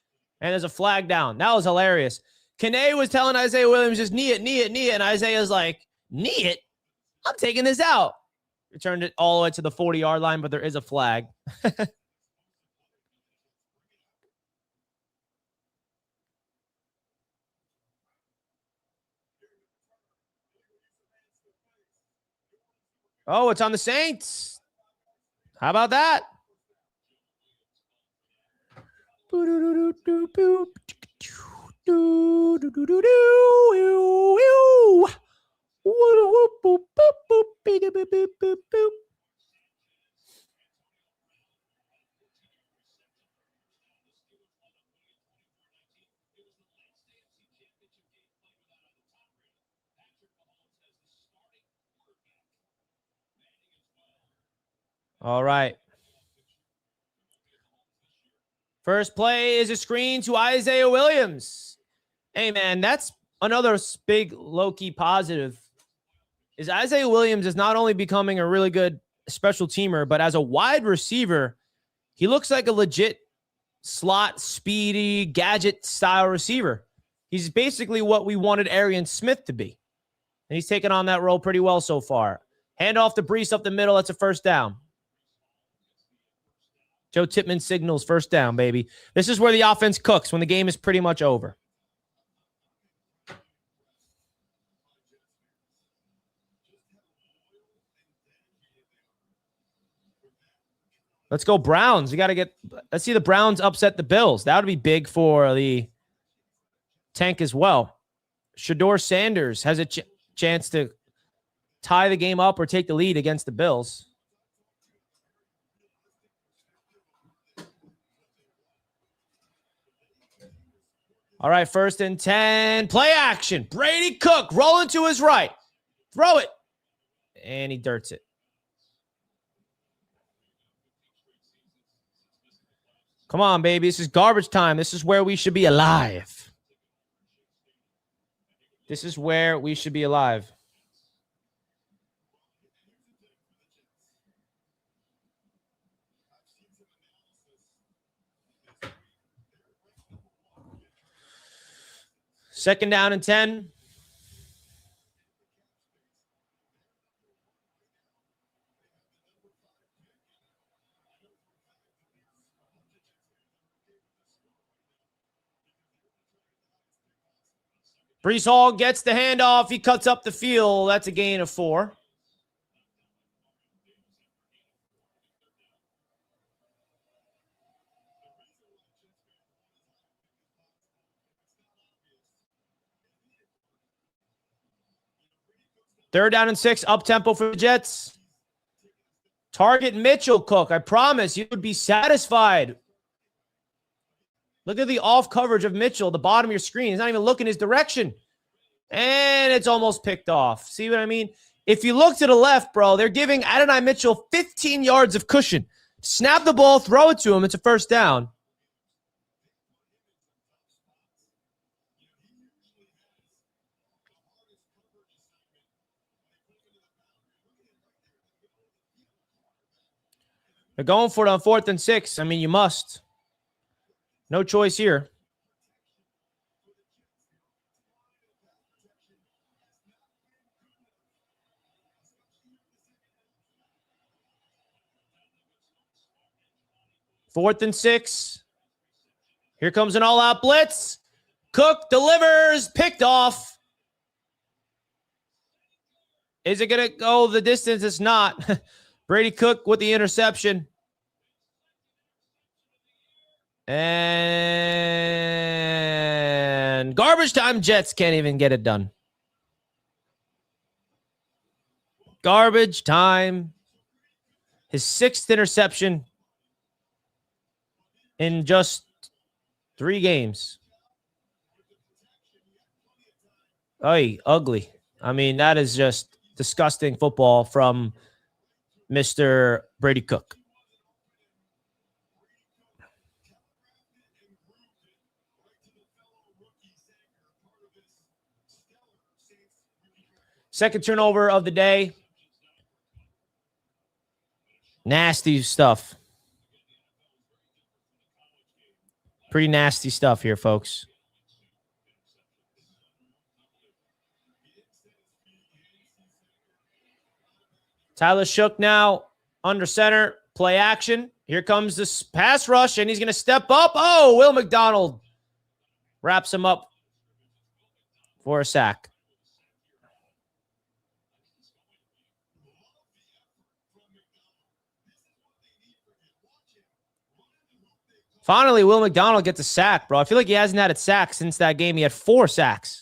Speaker 1: And there's a flag down. That was hilarious. Kene was telling Isaiah Williams, just knee it, knee it, knee it. And Isaiah's like, knee it? I'm taking this out. Returned it all the way to the 40-yard line, but there is a flag. Oh, it's on the Saints. How about that? All right. First play is a screen to Isaiah Williams. Hey, man, that's another big low-key positive. Is Isaiah Williams is not only becoming a really good special teamer, but as a wide receiver, he looks like a legit slot, speedy, gadget-style receiver. He's basically what we wanted Arian Smith to be. And he's taken on that role pretty well so far. Hand off to Brees up the middle. That's a first down. Joe Tippmann signals first down, baby. This is where the offense cooks, when the game is pretty much over. Let's go Browns. You got to let's see the Browns upset the Bills. That would be big for the tank as well. Shedeur Sanders has a chance to tie the game up or take the lead against the Bills. All right, 1st and 10. Play action. Brady Cook rolling to his right. Throw it. And he dirts it. Come on, baby. This is garbage time. This is where we should be alive. This is where we should be alive. Second down and 10. Brees Hall gets the handoff. He cuts up the field. That's a gain of 4. Third down and 6, up-tempo for the Jets. Target Mitchell, Cook. I promise you would be satisfied. Look at the off coverage of Mitchell, the bottom of your screen. He's not even looking his direction. And it's almost picked off. See what I mean? If you look to the left, bro, they're giving Adonai Mitchell 15 yards of cushion. Snap the ball, throw it to him. It's a first down. They're going for it on 4th and 6. I mean, you must. No choice here. Fourth and 6. Here comes an all-out blitz. Cook delivers, picked off. Is it going to go the distance? It's not. Brady Cook with the interception. And garbage time. Jets can't even get it done. Garbage time. His 6th interception in just 3 games. Oy, ugly. I mean, that is just disgusting football from Mr. Brady Cook. Second turnover of the day. Nasty stuff. Pretty nasty stuff here, folks. Tyler Shook now under center. Play action. Here comes this pass rush, and he's going to step up. Oh, Will McDonald wraps him up for a sack. Finally, Will McDonald gets a sack, bro. I feel like he hasn't had a sack since that game. He had 4 sacks.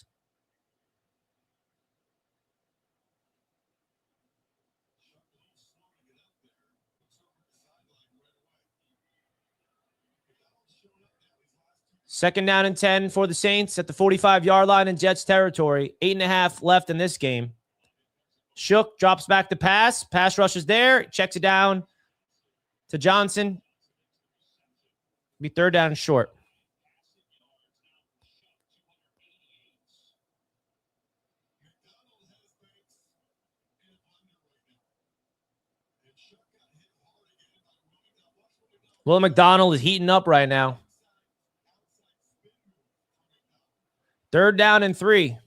Speaker 1: Second down and 10 for the Saints at the 45-yard line in Jets territory. 8.5 left in this game. Shook drops back the pass. Pass rush is there. Checks it down to Johnson. Be third down and short. Will McDonald is heating up right now. Third down and 3.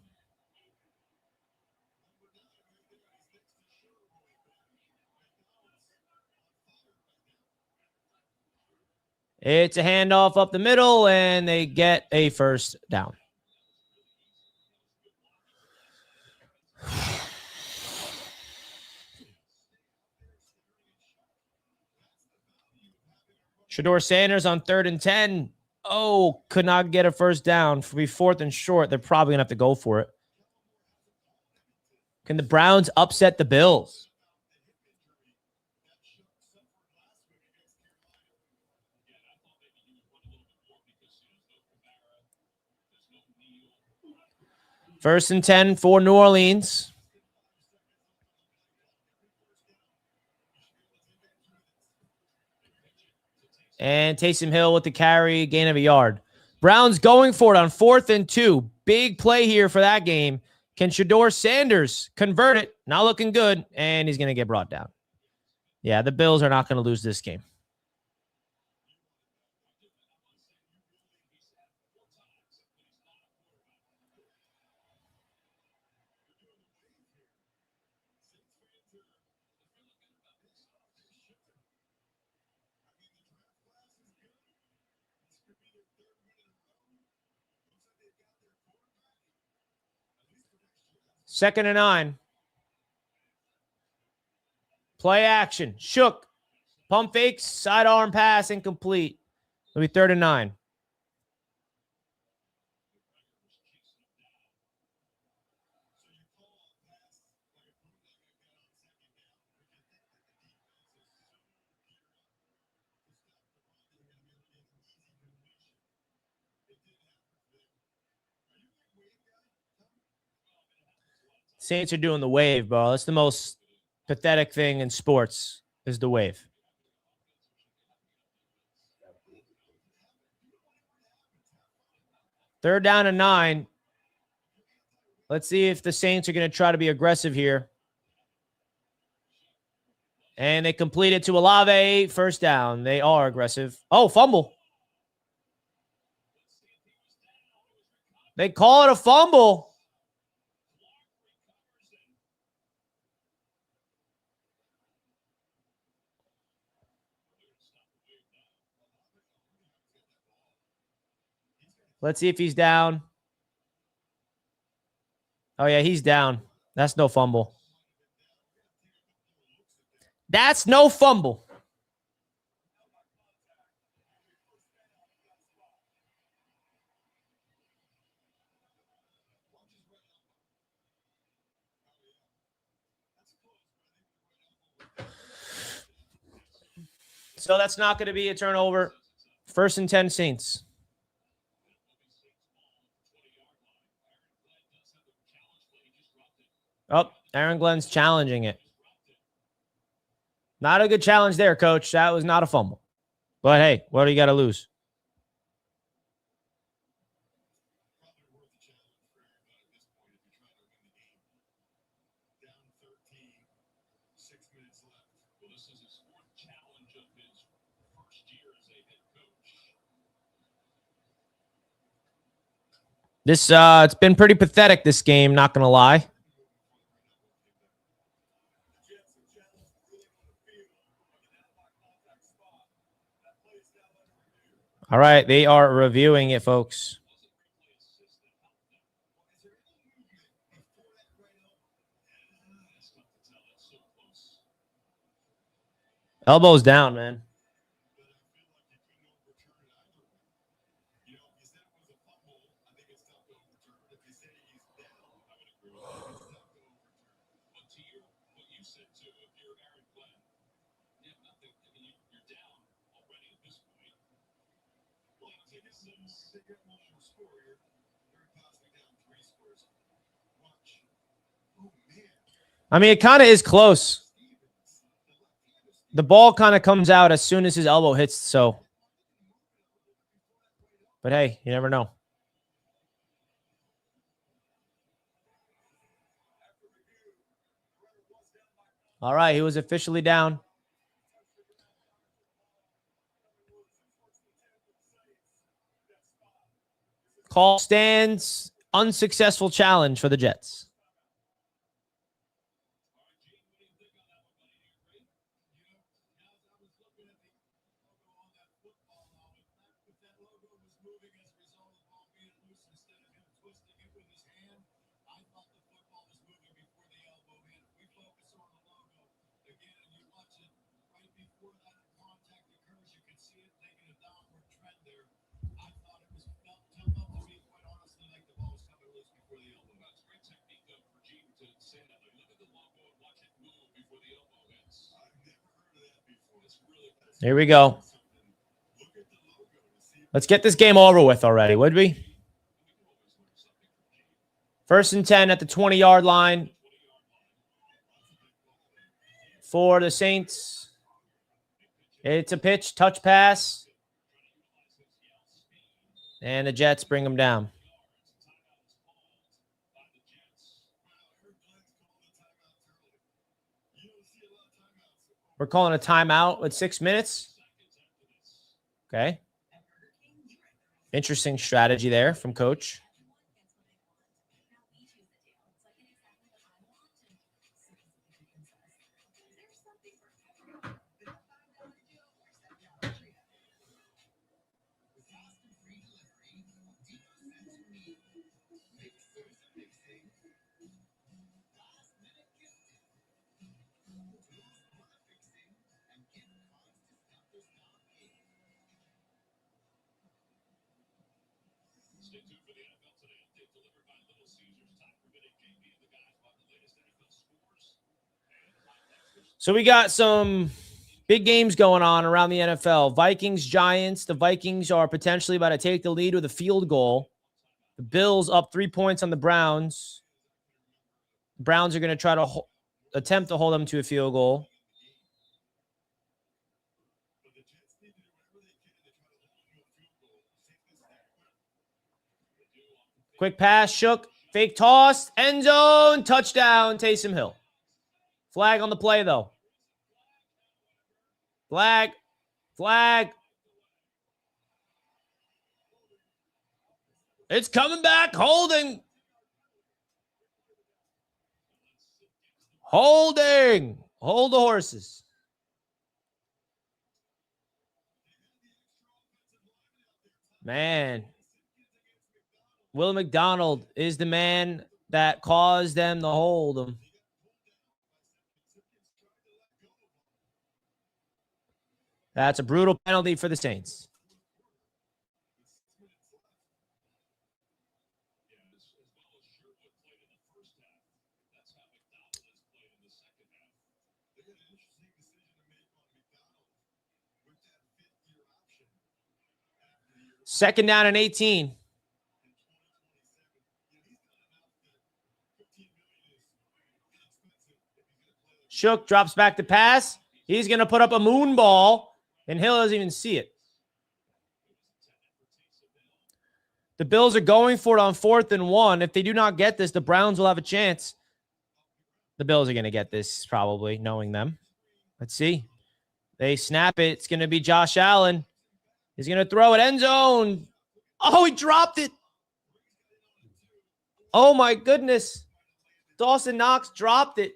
Speaker 1: It's a handoff up the middle, and they get a first down. Shedeur Sanders on 3rd and 10. Oh, could not get a first down. For be 4th and short, they're probably going to have to go for it. Can the Browns upset the Bills? First and 10 for New Orleans. And Taysom Hill with the carry, gain of a yard. Browns going for it on 4th and 2. Big play here for that game. Can Shedeur Sanders convert it? Not looking good, and he's going to get brought down. Yeah, the Bills are not going to lose this game. Second and 9. Play action. Shook. Pump fakes. Sidearm pass. Incomplete. It'll be 3rd and 9. Saints are doing the wave, bro. That's the most pathetic thing in sports is the wave. Third down and 9. Let's see if the Saints are going to try to be aggressive here. And they complete it to Olave. First down. They are aggressive. Oh, fumble. They call it a fumble. Let's see if he's down. Oh, yeah, he's down. That's no fumble. That's no fumble. So that's not going to be a turnover. First and 10 Saints. Oh, Aaron Glenn's challenging it. Not a good challenge there, coach. That was not a fumble. But hey, what do you got to lose? This it's been pretty pathetic, this game, not gonna lie. All right, they are reviewing it, folks. Elbows down, man. I mean, it kind of is close. The ball kind of comes out as soon as his elbow hits, so. But hey, you never know. All right, he was officially down. Call stands. Unsuccessful challenge for the Jets. Here we go. Let's get this game over with already, would we? First and 10 at the 20-yard line for the Saints. It's a pitch, touch pass. And the Jets bring them down. We're calling a timeout with 6 minutes. Okay. Interesting strategy there from Coach. So we got some big games going on around the NFL. Vikings, Giants. The Vikings are potentially about to take the lead with a field goal. The Bills up 3 points on the Browns. Browns are going to try to attempt to hold them to a field goal. Quick pass, Shook, fake toss, end zone, touchdown, Taysom Hill. Flag on the play, though. Flag. It's coming back, holding. Hold the horses. Man. Will McDonald is the man that caused them to hold him. That's a brutal penalty for the Saints. Second down and 18. Shook drops back to pass. He's going to put up a moon ball, and Hill doesn't even see it. The Bills are going for it on 4th and 1. If they do not get this, the Browns will have a chance. The Bills are going to get this, probably, knowing them. Let's see. They snap it. It's going to be Josh Allen. He's going to throw it end zone. Oh, he dropped it. Oh, my goodness. Dawson Knox dropped it.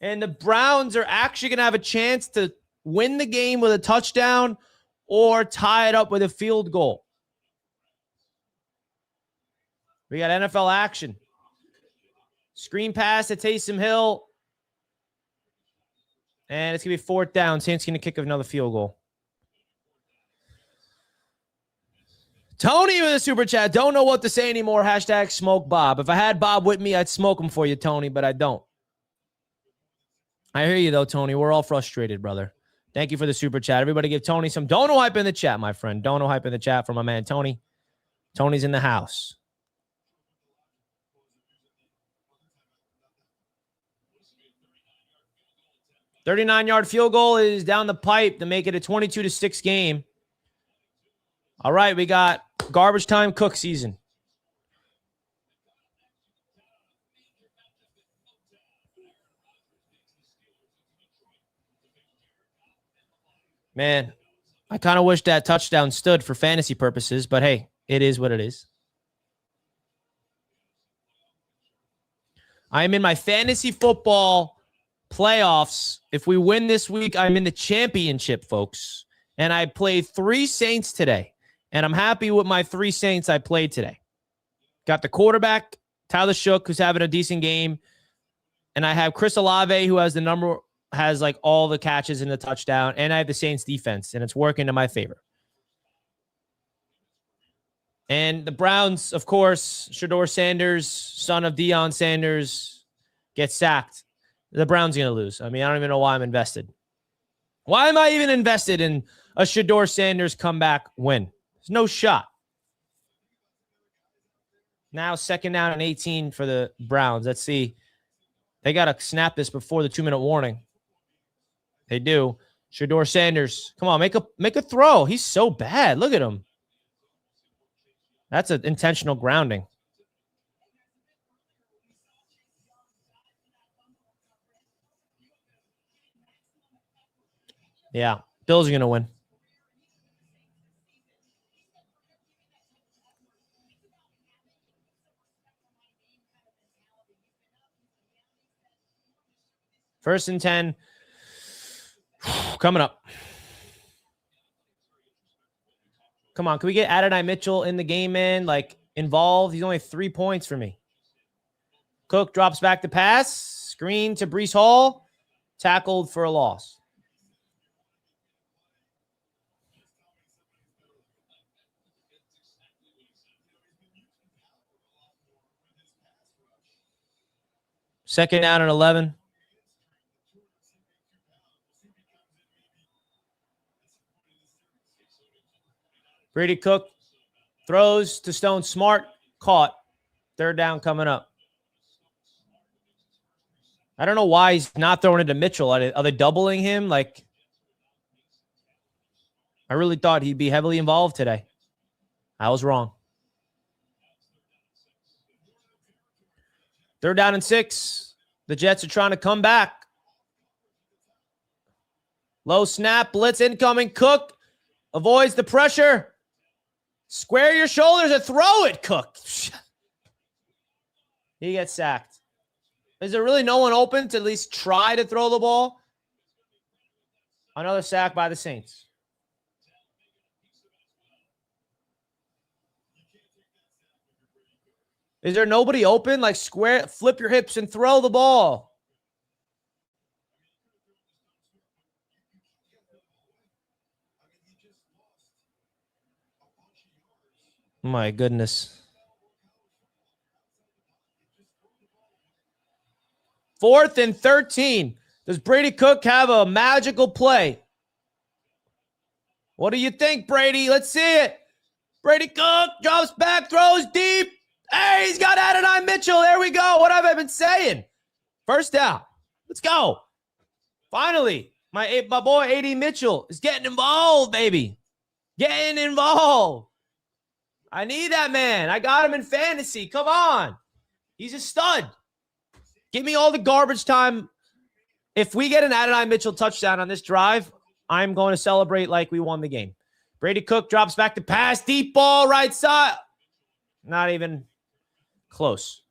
Speaker 1: And the Browns are actually going to have a chance to win the game with a touchdown or tie it up with a field goal. We got NFL action. Screen pass to Taysom Hill. And it's going to be 4th down. Saints going to kick another field goal. Tony with a super chat. Don't know what to say anymore. Hashtag smoke Bob. If I had Bob with me, I'd smoke him for you, Tony, but I don't. I hear you, though, Tony. We're all frustrated, brother. Thank you for the super chat. Everybody give Tony some dono hype in the chat, my friend. Dono hype in the chat for my man, Tony. Tony's in the house. .39-yard field goal is down the pipe to make it a 22-6 game. All right, we got garbage time Cook season. Man, I kind of wish that touchdown stood for fantasy purposes, but hey, it is what it is. I am in my fantasy football playoffs. If we win this week, I'm in the championship, folks. And I played 3 Saints today. And I'm happy with my 3 Saints I played today. Got the quarterback, Tyler Shook, who's having a decent game. And I have Chris Olave, who has like all the catches in the touchdown. And I have the Saints defense, and it's working to my favor. And the Browns, of course, Shedeur Sanders, son of Deion Sanders, gets sacked. The Browns are going to lose. I mean, I don't even know why I'm invested. Why am I even invested in a Shedeur Sanders comeback win? There's no shot. Now 2nd down and 18 for the Browns. Let's see. They got to snap this before the 2-minute warning. They do. Shedeur Sanders. Come on, make a throw. He's so bad. Look at him. That's an intentional grounding. Yeah, Bills are going to win. First and 10. Coming up. Come on, can we get Adonai Mitchell in the game, man? Like, involved? He's only 3 points for me. Cook drops back to pass. Screen to Breece Hall. Tackled for a loss. Second down and 11. Brady Cook throws to Stone Smart. Caught. 3rd down coming up. I don't know why he's not throwing it to Mitchell. Are they doubling him? Like, I really thought he'd be heavily involved today. I was wrong. 3rd down and 6. The Jets are trying to come back. Low snap, blitz incoming. Cook avoids the pressure. Square your shoulders and throw it, Cook. He gets sacked. Is there really no one open to at least try to throw the ball? Another sack by the Saints. Is there nobody open? Like, square, flip your hips and throw the ball. My goodness. 4th and 13. Does Brady Cook have a magical play? What do you think, Brady? Let's see it. Brady Cook drops back, throws deep. Hey, he's got Adonai Mitchell. There we go. What have I been saying? 1st down. Let's go. Finally, my boy A.D. Mitchell is getting involved, baby. Getting involved. I need that man. I got him in fantasy. Come on. He's a stud. Give me all the garbage time. If we get an Adonai Mitchell touchdown on this drive, I'm going to celebrate like we won the game. Brady Cook drops back to pass. Deep ball, right side. Not even close.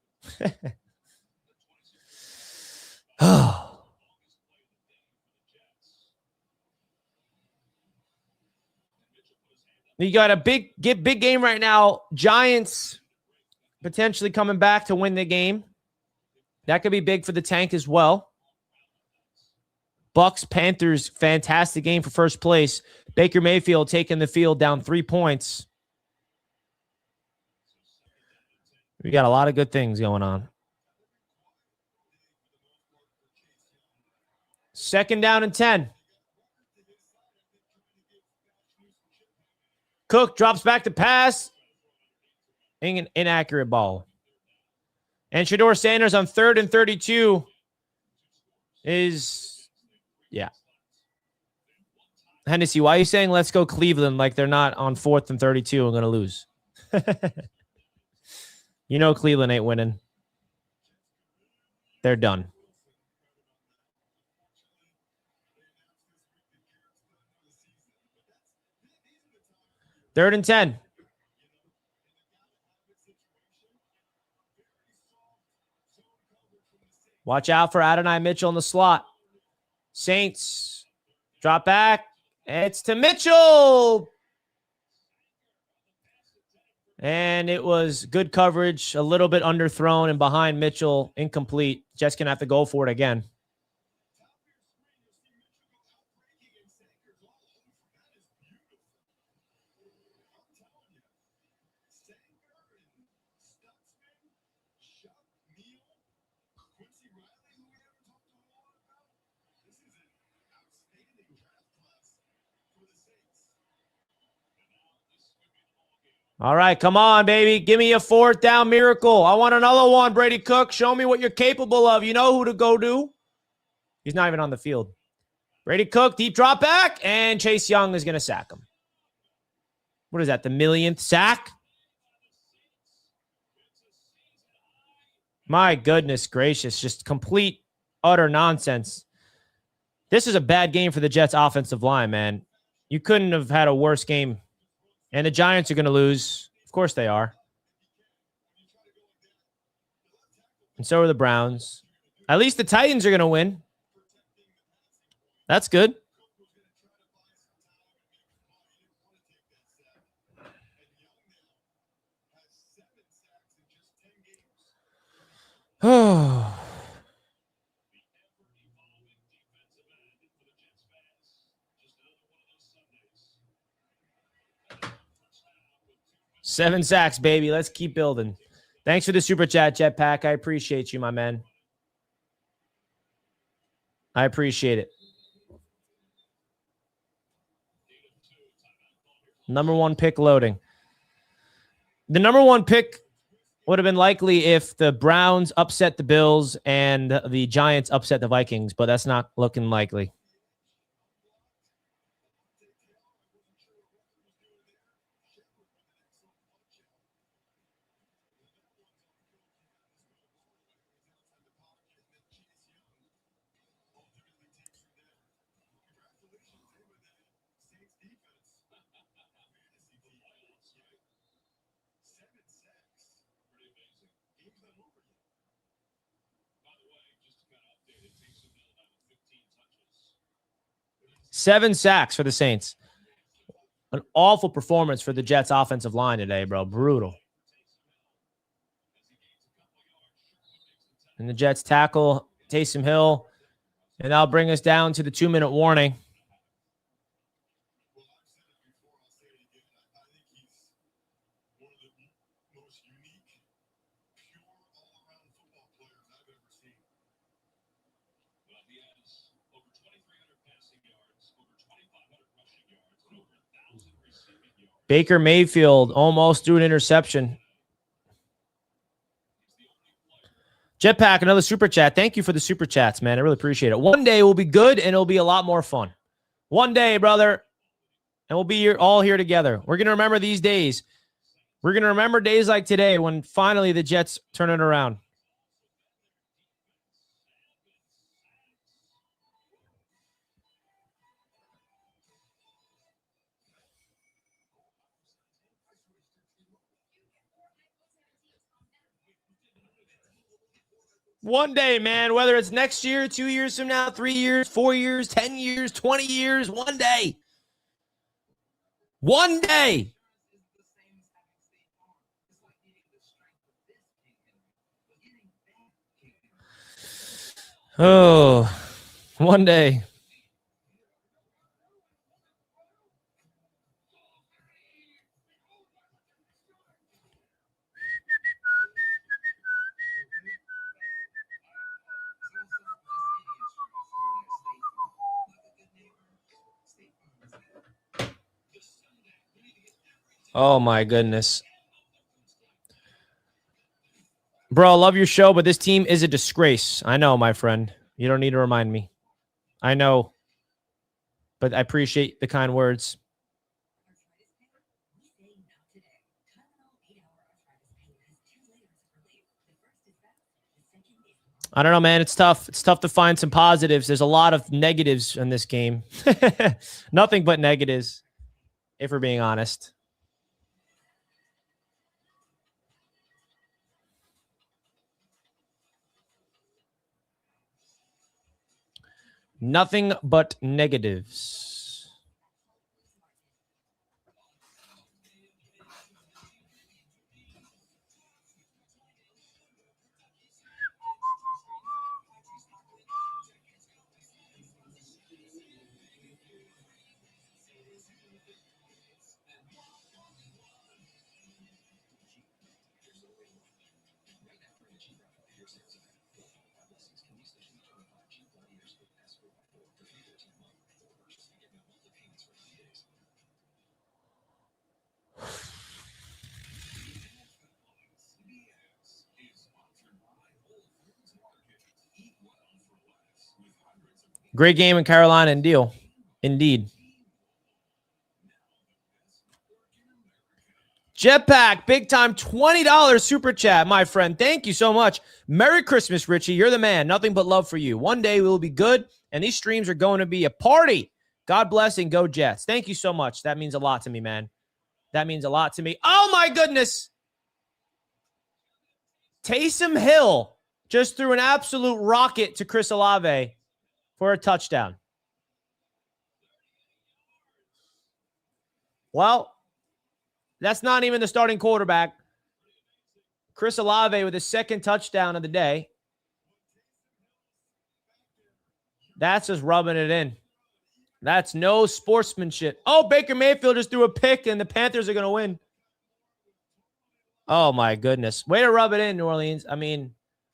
Speaker 1: You got a big game right now. Giants potentially coming back to win the game. That could be big for the tank as well. Bucks, Panthers, fantastic game for first place. Baker Mayfield taking the field down 3 points. We got a lot of good things going on. 2nd down and 10. Cook drops back to pass. An inaccurate ball. And Shedeur Sanders on 3rd and 32 is, yeah. Hennessy, why are you saying let's go Cleveland like they're not on 4th and 32 and going to lose? You know Cleveland ain't winning. They're done. Third and 10. Watch out for Adonai Mitchell in the slot. Saints drop back. It's to Mitchell. And it was good coverage, a little bit underthrown and behind Mitchell, incomplete. Jets going to have to go for it again. All right, come on, baby. Give me a 4th down miracle. I want another one, Brady Cook. Show me what you're capable of. You know who to go to. He's not even on the field. Brady Cook, deep drop back, and Chase Young is going to sack him. What is that, the millionth sack? My goodness gracious, just complete, utter nonsense. This is a bad game for the Jets' offensive line, man. You couldn't have had a worse game. And the Giants are going to lose. Of course they are. And so are the Browns. At least the Titans are going to win. That's good. Oh. 7 sacks, baby. Let's keep building. Thanks for the super chat, Jetpack. I appreciate you, my man. I appreciate it. Number 1 pick loading. The number 1 pick Would have been likely if the Browns upset the Bills and the Giants upset the Vikings, but that's not looking likely. Seven sacks for the Saints. An awful performance for the Jets offensive line today, bro. Brutal. And the Jets tackle Taysom Hill. And that'll bring us down to the 2-minute warning. Baker Mayfield almost threw an interception. Jetpack, another super chat. Thank you for the super chats, man. I really appreciate it. One day will be good, and it'll be a lot more fun. One day, brother, and we'll be here, all here together. We're going to remember these days. We're going to remember days like today when finally the Jets turn it around. One day, man, whether it's next year, 2 years from now, 3 years, 4 years, 10 years, 20 years, one day. One day. Oh, one day. Oh, my goodness. Bro, I love your show, but this team is a disgrace. I know, my friend. You don't need to remind me. I know. But I appreciate the kind words. I don't know, man. It's tough. It's tough to find some positives. There's a lot of negatives in this game. Nothing but negatives, if we're being honest. Nothing but negatives. Great game in Carolina and deal. Indeed. Jetpack, big time $20 super chat, my friend. Thank you so much. Merry Christmas, Richie. You're the man. Nothing but love for you. One day we will be good, and these streams are going to be a party. God bless and go Jets. Thank you so much. That means a lot to me, man. That means a lot to me. Oh, my goodness. Taysom Hill just threw an absolute rocket to Chris Olave for a touchdown. Well, that's not even the starting quarterback. Chris Olave with his second touchdown of the day. That's just rubbing it in. That's no sportsmanship. Oh, Baker Mayfield just threw a pick, and the Panthers are going to win. Oh, my goodness. Way to rub it in, New Orleans. I mean,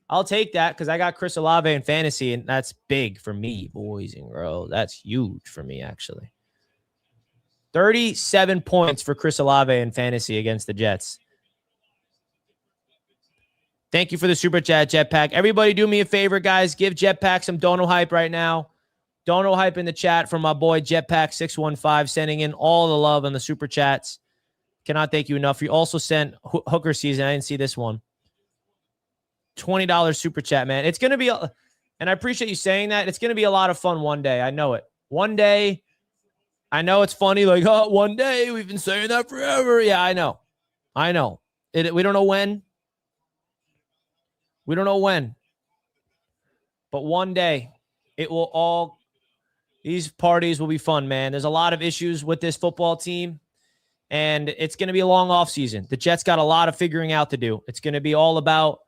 Speaker 1: I'll take that because I got Chris Olave in fantasy, and that's big for me, boys and girls. That's huge for me, actually. 37 points for Chris Olave in fantasy against the Jets. Thank you for the super chat, Jetpack. Everybody do me a favor, guys. Give Jetpack some dono hype right now. Dono hype in the chat from my boy Jetpack615, sending in all the love on the super chats. Cannot thank you enough. You also sent Hooker Season. I didn't see this one. $20 super chat, man. It's going to be, and I appreciate you saying that. It's going to be a lot of fun one day. I know it. One day, I know it's funny. Like, oh, one day. We've been saying that forever. Yeah, I know. I know. We don't know when. We don't know when. But one day, it will all, these parties will be fun, man. There's a lot of issues with this football team, and it's going to be a long offseason. The Jets got a lot of figuring out to do. It's going to be all about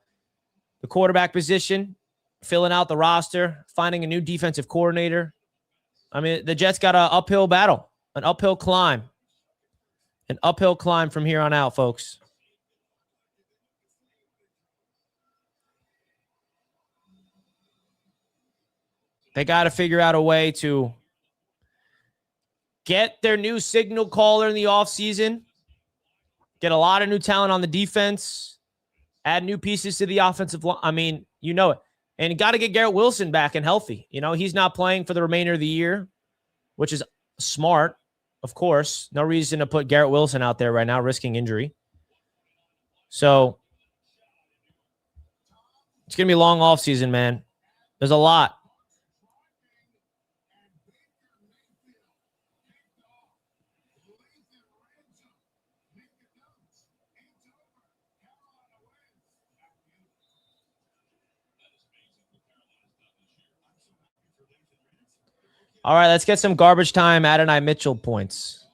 Speaker 1: the quarterback position, filling out the roster, finding a new defensive coordinator. I mean, the Jets got an uphill battle, an uphill climb from here on out, folks. They got to figure out a way to get their new signal caller in the offseason, get a lot of new talent on the defense, add new pieces to the offensive line. I mean, you know it. And got to get Garrett Wilson back and healthy. You know, he's not playing for the remainder of the year, which is smart, of course. No reason to put Garrett Wilson out there right now, risking injury. So it's going to be a long offseason, man. There's a lot. All right, let's get some garbage time Adonai Mitchell points.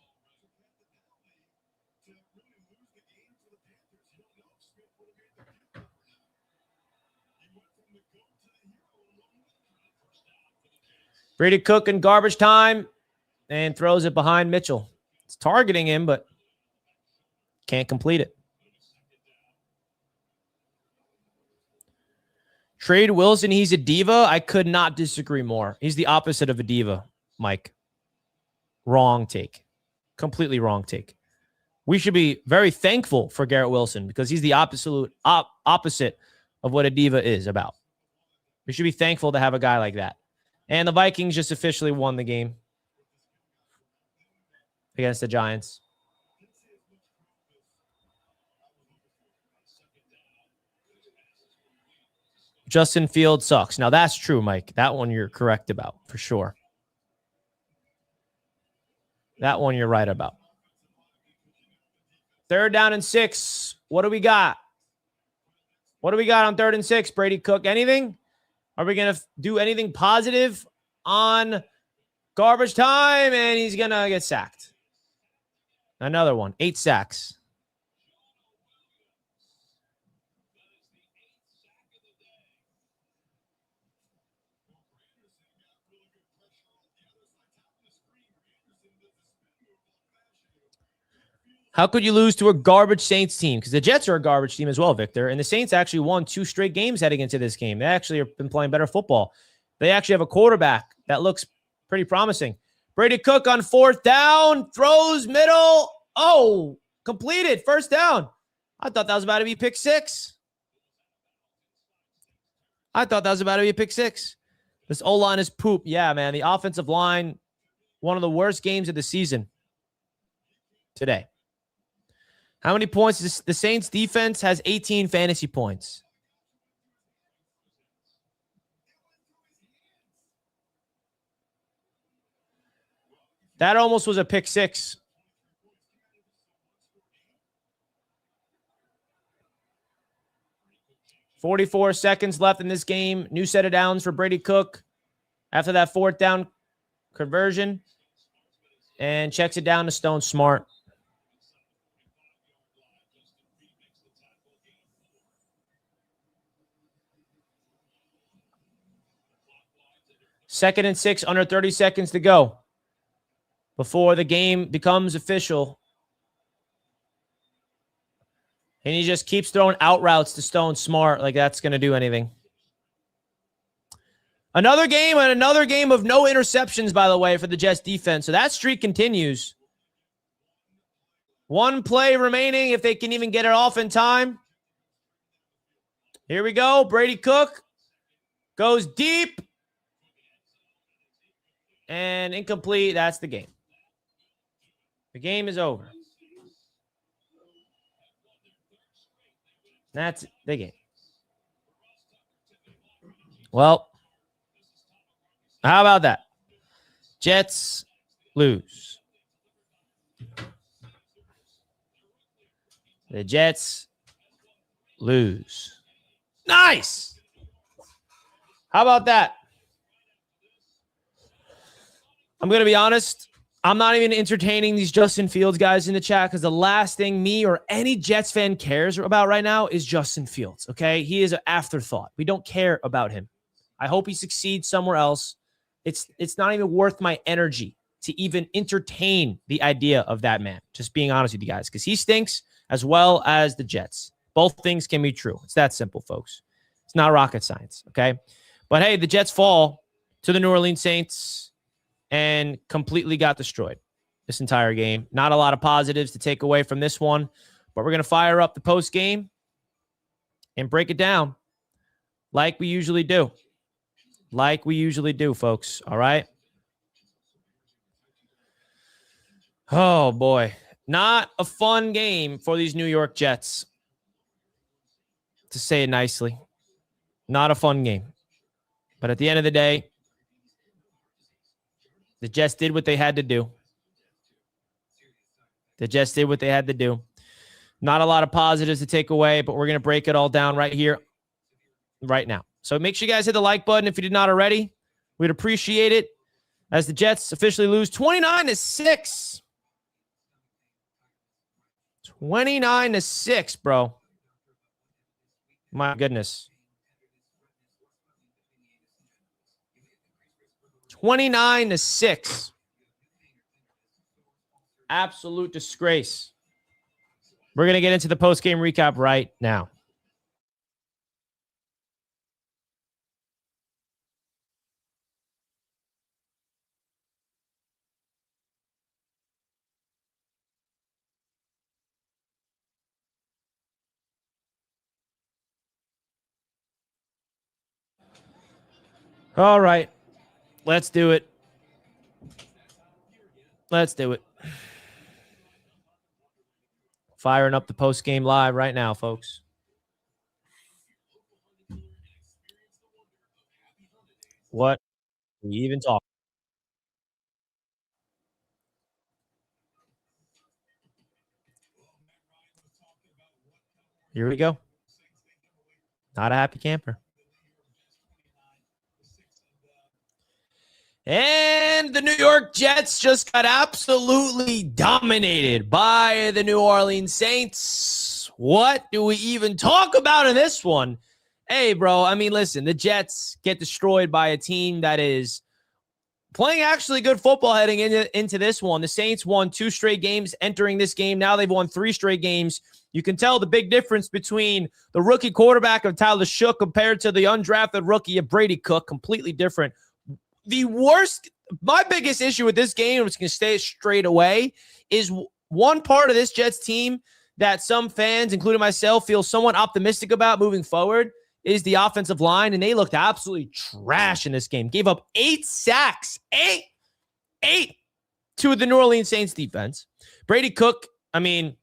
Speaker 1: Brady Cook in garbage time and throws it behind Mitchell. It's targeting him, but can't complete it. Trade Wilson, he's a diva. I could not disagree more. He's the opposite of a diva, Mike. Wrong take. Completely wrong take. We should be very thankful for Garrett Wilson because he's the opposite of what a diva is about. We should be thankful to have a guy like that. And the Vikings just officially won the game against the Giants. Justin Fields sucks. Now, that's true, Mike. That one you're correct about, for sure. That one you're right about. 3rd down and 6. What do we got? What do we got on 3rd and 6, Brady Cook? Anything? Are we going to do anything positive on garbage time? And he's going to get sacked. Another one. 8 sacks. How could you lose to a garbage Saints team? Because the Jets are a garbage team as well, Victor. And the Saints actually won 2 straight games heading into this game. They actually have been playing better football. They actually have a quarterback that looks pretty promising. Brady Cook on 4th down. Throws middle. Oh, completed. 1st down. I thought that was about to be pick 6. This O-line is poop. Yeah, man. The offensive line, one of the worst games of the season today. How many points? The Saints defense has 18 fantasy points. That almost was a pick 6. .44 seconds left in this game. New set of downs for Brady Cook after that 4th down conversion. And checks it down to Stone Smart. Second and 6, under 30 seconds to go before the game becomes official. And he just keeps throwing out routes to Stone Smart like that's going to do anything. Another game and another game of no interceptions, by the way, for the Jets defense. So that streak continues. 1 play remaining if they can even get it off in time. Here we go. Brady Cook goes deep. And incomplete. That's the game. The game is over. That's the game. Well, how about that? Jets lose. The Jets lose. Nice. How about that? I'm going to be honest. I'm not even entertaining these Justin Fields guys in the chat because the last thing me or any Jets fan cares about right now is Justin Fields, okay? He is an afterthought. We don't care about him. I hope he succeeds somewhere else. It's not even worth my energy to even entertain the idea of that man, just being honest with you guys, because he stinks as well as the Jets. Both things can be true. It's that simple, folks. It's not rocket science, okay? But, hey, the Jets fall to the New Orleans Saints and completely got destroyed this entire game. Not a lot of positives to take away from this one, but we're going to fire up the post game and break it down like we usually do. Like we usually do, folks. All right? Oh, boy. Not a fun game for these New York Jets, to say it nicely. Not a fun game. But at the end of the day, the Jets did what they had to do. The Jets did what they had to do. Not a lot of positives to take away, but we're going to break it all down right here, right now. So make sure you guys hit the like button if you did not already. We'd appreciate it as the Jets officially lose 29-6. 29-6, bro. My goodness. 29-6. Absolute disgrace. We're going to get into the post-game recap right now. All right. Let's do it. Let's do it. Firing up the post-game live right now, folks. What are we even talking? Here we go. Not a happy camper. And the New York Jets just got absolutely dominated by the New Orleans Saints. What do we even talk about in this one? Hey, bro, I mean, listen, the Jets get destroyed by a team that is playing actually good football heading into this one. The Saints won 2 straight games entering this game. Now they've won 3 straight games. You can tell the big difference between the rookie quarterback of Tyler Shook compared to the undrafted rookie of Brady Cook. Completely different. My biggest issue with this game, which can stay straight away, is one part of this Jets team that some fans, including myself, feel somewhat optimistic about moving forward is the offensive line, and they looked absolutely trash in this game. Gave up 8 sacks. 8 to the New Orleans Saints defense. Brady Cook, I mean,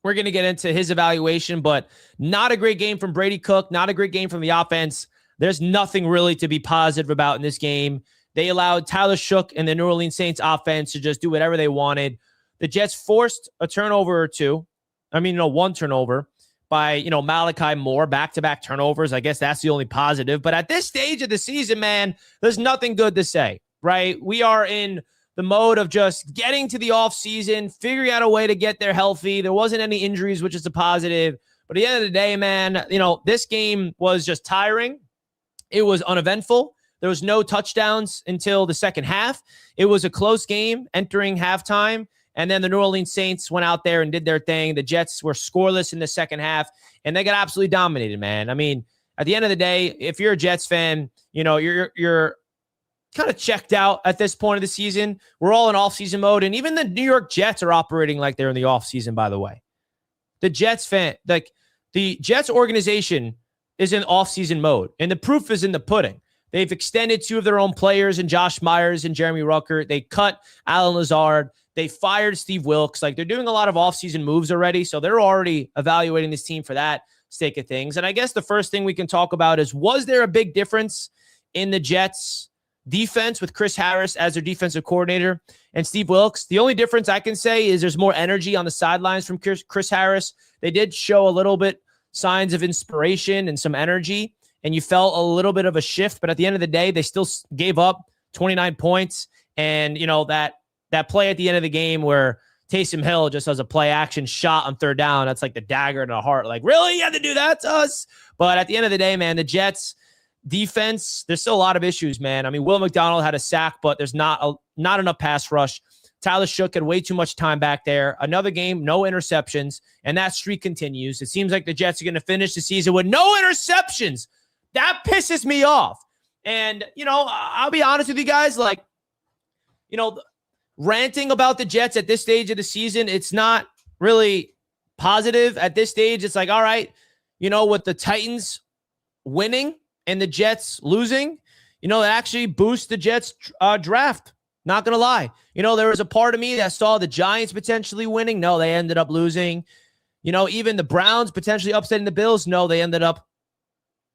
Speaker 1: we're going to get into his evaluation, but not a great game from Brady Cook, not a great game from the offense. There's nothing really to be positive about in this game. They allowed Tyler Shook and the New Orleans Saints offense to just do whatever they wanted. The Jets forced a turnover or two. One turnover by, Malachi Moore, back-to-back turnovers. I guess that's the only positive. But at this stage of the season, man, there's nothing good to say, right? We are in the mode of just getting to the offseason, figuring out a way to get there healthy. There wasn't any injuries, which is a positive. But at the end of the day, man, this game was just tiring. It was uneventful. There was no touchdowns until the second half. It was a close game entering halftime. And then the New Orleans Saints went out there and did their thing. The Jets were scoreless in the second half, and they got absolutely dominated, man. I mean, at the end of the day, if you're a Jets fan, you're kind of checked out at this point of the season. We're all in off-season mode, and even the New York Jets are operating like they're in the off-season, by the way. The Jets organization is in offseason mode, and the proof is in the pudding. They've extended 2 of their own players in Josh Myers and Jeremy Rucker. They cut Alan Lazard. They fired Steve Wilkes. Like, they're doing a lot of offseason moves already, so they're already evaluating this team for that sake of things. And I guess the first thing we can talk about is, was there a big difference in the Jets' defense with Chris Harris as their defensive coordinator and Steve Wilkes? The only difference I can say is there's more energy on the sidelines from Chris Harris. They did show a little bit signs of inspiration and some energy, and you felt a little bit of a shift. But at the end of the day, they still gave up 29 points. And, that play at the end of the game where Taysom Hill just has a play action shot on third down, that's like the dagger in the heart. Like, really? You had to do that to us? But at the end of the day, man, the Jets defense, there's still a lot of issues, man. I mean, Will McDonald had a sack, but there's not enough pass rush. Tyler Shook had way too much time back there. Another game, no interceptions, and that streak continues. It seems like the Jets are going to finish the season with no interceptions. That pisses me off. And, I'll be honest with you guys, like, ranting about the Jets at this stage of the season, it's not really positive at this stage. It's like, all right, with the Titans winning and the Jets losing, it actually boosts the Jets draft. Not going to lie. There was a part of me that saw the Giants potentially winning. No, they ended up losing. Even the Browns potentially upsetting the Bills. No, they ended up.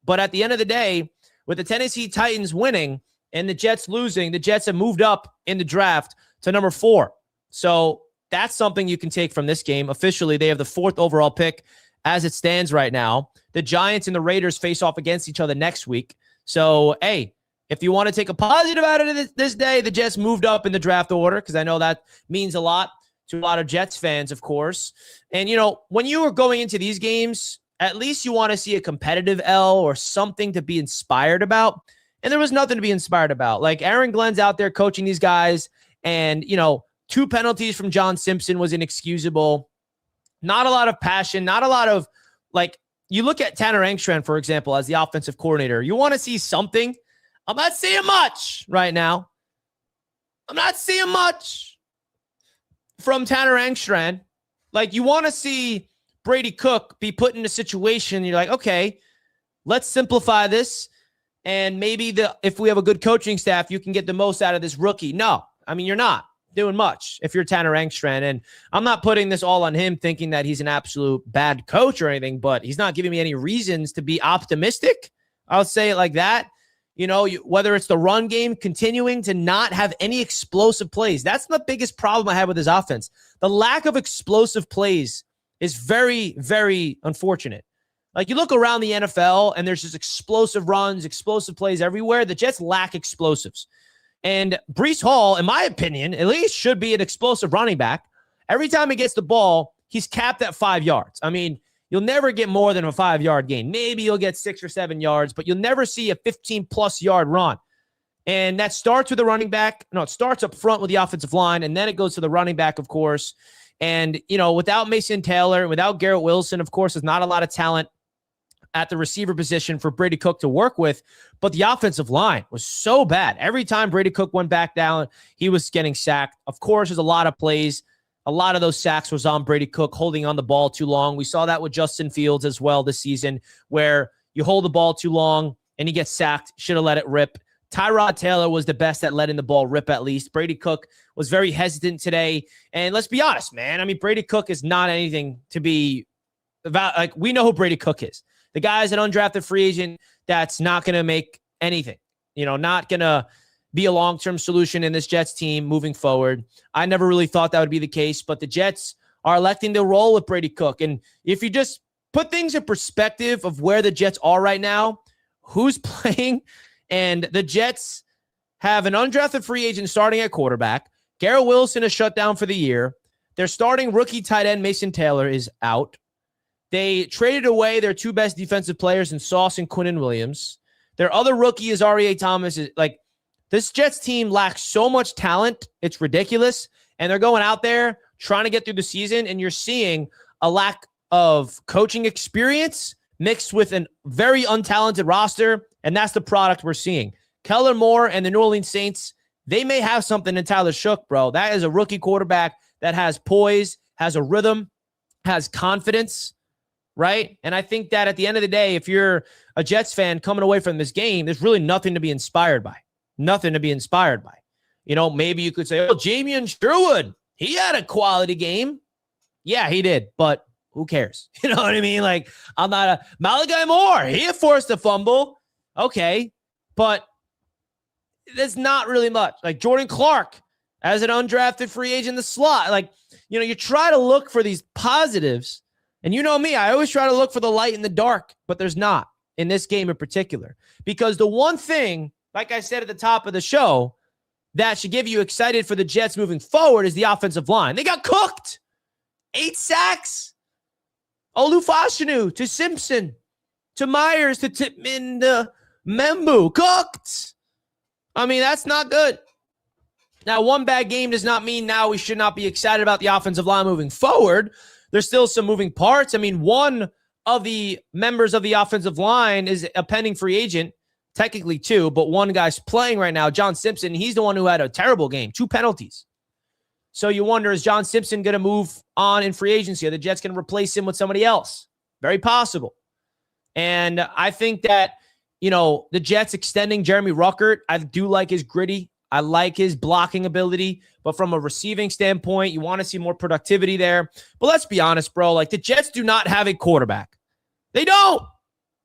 Speaker 1: But at the end of the day, with the Tennessee Titans winning and the Jets losing, the Jets have moved up in the draft to number 4. So that's something you can take from this game. Officially, they have the 4th overall pick as it stands right now. The Giants and the Raiders face off against each other next week. So, hey, if you want to take a positive out of this day, the Jets moved up in the draft order, because I know that means a lot to a lot of Jets fans, of course. And, when you are going into these games, at least you want to see a competitive L or something to be inspired about. And there was nothing to be inspired about. Like, Aaron Glenn's out there coaching these guys, and, 2 penalties from John Simpson was inexcusable. Not a lot of passion, not a lot of, like, you look at Tanner Engstrand, for example, as the offensive coordinator. You want to see something. I'm not seeing much right now. I'm not seeing much from Tanner Engstrand. Like, you want to see Brady Cook be put in a situation, you're like, okay, let's simplify this. And maybe if we have a good coaching staff, you can get the most out of this rookie. No, I mean, you're not doing much if you're Tanner Engstrand. And I'm not putting this all on him thinking that he's an absolute bad coach or anything, but he's not giving me any reasons to be optimistic. I'll say it like that. Whether it's the run game continuing to not have any explosive plays. That's the biggest problem I have with his offense. The lack of explosive plays is very, very unfortunate. Like, you look around the NFL and there's just explosive runs, explosive plays everywhere. The Jets lack explosives. And Breece Hall, in my opinion, at least should be an explosive running back. Every time he gets the ball, he's capped at 5 yards. I mean, you'll never get more than a 5-yard gain. Maybe you'll get 6 or 7 yards, but you'll never see a 15-plus yard run. And that starts with the running back. No, it starts up front with the offensive line, and then it goes to the running back, of course. And, without Mason Taylor, without Garrett Wilson, of course, there's not a lot of talent at the receiver position for Brady Cook to work with. But the offensive line was so bad. Every time Brady Cook went back down, he was getting sacked. Of course, there's a lot of plays. A lot of those sacks was on Brady Cook holding on the ball too long. We saw that with Justin Fields as well this season, where you hold the ball too long and he gets sacked. Should have let it rip. Tyrod Taylor was the best at letting the ball rip, at least. Brady Cook was very hesitant today. And let's be honest, man. I mean, Brady Cook is not anything to be about. Like, we know who Brady Cook is. The guy's an undrafted free agent that's not going to make anything, not going to be a long-term solution in this Jets team moving forward. I never really thought that would be the case, but the Jets are electing to roll with Brady Cook. And if you just put things in perspective of where the Jets are right now, who's playing, and the Jets have an undrafted free agent starting at quarterback. Garrett Wilson is shut down for the year. Their starting rookie tight end, Mason Taylor, is out. They traded away their 2 best defensive players in Sauce and Quinnen Williams. Their other rookie is R.A. Thomas. Like, this Jets team lacks so much talent. It's ridiculous. And they're going out there trying to get through the season, and you're seeing a lack of coaching experience mixed with a very untalented roster, and that's the product we're seeing. Kellen Moore and the New Orleans Saints, they may have something in Tyler Shook, bro. That is a rookie quarterback that has poise, has a rhythm, has confidence, right? And I think that at the end of the day, if you're a Jets fan coming away from this game, there's really nothing to be inspired by. Nothing to be inspired by. Maybe you could say, oh, Jamian Sherwood, he had a quality game. Yeah, he did, but who cares? You know what I mean? Like, I'm not a Malachi Moore. He forced a fumble. Okay, but there's not really much. Like Jordan Clark as an undrafted free agent in the slot. Like, you try to look for these positives. And you know me, I always try to look for the light in the dark, but there's not in this game in particular. Because the one thing, like I said at the top of the show, that should give you excited for the Jets moving forward is the offensive line. They got cooked. 8 sacks. Olufashinu to Simpson to Myers to Titman to Membu. Cooked. I mean, that's not good. Now, one bad game does not mean now we should not be excited about the offensive line moving forward. There's still some moving parts. I mean, one of the members of the offensive line is a pending free agent, technically 2, but one guy's playing right now, John Simpson. He's the one who had a terrible game, 2 penalties. So you wonder, is John Simpson going to move on in free agency? Are the Jets going to replace him with somebody else? Very possible. And I think that, the Jets extending Jeremy Ruckert, I do like his gritty. I like his blocking ability. But from a receiving standpoint, you want to see more productivity there. But let's be honest, bro. Like, the Jets do not have a quarterback. They don't.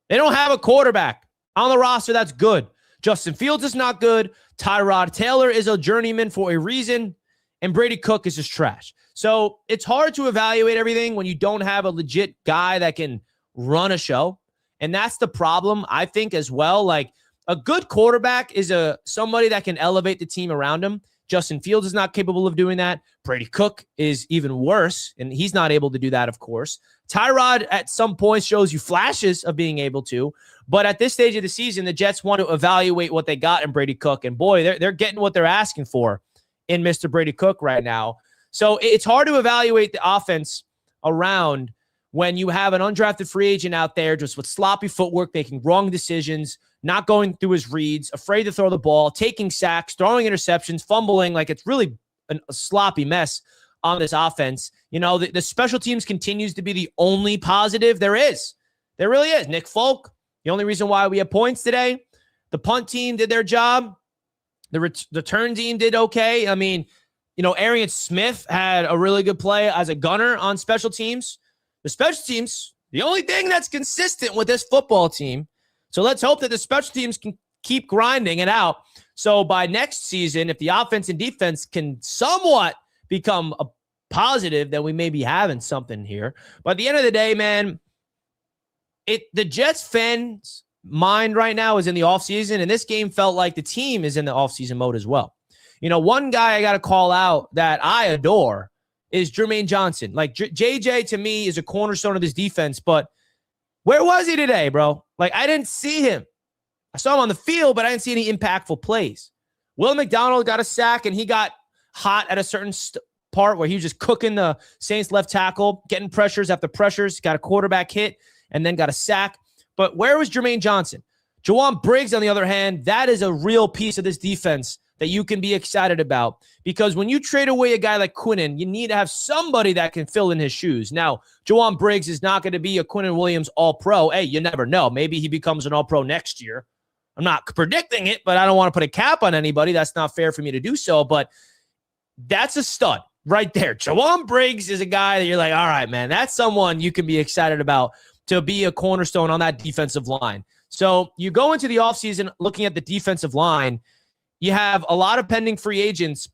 Speaker 1: They don't have a quarterback on the roster that's good. Justin Fields is not good. Tyrod Taylor is a journeyman for a reason. And Brady Cook is just trash. So it's hard to evaluate everything when you don't have a legit guy that can run a show. And that's the problem, I think, as well. Like, a good quarterback is somebody that can elevate the team around him. Justin Fields is not capable of doing that. Brady Cook is even worse, and he's not able to do that, of course. Tyrod at some points shows you flashes of being able to, but at this stage of the season, the Jets want to evaluate what they got in Brady Cook, and boy, they're getting what they're asking for in Mr. Brady Cook right now. So it's hard to evaluate the offense around when you have an undrafted free agent out there just with sloppy footwork, making wrong decisions, not going through his reads, afraid to throw the ball, taking sacks, throwing interceptions, fumbling. Like, it's really a sloppy mess on this offense. The special teams continues to be the only positive there is. There really is. Nick Folk, the only reason why we have points today. The punt team did their job. The return team did okay. I mean, Arian Smith had a really good play as a gunner on special teams. The special teams, the only thing that's consistent with this football team. So let's hope that the special teams can keep grinding it out. So by next season, if the offense and defense can somewhat become a positive, then we may be having something here. But at the end of the day, man, the Jets fans' mind right now is in the offseason, and this game felt like the team is in the offseason mode as well. One guy I got to call out that I adore is Jermaine Johnson. Like, JJ to me is a cornerstone of this defense, but where was he today, bro? Like, I didn't see him. I saw him on the field, but I didn't see any impactful plays. Will McDonald got a sack, and he got hot at a certain part where he was just cooking the Saints left tackle, getting pressures after pressures, got a quarterback hit, and then got a sack. But where was Jermaine Johnson? Jawan Briggs, on the other hand, that is a real piece of this defense that you can be excited about, because when you trade away a guy like Quinnen, you need to have somebody that can fill in his shoes. Now, Jawan Briggs is not going to be a Quinnen Williams all-pro. Hey, you never know. Maybe he becomes an all-pro next year. I'm not predicting it, but I don't want to put a cap on anybody. That's not fair for me to do so, but that's a stud right there. Jawan Briggs is a guy that you're like, all right, man, that's someone you can be excited about to be a cornerstone on that defensive line. So you go into the offseason looking at the defensive line. You have a lot of pending free agents.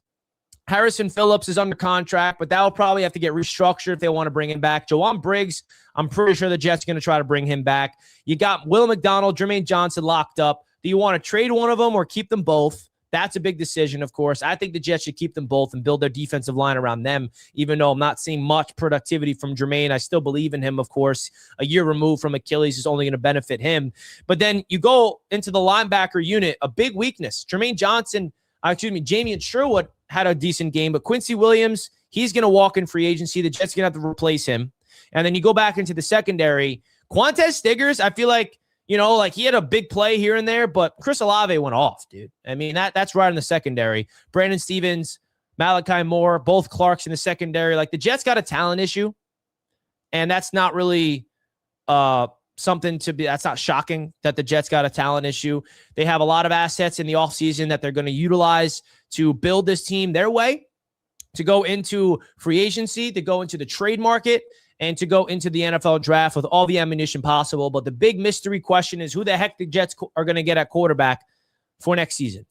Speaker 1: Harrison Phillips is under contract, but that will probably have to get restructured if they want to bring him back. Jawan Briggs, I'm pretty sure the Jets are going to try to bring him back. You got Will McDonald, Jermaine Johnson locked up. Do you want to trade one of them or keep them both? That's a big decision, of course. I think the Jets should keep them both and build their defensive line around them, even though I'm not seeing much productivity from Jermaine. I still believe in him, of course. A year removed from Achilles is only going to benefit him. But then you go into the linebacker unit, a big weakness. Jamian Sherwood had a decent game, but Quincy Williams, he's going to walk in free agency. The Jets are going to have to replace him. And then you go back into the secondary. Quantez Stiggers, I feel like, he had a big play here and there, but Chris Olave went off, dude. I mean, that's right in the secondary. Brandon Stevens, Malachi Moore, both Clarks in the secondary. Like, the Jets got a talent issue, and that's not really that's not shocking that the Jets got a talent issue. They have a lot of assets in the offseason that they're going to utilize to build this team their way, to go into free agency, to go into the trade market, and to go into the NFL draft with all the ammunition possible. But the big mystery question is who the heck the Jets are going to get at quarterback for next season.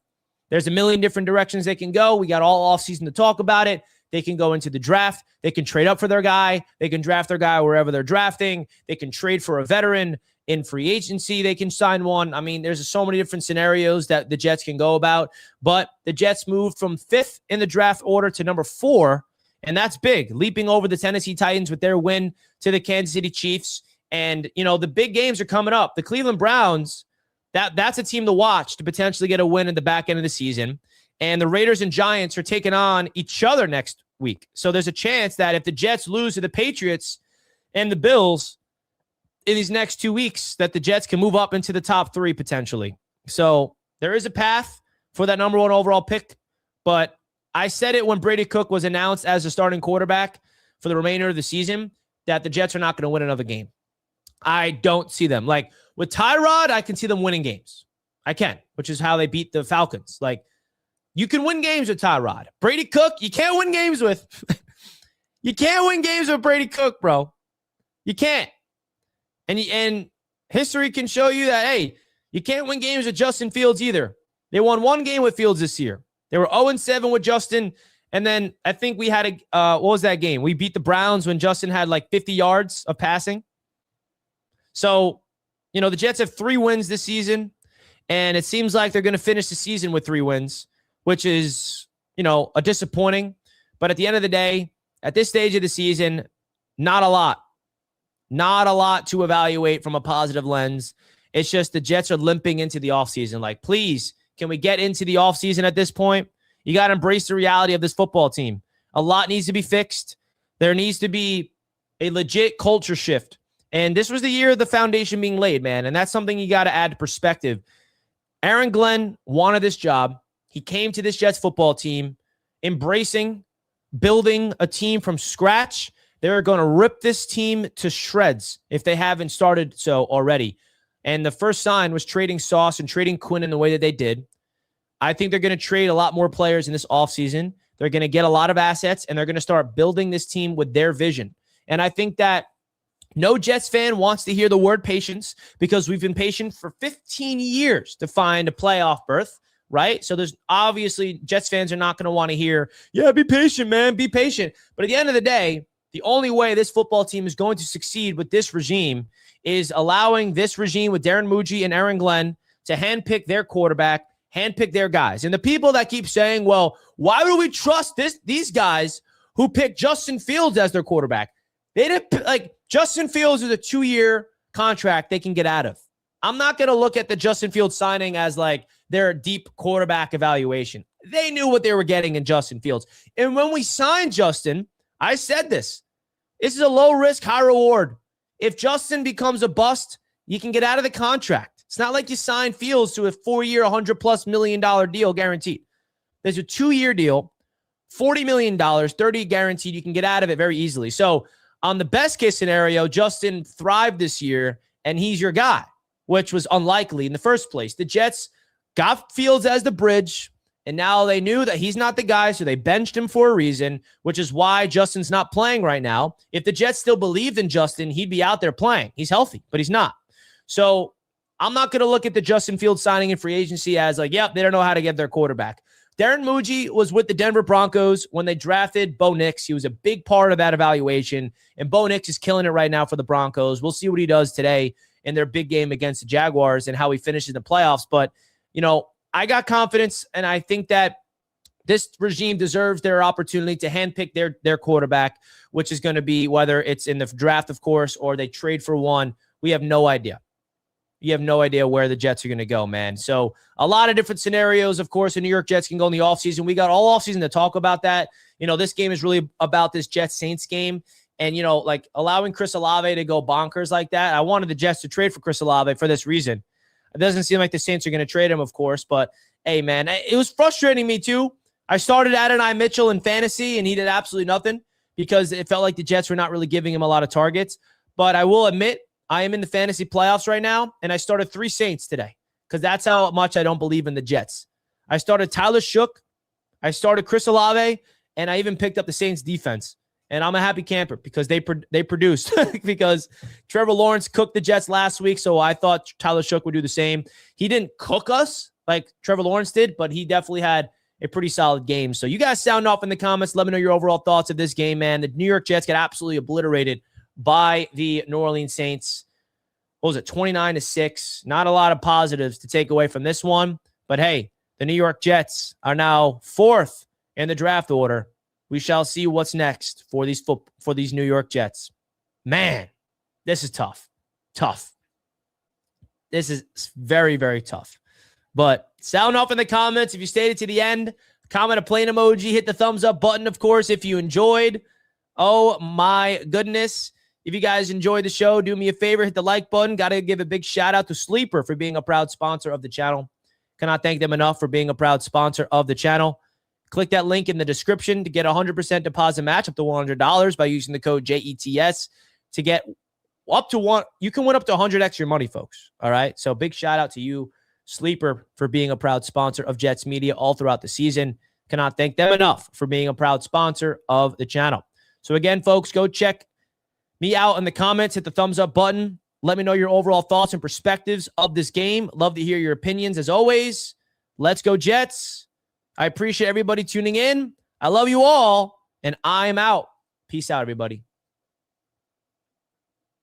Speaker 1: There's a million different directions they can go. We got all offseason to talk about it. They can go into the draft. They can trade up for their guy. They can draft their guy wherever they're drafting. They can trade for a veteran in free agency. They can sign one. I mean, there's so many different scenarios that the Jets can go about. But the Jets moved from 5th in the draft order to number 4, and that's big, leaping over the Tennessee Titans with their win to the Kansas City Chiefs. And, the big games are coming up. The Cleveland Browns, that's a team to watch to potentially get a win in the back end of the season. And the Raiders and Giants are taking on each other next week. So there's a chance that if the Jets lose to the Patriots and the Bills in these next 2 weeks, that the Jets can move up into the top 3 potentially. So there is a path for that number 1 overall pick. But I said it when Brady Cook was announced as the starting quarterback for the remainder of the season, that the Jets are not going to win another game. I don't see them. Like with Tyrod, I can see them winning games. I can, which is how they beat the Falcons. Like, you can win games with Tyrod. Brady Cook, you can't win games with. You can't win games with Brady Cook, bro. You can't. And history can show you that, hey, you can't win games with Justin Fields either. They won 1 game with Fields this year. They were 0-7 with Justin. And then I think we had what was that game? We beat the Browns when Justin had like 50 yards of passing. So, the Jets have 3 wins this season. And it seems like they're going to finish the season with 3 wins, which is, a disappointing. But at the end of the day, at this stage of the season, not a lot. Not a lot to evaluate from a positive lens. It's just the Jets are limping into the offseason. Like, please, can we get into the offseason at this point? You got to embrace the reality of this football team. A lot needs to be fixed. There needs to be a legit culture shift. And this was the year of the foundation being laid, man. And that's something you got to add to perspective. Aaron Glenn wanted this job. He came to this Jets football team embracing, building a team from scratch. They're going to rip this team to shreds if they haven't started so already. And the first sign was trading Sauce and trading Quinn in the way that they did. I think they're going to trade a lot more players in this offseason. They're going to get a lot of assets, and they're going to start building this team with their vision. And I think that no Jets fan wants to hear the word patience, because we've been patient for 15 years to find a playoff berth, right? So there's obviously Jets fans are not going to want to hear, yeah, be patient, man, be patient. But at the end of the day, the only way this football team is going to succeed with this regime is allowing this regime with Darren Muji and Aaron Glenn to handpick their quarterback, handpick their guys. And the people that keep saying, well, why would we trust these guys who picked Justin Fields as their quarterback? They didn't like Justin Fields is a 2-year contract they can get out of. I'm not going to look at the Justin Fields signing as like their deep quarterback evaluation. They knew what they were getting in Justin Fields. And when we signed Justin, I said this is a low risk, high reward. If Justin becomes a bust, you can get out of the contract. It's not like you sign Fields to a 4-year, $100+ million deal guaranteed. There's a 2-year deal, $40 million, $30 guaranteed. You can get out of it very easily. So on the best case scenario, Justin thrived this year and he's your guy, which was unlikely in the first place. The Jets got Fields as the bridge, and now they knew that he's not the guy, so they benched him for a reason, which is why Justin's not playing right now. If the Jets still believed in Justin, he'd be out there playing. He's healthy, but he's not. So I'm not going to look at the Justin Fields signing in free agency as like, yep, they don't know how to get their quarterback. Darren Muji was with the Denver Broncos when they drafted Bo Nix. He was a big part of that evaluation, and Bo Nix is killing it right now for the Broncos. We'll see what he does today in their big game against the Jaguars and how he finishes in the playoffs. But, I got confidence, and I think that this regime deserves their opportunity to handpick their quarterback, which is going to be whether it's in the draft, of course, or they trade for one. We have no idea. You have no idea where the Jets are going to go, man. So a lot of different scenarios, of course, the New York Jets can go in the offseason. We got all offseason to talk about that. This game is really about this Jets-Saints game. And, like allowing Chris Olave to go bonkers like that. I wanted the Jets to trade for Chris Olave for this reason. It doesn't seem like the Saints are going to trade him, of course. But, hey, man, it was frustrating me too. I started Adonai Mitchell in fantasy, and he did absolutely nothing because it felt like the Jets were not really giving him a lot of targets. But I will admit, I am in the fantasy playoffs right now, and I started 3 Saints today because that's how much I don't believe in the Jets. I started Tyler Shook, I started Chris Olave, and I even picked up the Saints defense. And I'm a happy camper because they produced because Trevor Lawrence cooked the Jets last week, so I thought Tyler Shook would do the same. He didn't cook us like Trevor Lawrence did, but he definitely had a pretty solid game. So you guys sound off in the comments. Let me know your overall thoughts of this game, man. The New York Jets got absolutely obliterated by the New Orleans Saints. What was it, 29-6? Not a lot of positives to take away from this one. But hey, the New York Jets are now 4th in the draft order. We shall see what's next for these New York Jets. Man, this is tough. Tough. This is very, very tough. But sound off in the comments if you stayed to the end. Comment a plane emoji. Hit the thumbs up button, of course, if you enjoyed. Oh, my goodness. If you guys enjoyed the show, do me a favor. Hit the like button. Got to give a big shout out to Sleeper for being a proud sponsor of the channel. Cannot thank them enough for being a proud sponsor of the channel. Click that link in the description to get a 100% deposit match up to $100 by using the code JETS to get up to one. You can win up to 100 extra money, folks. All right. So big shout out to you, Sleeper, for being a proud sponsor of Jets Media all throughout the season. Cannot thank them enough for being a proud sponsor of the channel. So again, folks, go check me out in the comments. Hit the thumbs up button. Let me know your overall thoughts and perspectives of this game. Love to hear your opinions as always. Let's go Jets. I appreciate everybody tuning in. I love you all, and I'm out. Peace out, everybody.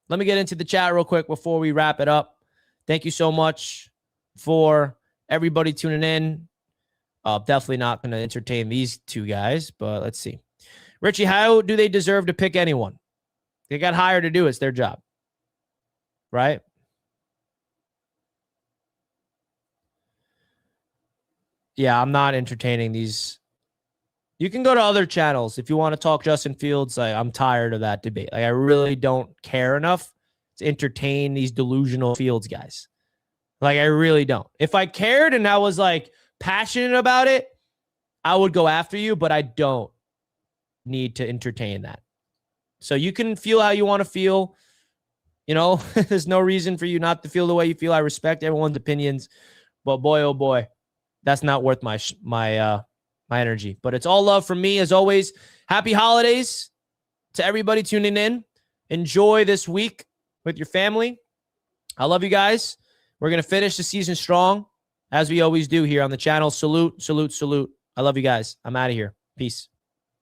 Speaker 1: Let me get into the chat real quick before we wrap it up. Thank you so much for everybody tuning in. Definitely not going to entertain these two guys, but let's see. Richie, how do they deserve to pick anyone? They got hired to do it. It's their job, right? Yeah, I'm not entertaining these. You can go to other channels if you want to talk Justin Fields. I'm tired of that debate. I really don't care enough to entertain these delusional Fields guys. I really don't. If I cared and I was passionate about it, I would go after you, but I don't need to entertain that. So you can feel how you want to feel. You know, there's no reason for you not to feel the way you feel. I respect everyone's opinions, but boy, oh boy, that's not worth my energy. But it's all love from me as always. Happy holidays to everybody tuning in. Enjoy this week with your family. I love you guys. We're going to finish the season strong as we always do here on the channel. Salute, salute, salute. I love you guys. I'm out of here. Peace.